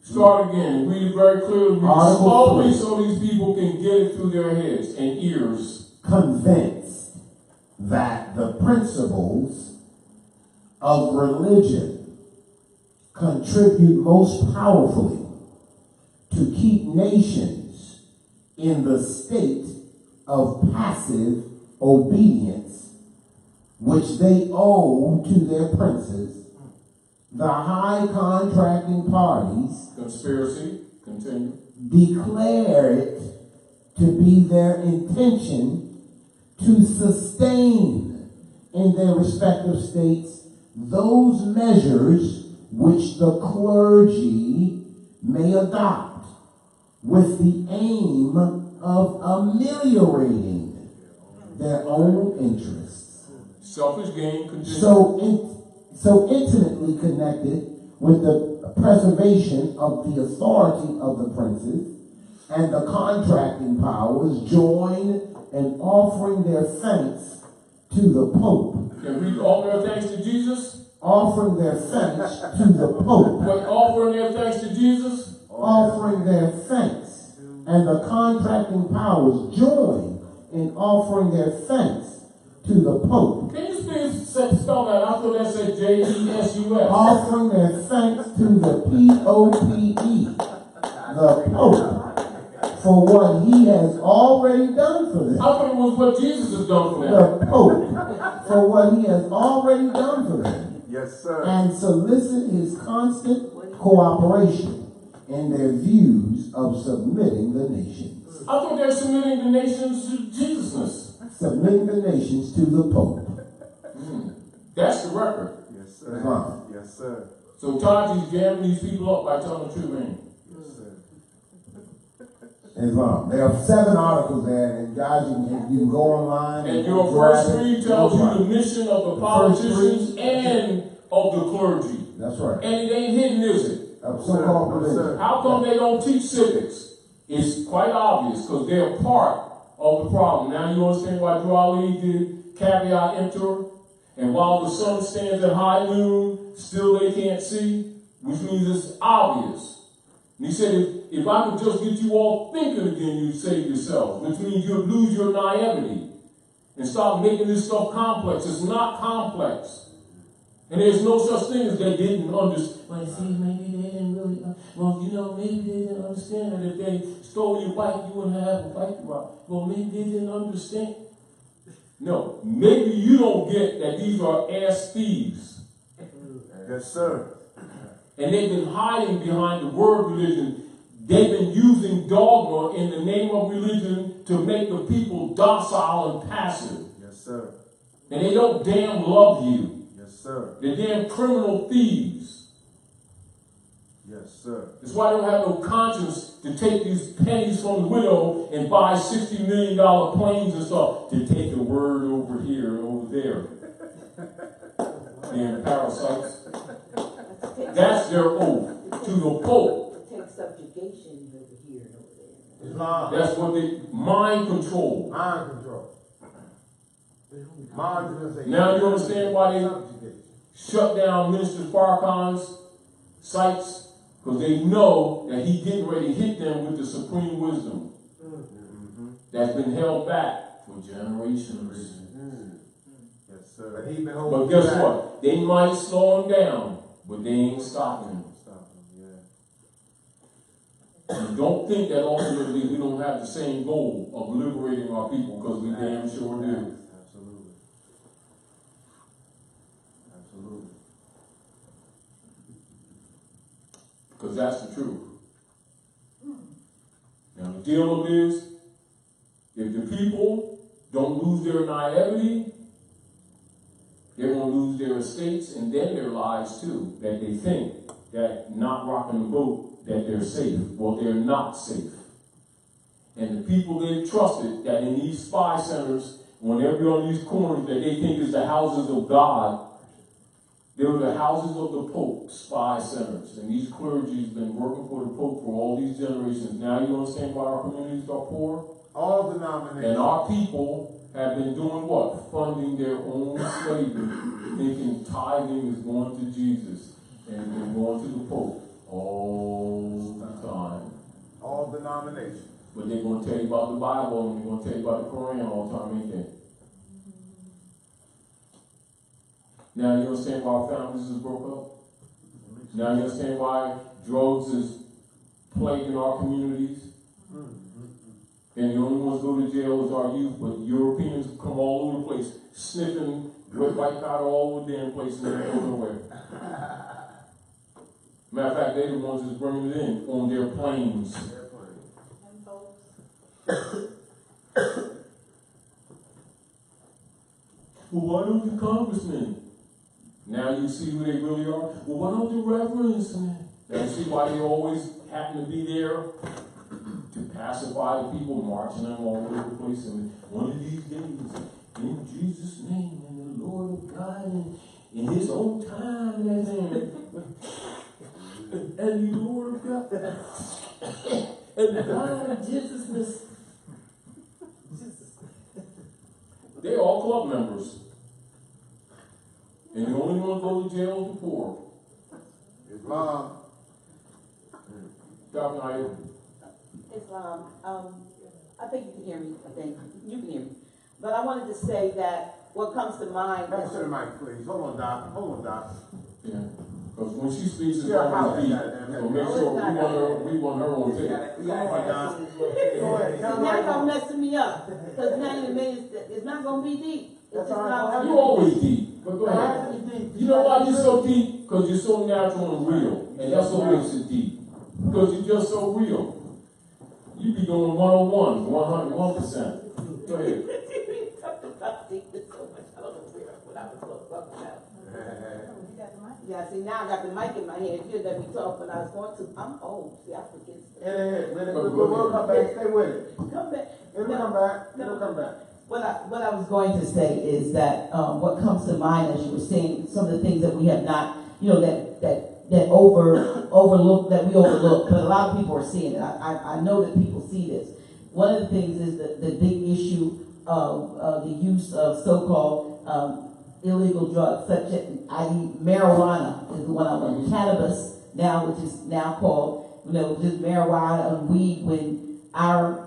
start again, read it very clearly, read it slowly so these people can get it through their heads and ears. Convinced that the principles of religion contribute most powerfully to keep nations in the state of passive obedience, which they owe to their princes, the high contracting parties Conspiracy, continue. declare it to be their intention to sustain in their respective states those measures which the clergy may adopt with the aim of ameliorating their own interests. Selfish gain, continue. So intimately connected with the preservation of the authority of the princes and the contracting powers join in offering their thanks to the Pope. Can we offer their thanks to Jesus? Offering their thanks to the Pope. What, offering their thanks to Jesus? Offering their thanks. And the contracting powers join in offering their thanks to the Pope. Can you please spell that? I thought that said J-E-S-U-S. Offering their thanks to the P-O-P-E, the Pope, for what he has already done for them. I thought it was what Jesus has done for them. The Pope, for what he has already done for them. Yes, sir. And solicit his constant cooperation in their views of submitting the nations. I thought they're submitting the nations to Jesus. Submitting the nations to the Pope. That's the record. Yes, sir. Right. Yes, sir. So Taj is jamming these people up by telling the truth, man. Yes, sir. Islam. There are 7 articles there, and guys, you can go online. And your first 3 tells you the mission of the politicians and of the clergy. That's right. And it ain't hidden, is it? So-called religion. How come they don't teach civics? It's quite obvious, because they're part of the problem. Now you understand why Drew Ali did caveat emptor? And while the sun stands at high noon, still they can't see, which means it's obvious. And he said, if I could just get you all thinking again, you'd save yourselves, which means you'd lose your naivety and stop making this stuff complex. It's not complex. And there's no such thing as they didn't understand. Well, see, maybe they didn't really, maybe they didn't understand that if they stole your bike, you wouldn't have a bike to ride. Well, maybe they didn't understand. No, maybe you don't get that these are ass thieves. Yes, sir. And they've been hiding behind the word religion. They've been using dogma in the name of religion to make the people docile and passive. Yes, sir. And they don't damn love you. Yes, sir. They're damn criminal thieves. Yes, sir. That's why they don't have no conscience to take these pennies from the widow and buy $60 million planes and stuff to take the word over here and over there. Damn parasites. That's their oath to the Pope. Take subjugation over here and over there. Islam. That's what they, mind control. Mind control. Mind control. Now you understand why they shut down Minister Farrakhan's sites? Because they know that he's getting ready to hit them with the supreme wisdom that's been held back for generations. Yes, sir. But he been But holding guess back. what? They might slow him down, but they ain't stopping him. Stop him, yeah. And don't think that ultimately we don't have the same goal of liberating our people, because we damn sure do. Absolutely. Absolutely. Because that's the truth. Now the deal is, if the people don't lose their naivety, they're going to lose their estates and then their lives too. That they think that not rocking the boat, that they're safe. Well, they're not safe. And the people they've trusted, that in these spy centers, whenever you're on these corners that they think is the houses of God, they were the houses of the Pope, spy centers. And these clergy's been working for the Pope for all these generations. Now you understand why our communities are poor? All denominations. And our people have been doing what? Funding their own slavery, thinking tithing is going to Jesus and they're going to the Pope all the time. All denominations. But they're going to tell you about the Bible and they're going to tell you about the Quran all the time, ain't they? Now you understand why our families is broke up? Now you understand why drugs is plaguing our communities? And the only ones go to jail is our youth, but Europeans come all over the place, sniffing white powder all over the damn place and they're going nowhere. Matter of fact, they're the ones that's bringing it in on their planes. Well, why don't the congressmen? Now you see who they really are. Well, why don't the reverends? Now you see why they always happen to be there to pacify the people, marching them all over the place. And one of these days, in Jesus' name, and the Lord of God, and in His own time, and the Lord of God, and the God of Jesus. They're all club members. And the only one go to jail is the poor. Islam. Dr. Nair. Islam, I think you can hear me, I think. You can hear me. But I wanted to say that what comes to mind Come is... to the mic, please. Hold on, Doc. Yeah. Because when she speaks, it's Yeah, always deep. goddamn. So make sure we want her on tape. Go ahead, Doc. Now y'all messing me up. Because now you made it's not going to be deep. It's just not You're always deep. But go ahead. You know why you're so deep? Because you're so natural and real. And that's what makes it deep. Because you're just so real. You be doing 101, 101%. Go ahead. Yeah, see, now I got the mic in my hand. You let me talk when I was going to. I'm old. See, I forget stuff. We'll come back. Stay with it. Come back. It'll come back. It'll come back. What I was going to say is that what comes to mind as you were saying, some of the things that we have not, that overlook, that we overlook, but a lot of people are seeing it. I know that people see this. One of the things is the big issue of the use of so-called illegal drugs, such as, i.e., marijuana is the one I want. Cannabis now, which is now called, just marijuana and weed, when our,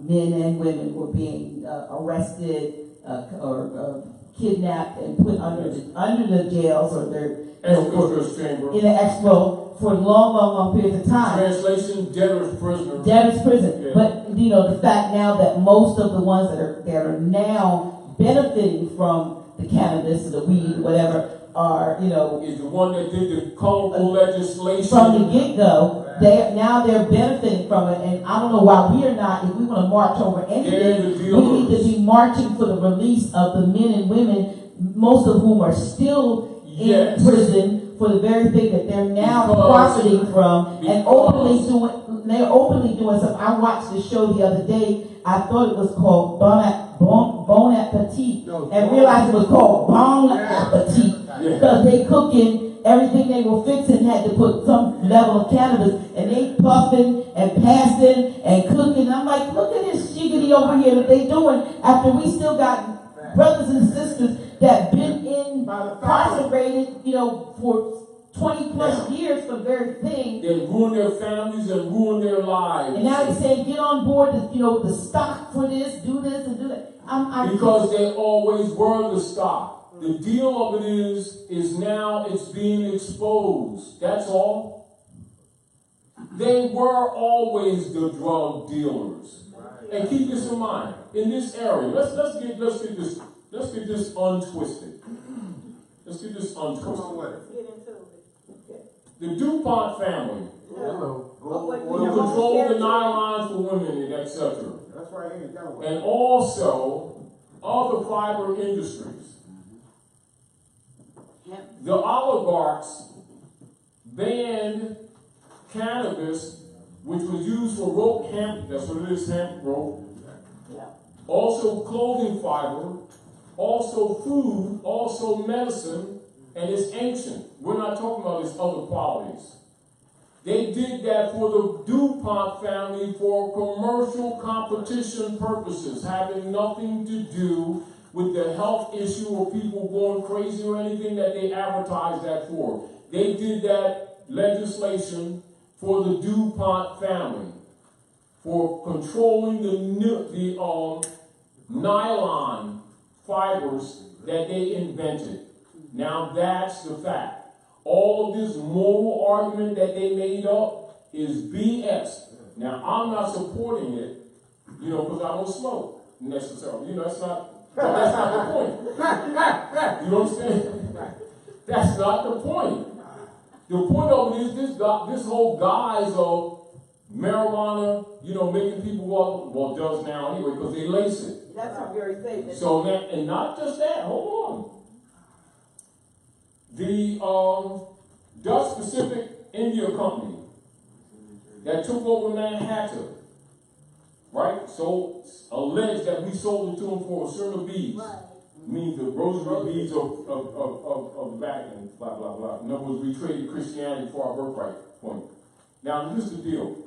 men and women were being arrested or kidnapped and put under the jails or their Executor's chamber. in an expo for long periods of time. Translation: debtor's prisoner. Debtor's prison. Yeah. But the fact now that most of the ones that are now benefiting from the cannabis or the weed, whatever, are Is the one that did the colorful legislation from the get-go. They're benefiting from it, and I don't know why we are not. If we want to march over anything, we need to be marching for the release of the men and women, most of whom are still in prison for the very thing that they're now profiting from, and they're openly doing something. I watched the show the other day. I thought it was called Bon Appetit, and realized it was called Bon Appetit because they cooking. Everything they were fixing had to put some level of cannabis, and they puffing and passing and cooking. I'm like, look at this shiggity over here that they doing after we still got brothers and sisters that been incarcerated, for 20 plus years for the very thing. They ruin their families and ruin their lives. And now they're saying, get on board, the stock for this, do this and do that. Because they always were the stock. The deal of it is now it's being exposed. That's all. They were always the drug dealers. And keep this in mind. In this area, let's get this untwisted. Let's get this untwisted. Let's get into it. The DuPont family Hello. who controlled the Nile lines for women and etc. That's right here in Delaware. And also other fiber industries. The oligarchs banned cannabis, which was used for rope hemp, that's what it is, hemp, rope. Also clothing fiber, also food, also medicine, and it's ancient. We're not talking about its other qualities. They did that for the DuPont family for commercial competition purposes, having nothing to do with the health issue or people going crazy or anything that they advertised that for. They did that legislation for the DuPont family for controlling the nylon fibers that they invented. Now that's the fact. All of this moral argument that they made up is BS. Now I'm not supporting it, because I don't smoke necessarily. That's not the point. You understand? That's not the point. The point of it is this whole guise of marijuana, making people does now anyway, because they lace it. That's the very thing. So that, and not just that, hold on. The Dutch Pacific India Company that took over Manhattan, right? So alleged that we sold it to them for a certain of beads. Right. Means the rosary beads of the Vatican, blah, blah, blah. In other words, we traded Christianity for our birthright point. Now, here's the deal.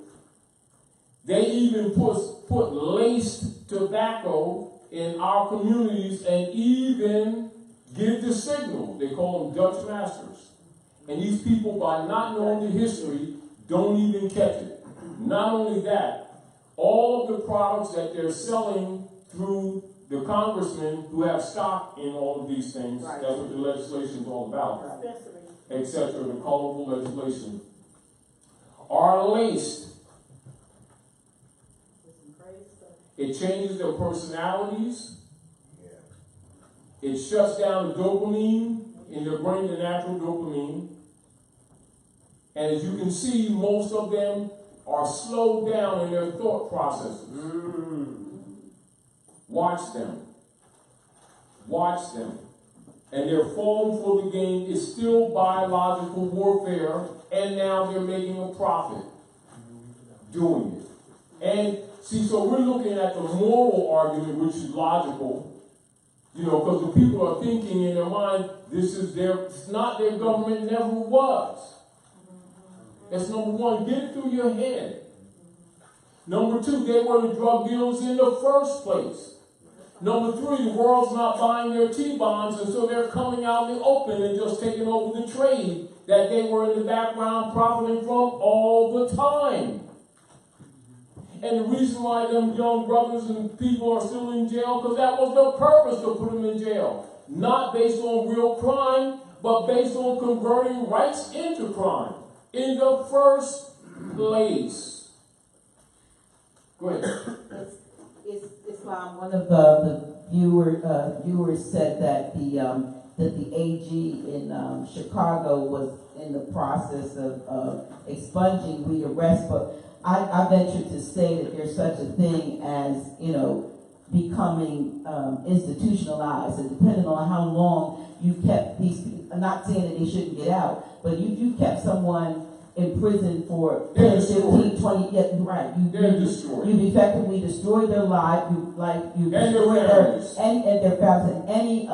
They even put laced tobacco in our communities and even give the signal. They call them Dutch masters. And these people, by not knowing the history, don't even catch it. Not only that, all of the products that they're selling through the congressmen who have stock in all of these things, right. That's what the legislation is all about, etc., the colorful legislation, are laced. It changes their personalities. It shuts down the dopamine in their brain, the natural dopamine. And as you can see, most of them are slowed down in their thought processes. Watch them. Watch them. And their falling for the game is still biological warfare, and now they're making a profit doing it. And see, so we're looking at the moral argument, which is logical, because the people are thinking in their mind, it's not their government, never was. That's number one, get it through your head. Number two, they were the drug dealers in the first place. Number three, the world's not buying their T-bonds, and so they're coming out in the open and just taking over the trade that they were in the background profiting from all the time. And the reason why them young brothers and people are still in jail, because that was the purpose to put them in jail. Not based on real crime, but based on converting rights into crime in the first place. Go ahead. Is Islam one of the viewers said that the AG in Chicago was in the process of expunging weed arrests, but I venture to say that there's such a thing as becoming institutionalized, and depending on how long you've kept these people, I'm not saying that they shouldn't get out, but you've kept someone in prison for 10, 15, 20, yeah, right. You've effectively destroyed their life, you've destroyed their families, and any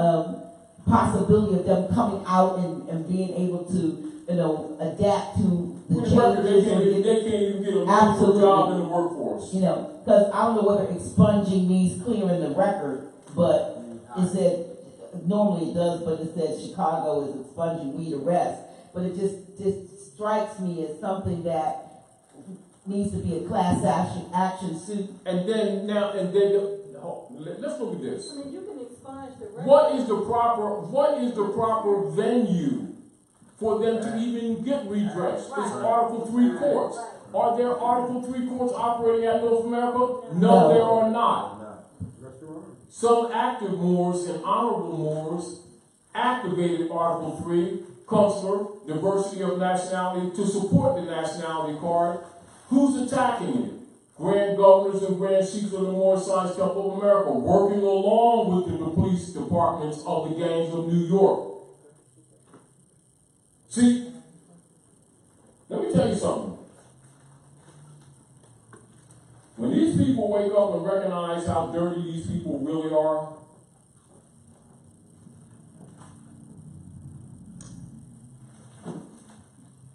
possibility of them coming out and being able to, adapt to the changes. They can't even get a job in the workforce. Because I don't know whether expunging means clearing the record, but it said, normally it does, but it says Chicago is expunging weed arrests. But it just just strikes me as something that needs to be a class action suit. And then, let's look at this. I mean, you can expunge the record. What is the proper venue for them to even get redress? It's Article 3 courts. Right. Are there Article 3 courts operating at North America? No. No, there are not. Yes, there are. Some active Moors and honorable Moors activated Article 3, consular, diversity of nationality, to support the nationality card. Who's attacking it? Grand governors and grand chiefs of the Moorish Science Temple of America, working along with the police departments of the gangs of New York. See, let me tell you something. When these people wake up and recognize how dirty these people really are,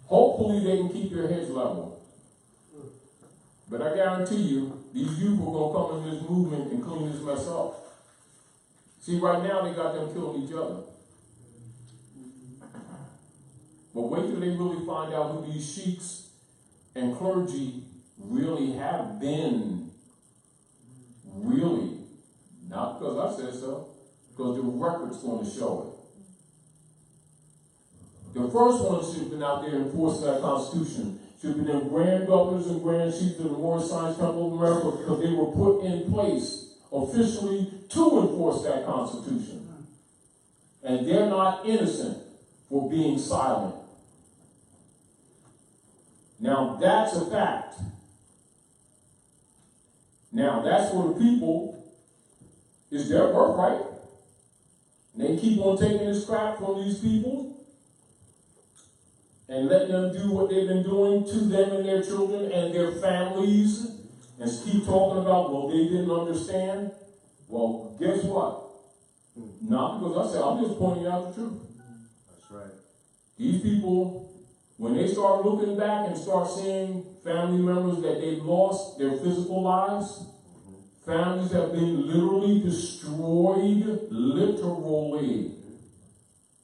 hopefully they can keep their heads level. But I guarantee you, these youth are going to come in this movement and clean this mess up. See, right now they got them killing each other. But wait till they really find out who these sheiks and clergy really have been. Really. Not because I said so, because the record's going to show it. The first one should have been out there enforcing that Constitution. Should have been grand governors and grand chiefs of the Moorish Science Temple of America, because they were put in place officially to enforce that Constitution. And they're not innocent for being silent. Now that's a fact. Now that's for the people. It's their birthright. And they keep on taking this crap from these people and letting them do what they've been doing to them and their children and their families, and keep talking about, well, they didn't understand. Well, guess what? Not because I said, I'm just pointing out the truth. That's right. These people, when they start looking back and start seeing family members that they've lost their physical lives, families have been literally destroyed, literally.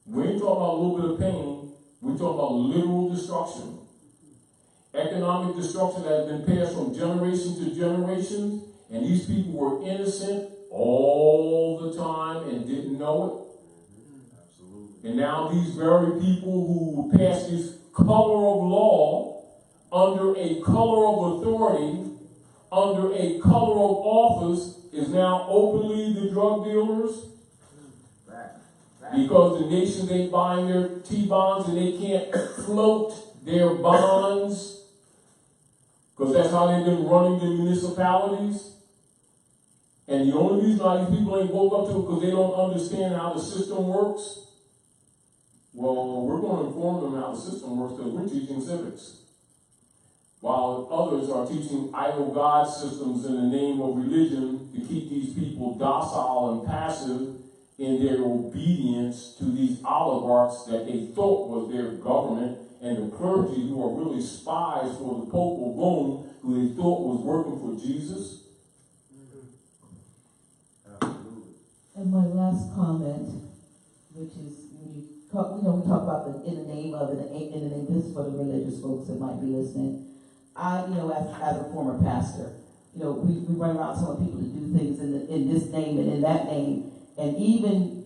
We ain't talking about a little bit of pain. We're talking about literal destruction. Economic destruction that has been passed from generation to generation, and these people were innocent all the time and didn't know it. Absolutely. And now these very people who passed this color of law under a color of authority, under a color of office, is now openly the drug dealers. Because the nations ain't buying their T-bonds and they can't float their bonds. Because that's how they've been running the municipalities. And the only reason why these people ain't woke up to it because they don't understand how the system works. Well, we're going to inform them how the system works because we're teaching civics. While others are teaching idol god systems in the name of religion to keep these people docile and passive in their obedience to these oligarchs that they thought was their government, and the clergy who are really spies for the Pope of Rome, who they thought was working for Jesus. Absolutely. And my last comment, which is, when you talk, we talk about the in the name of it, in the name, this is for the religious folks that might be listening. As a former pastor, we run around telling people to do things in this name and in that name. And even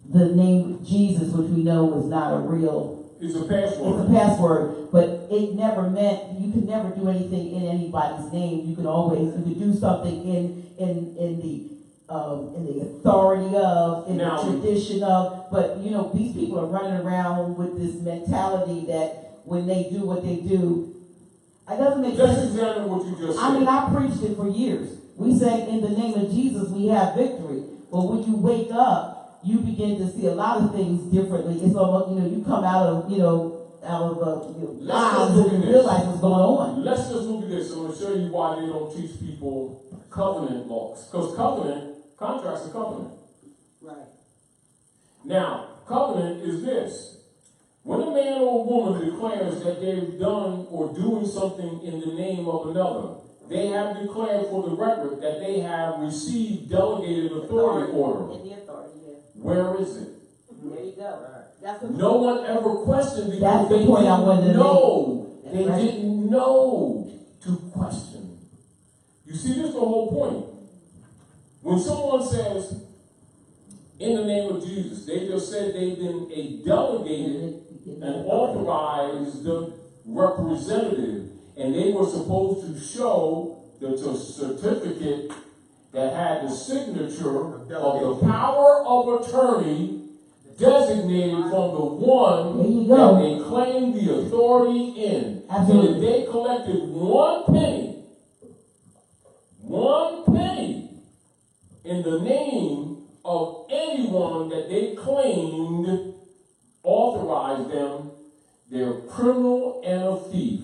the name Jesus, which we know is not a real... It's a password. It's a password, but it never meant, you could never do anything in anybody's name. You could do something in the authority of, in the tradition of, but these people are running around with this mentality that when they do what they do, it doesn't make sense. That's exactly what you just said. I mean, I preached it for years. We say in the name of Jesus we have victory. But when you wake up, you begin to see a lot of things differently. It's almost, you come out of lives and realize what's going on. Let's just look at this. I'm going to show you why they don't teach people covenant laws. Because contracts are covenant. Right. Now, covenant is this. When a man or a woman declares that they've done or doing something in the name of another, they have declared for the record that they have received delegated authority order. In the authority, yeah. Where is it? There you go. That's what. No one ever questioned because That's the they point I wanted to didn't know. make. They Right. didn't know to question. You see, this is the whole point. When someone says, in the name of Jesus, they just said they've been a delegated and authorized representative, and they were supposed to show the certificate that had the signature of the power of attorney designated from the one There you go. that they claimed the authority in. Absolutely. And if they collected one penny in the name of anyone that they claimed authorized them, they're a criminal and a thief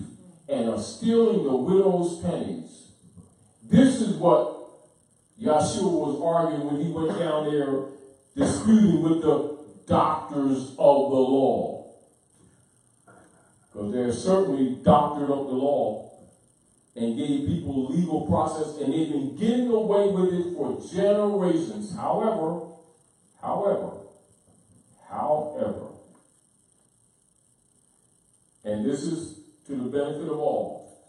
and are stealing the widow's pennies. This is what Yeshua was arguing when he went down there disputing with the doctors of the law. Because they're certainly doctored up the law and gave people legal process, and they've been getting away with it for generations. However, and this is to the benefit of all,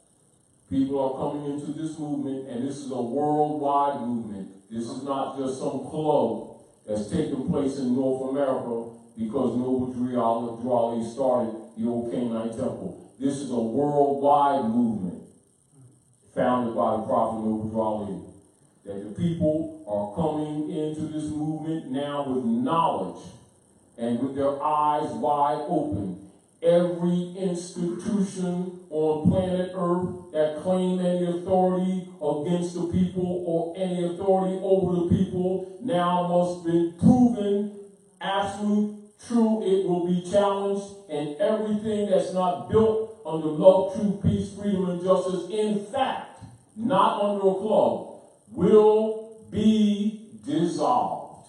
people are coming into this movement, and this is a worldwide movement. This is not just some club that's taking place in North America because Noble Drew Ali started the old Canaanite temple. This is a worldwide movement founded by the prophet Noble Drew Ali. That the people are coming into this movement now with knowledge and with their eyes wide open. Every institution on planet Earth that claim any authority against the people or any authority over the people now must be proven absolute, true. It will be challenged, and everything that's not built under love, truth, peace, freedom, and justice, in fact, not under a club, will be dissolved.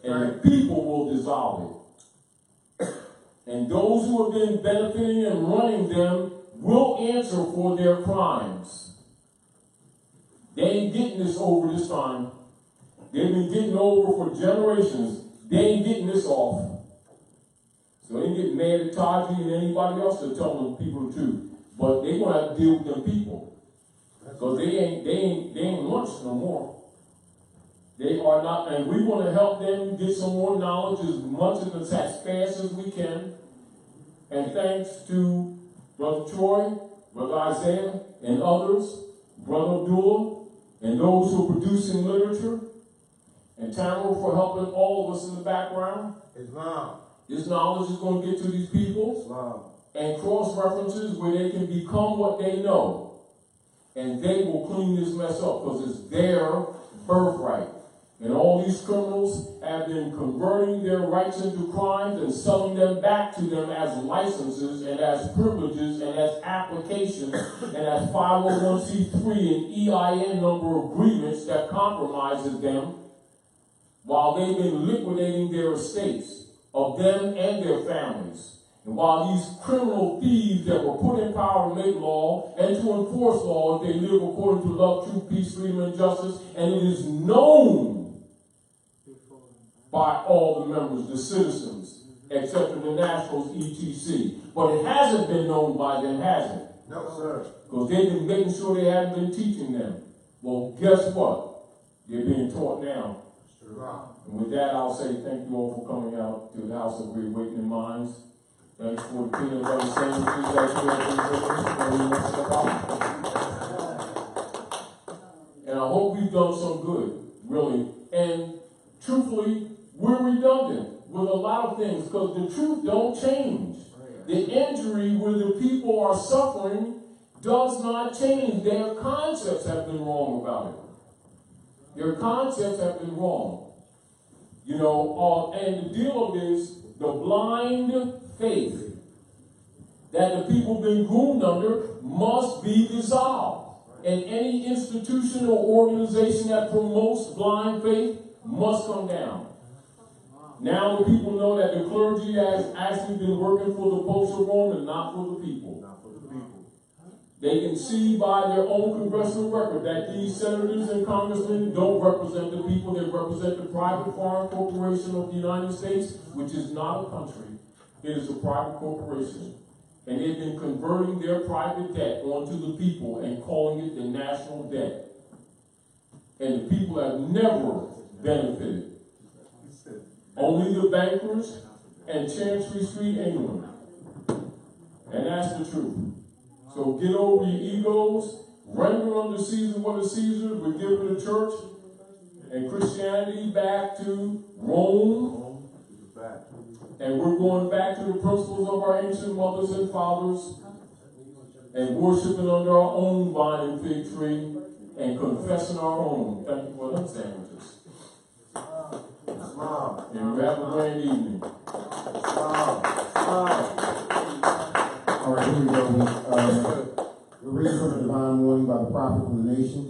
And the people will dissolve it. And those who have been benefiting and running them will answer for their crimes. They ain't getting this over this time. They've been getting over for generations. They ain't getting this off. So they ain't getting mad at Taji and anybody else to tell them people the truth. But they're gonna have to deal with them people. Because they ain't lunch no more. They are not, and we want to help them get some more knowledge as much as fast as we can. And thanks to Brother Troy, Brother Isaiah, and others, Brother Abdullah, and those who are producing literature, and Tamara for helping all of us in the background. Islam. This knowledge is going to get to these people. Islam. And cross-references where they can become what they know. And they will clean this mess up because it's their birthright. And all these criminals have been converting their rights into crimes and selling them back to them as licenses and as privileges and as applications and as 501c3 and EIN number agreements that compromises them while they've been liquidating their estates of them and their families. And while these criminal thieves that were put in power to make law and to enforce law, if they live according to love, truth, peace, freedom, and justice, and it is known by all the members, the citizens, except for the nationals, etc. But it hasn't been known by them, has it? No, sir. Because they've been making sure they haven't been teaching them. Well, guess what? They're being taught now. And with that, I'll say thank you all for coming out to the House of Reawakening Minds. Thanks for the peanut butter sandwiches that you have been. And I hope we've done some good, really. And truthfully, we're redundant with a lot of things because the truth don't change. The injury where the people are suffering does not change. Their concepts have been wrong about it. Their concepts have been wrong. You know, and the deal of this, the blind faith that the people have been groomed under must be dissolved. And any institution or organization that promotes blind faith must come down. Now the people know that the clergy has actually been working for the Pope of Rome and not for the people. Not for the people. They can see by their own congressional record that these senators and congressmen don't represent the people. They represent the private foreign corporation of the United States, which is not a country. It is a private corporation. And they've been converting their private debt onto the people and calling it the national debt. And the people have never benefited. Only the bankers and Chancery Street, England. And that's the truth. So get over your egos, render unto Caesar what is Caesar, but give the church and Christianity back to Rome. And we're going back to the principles of our ancient mothers and fathers and worshiping under our own vine and fig tree and confessing our own. Thank you for them sandwiches. And you have a grand evening. All right, here we go. We're reading from the Divine Warning by the Prophet from the Nations.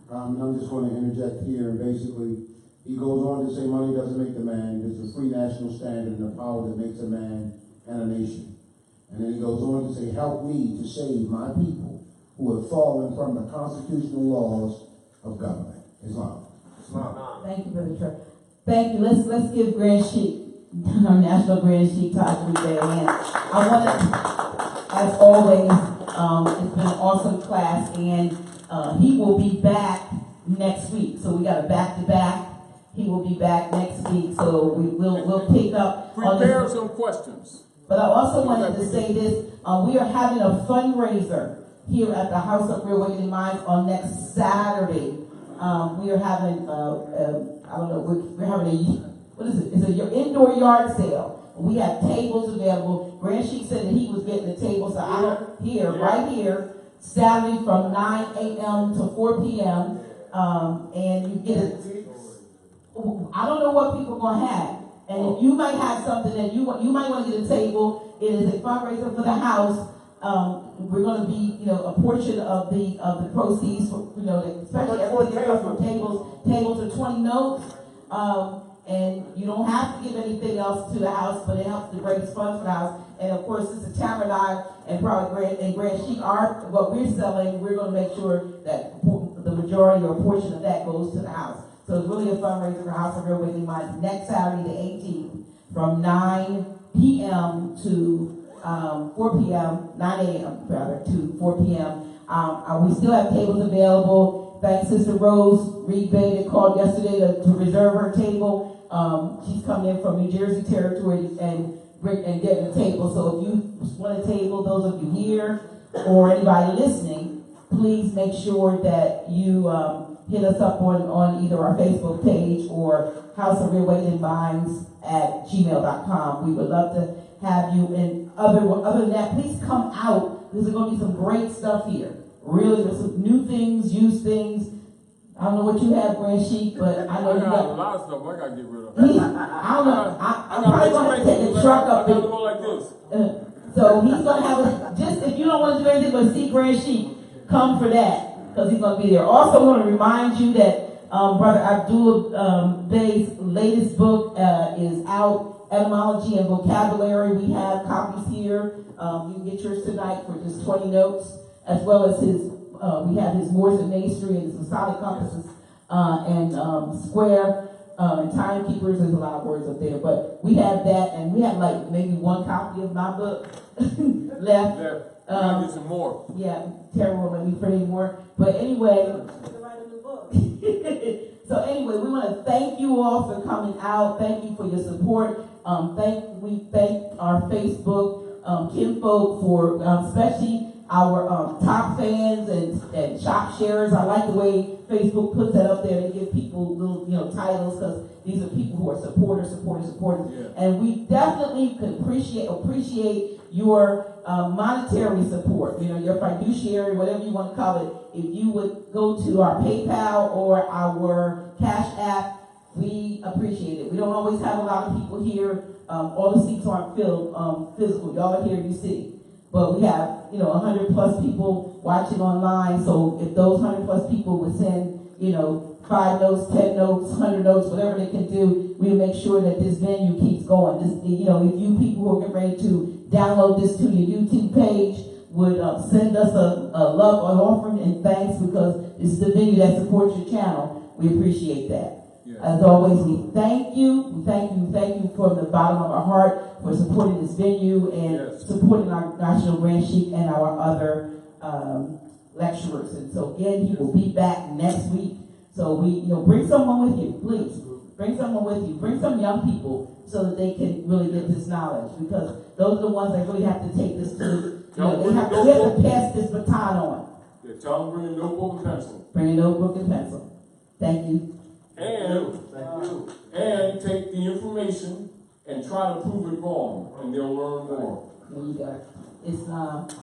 I'm just going to interject here, and basically, he goes on to say money doesn't make the man. There's a free national standard and a power that makes a man and a nation. And then he goes on to say, help me to save my people who have fallen from the constitutional laws of government. Islam. Thank you, Brother Trevor. Thank you. Let's give Grand Sheik, our National Grand Sheik, Taj Tarik Bey. And I want to, as always, it's been an awesome class, and he will be back next week. So we got a back-to-back. He will be back next week, so we'll pick up. Prepare some questions. But I also wanted to say this: we are having a fundraiser here at the House of Real Awakening Minds on next Saturday. We are having, I don't know, we're having what is it? It's an indoor yard sale. We have tables available. Grand Sheik said that he was getting the table, so I don't right here, Saturday from 9 a.m. to 4 p.m. And you get it. I don't know what people are gonna have, and you might have something that you might want to get a table. It is a fundraiser for the house. We're going to be, a portion of the proceeds for, especially everything that comes from tables. Tables are 20 notes, and you don't have to give anything else to the house, but it helps to raise funds for the house. And of course, Sister Tamara and I, and probably Grand Sheik, what we're selling, we're going to make sure that the majority or portion of that goes to the house. So it's really a fundraiser for House of Real Awakening Minds next Saturday, the 18th, from 9 p.m. to 4 p.m., 9 a.m. rather, to 4 p.m. We still have tables available. Thanks Sister Rose Reed Bay that called yesterday to reserve her table. She's coming in from New Jersey territory and getting a table. So if you want a table, those of you here or anybody listening, please make sure that you hit us up on either our Facebook page or House of Real Awakening Minds at gmail.com. We would love to have you. And other than that, please come out. There's going to be some great stuff here. Really, there's some new things, used things. I don't know what you have, Grand Sheik, but I know you got a lot of stuff I got to get rid of. I don't know. I'm probably going to take the truck up. I got to go like this. So he's going to have just if you don't want to do anything but see Grand Sheik, come for that. Because he's going to be there. Also, I want to remind you that Brother Abdullah Bey's latest book is out, Etymology and Vocabulary. We have copies here. You can get yours tonight for just 20 notes, as well as we have his Moors and Masonry and his Masonic compasses and square and timekeepers. There's a lot of words up there, but we have that, and we have like maybe one copy of my book left. Get some more. Yeah, Terry won't let me print anymore. But anyway, Write a new book. so anyway, we want to thank you all for coming out. Thank you for your support. We thank our Facebook kinfolk for especially our top fans and shop sharers. I like the way Facebook puts that up there. They give people little titles because these are people who are supporters. Yeah. And we definitely could appreciate your monetary support, your fiduciary, whatever you want to call it. If you would go to our PayPal or our Cash App, we appreciate it. We don't always have a lot of people here. All the seats aren't filled physical. Y'all are here, you see. But we have, 100 plus people watching online. So if those 100 plus people would send, 5 notes, 10 notes, 100 notes, whatever they can do, we'll make sure that this venue keeps going. If you people who are getting ready to download this to your YouTube page, would send us a love offering and thanks, because it's the venue that supports your channel. We appreciate that. Yes. As always, we thank you. We thank you. Thank you from the bottom of our heart for supporting this venue and Yes. supporting our National Grand Sheik and our other lecturers. And so again, he will be back next week. So bring someone with you, please. Bring someone with you. Bring some young people so that they can really get this knowledge, because those are the ones that really have to take this to. We have to pass this baton on. Yeah, tell them bring a notebook and pencil. Bring a notebook and pencil. Thank you. And take the information and try to prove it wrong, and they'll learn more. There you go. It's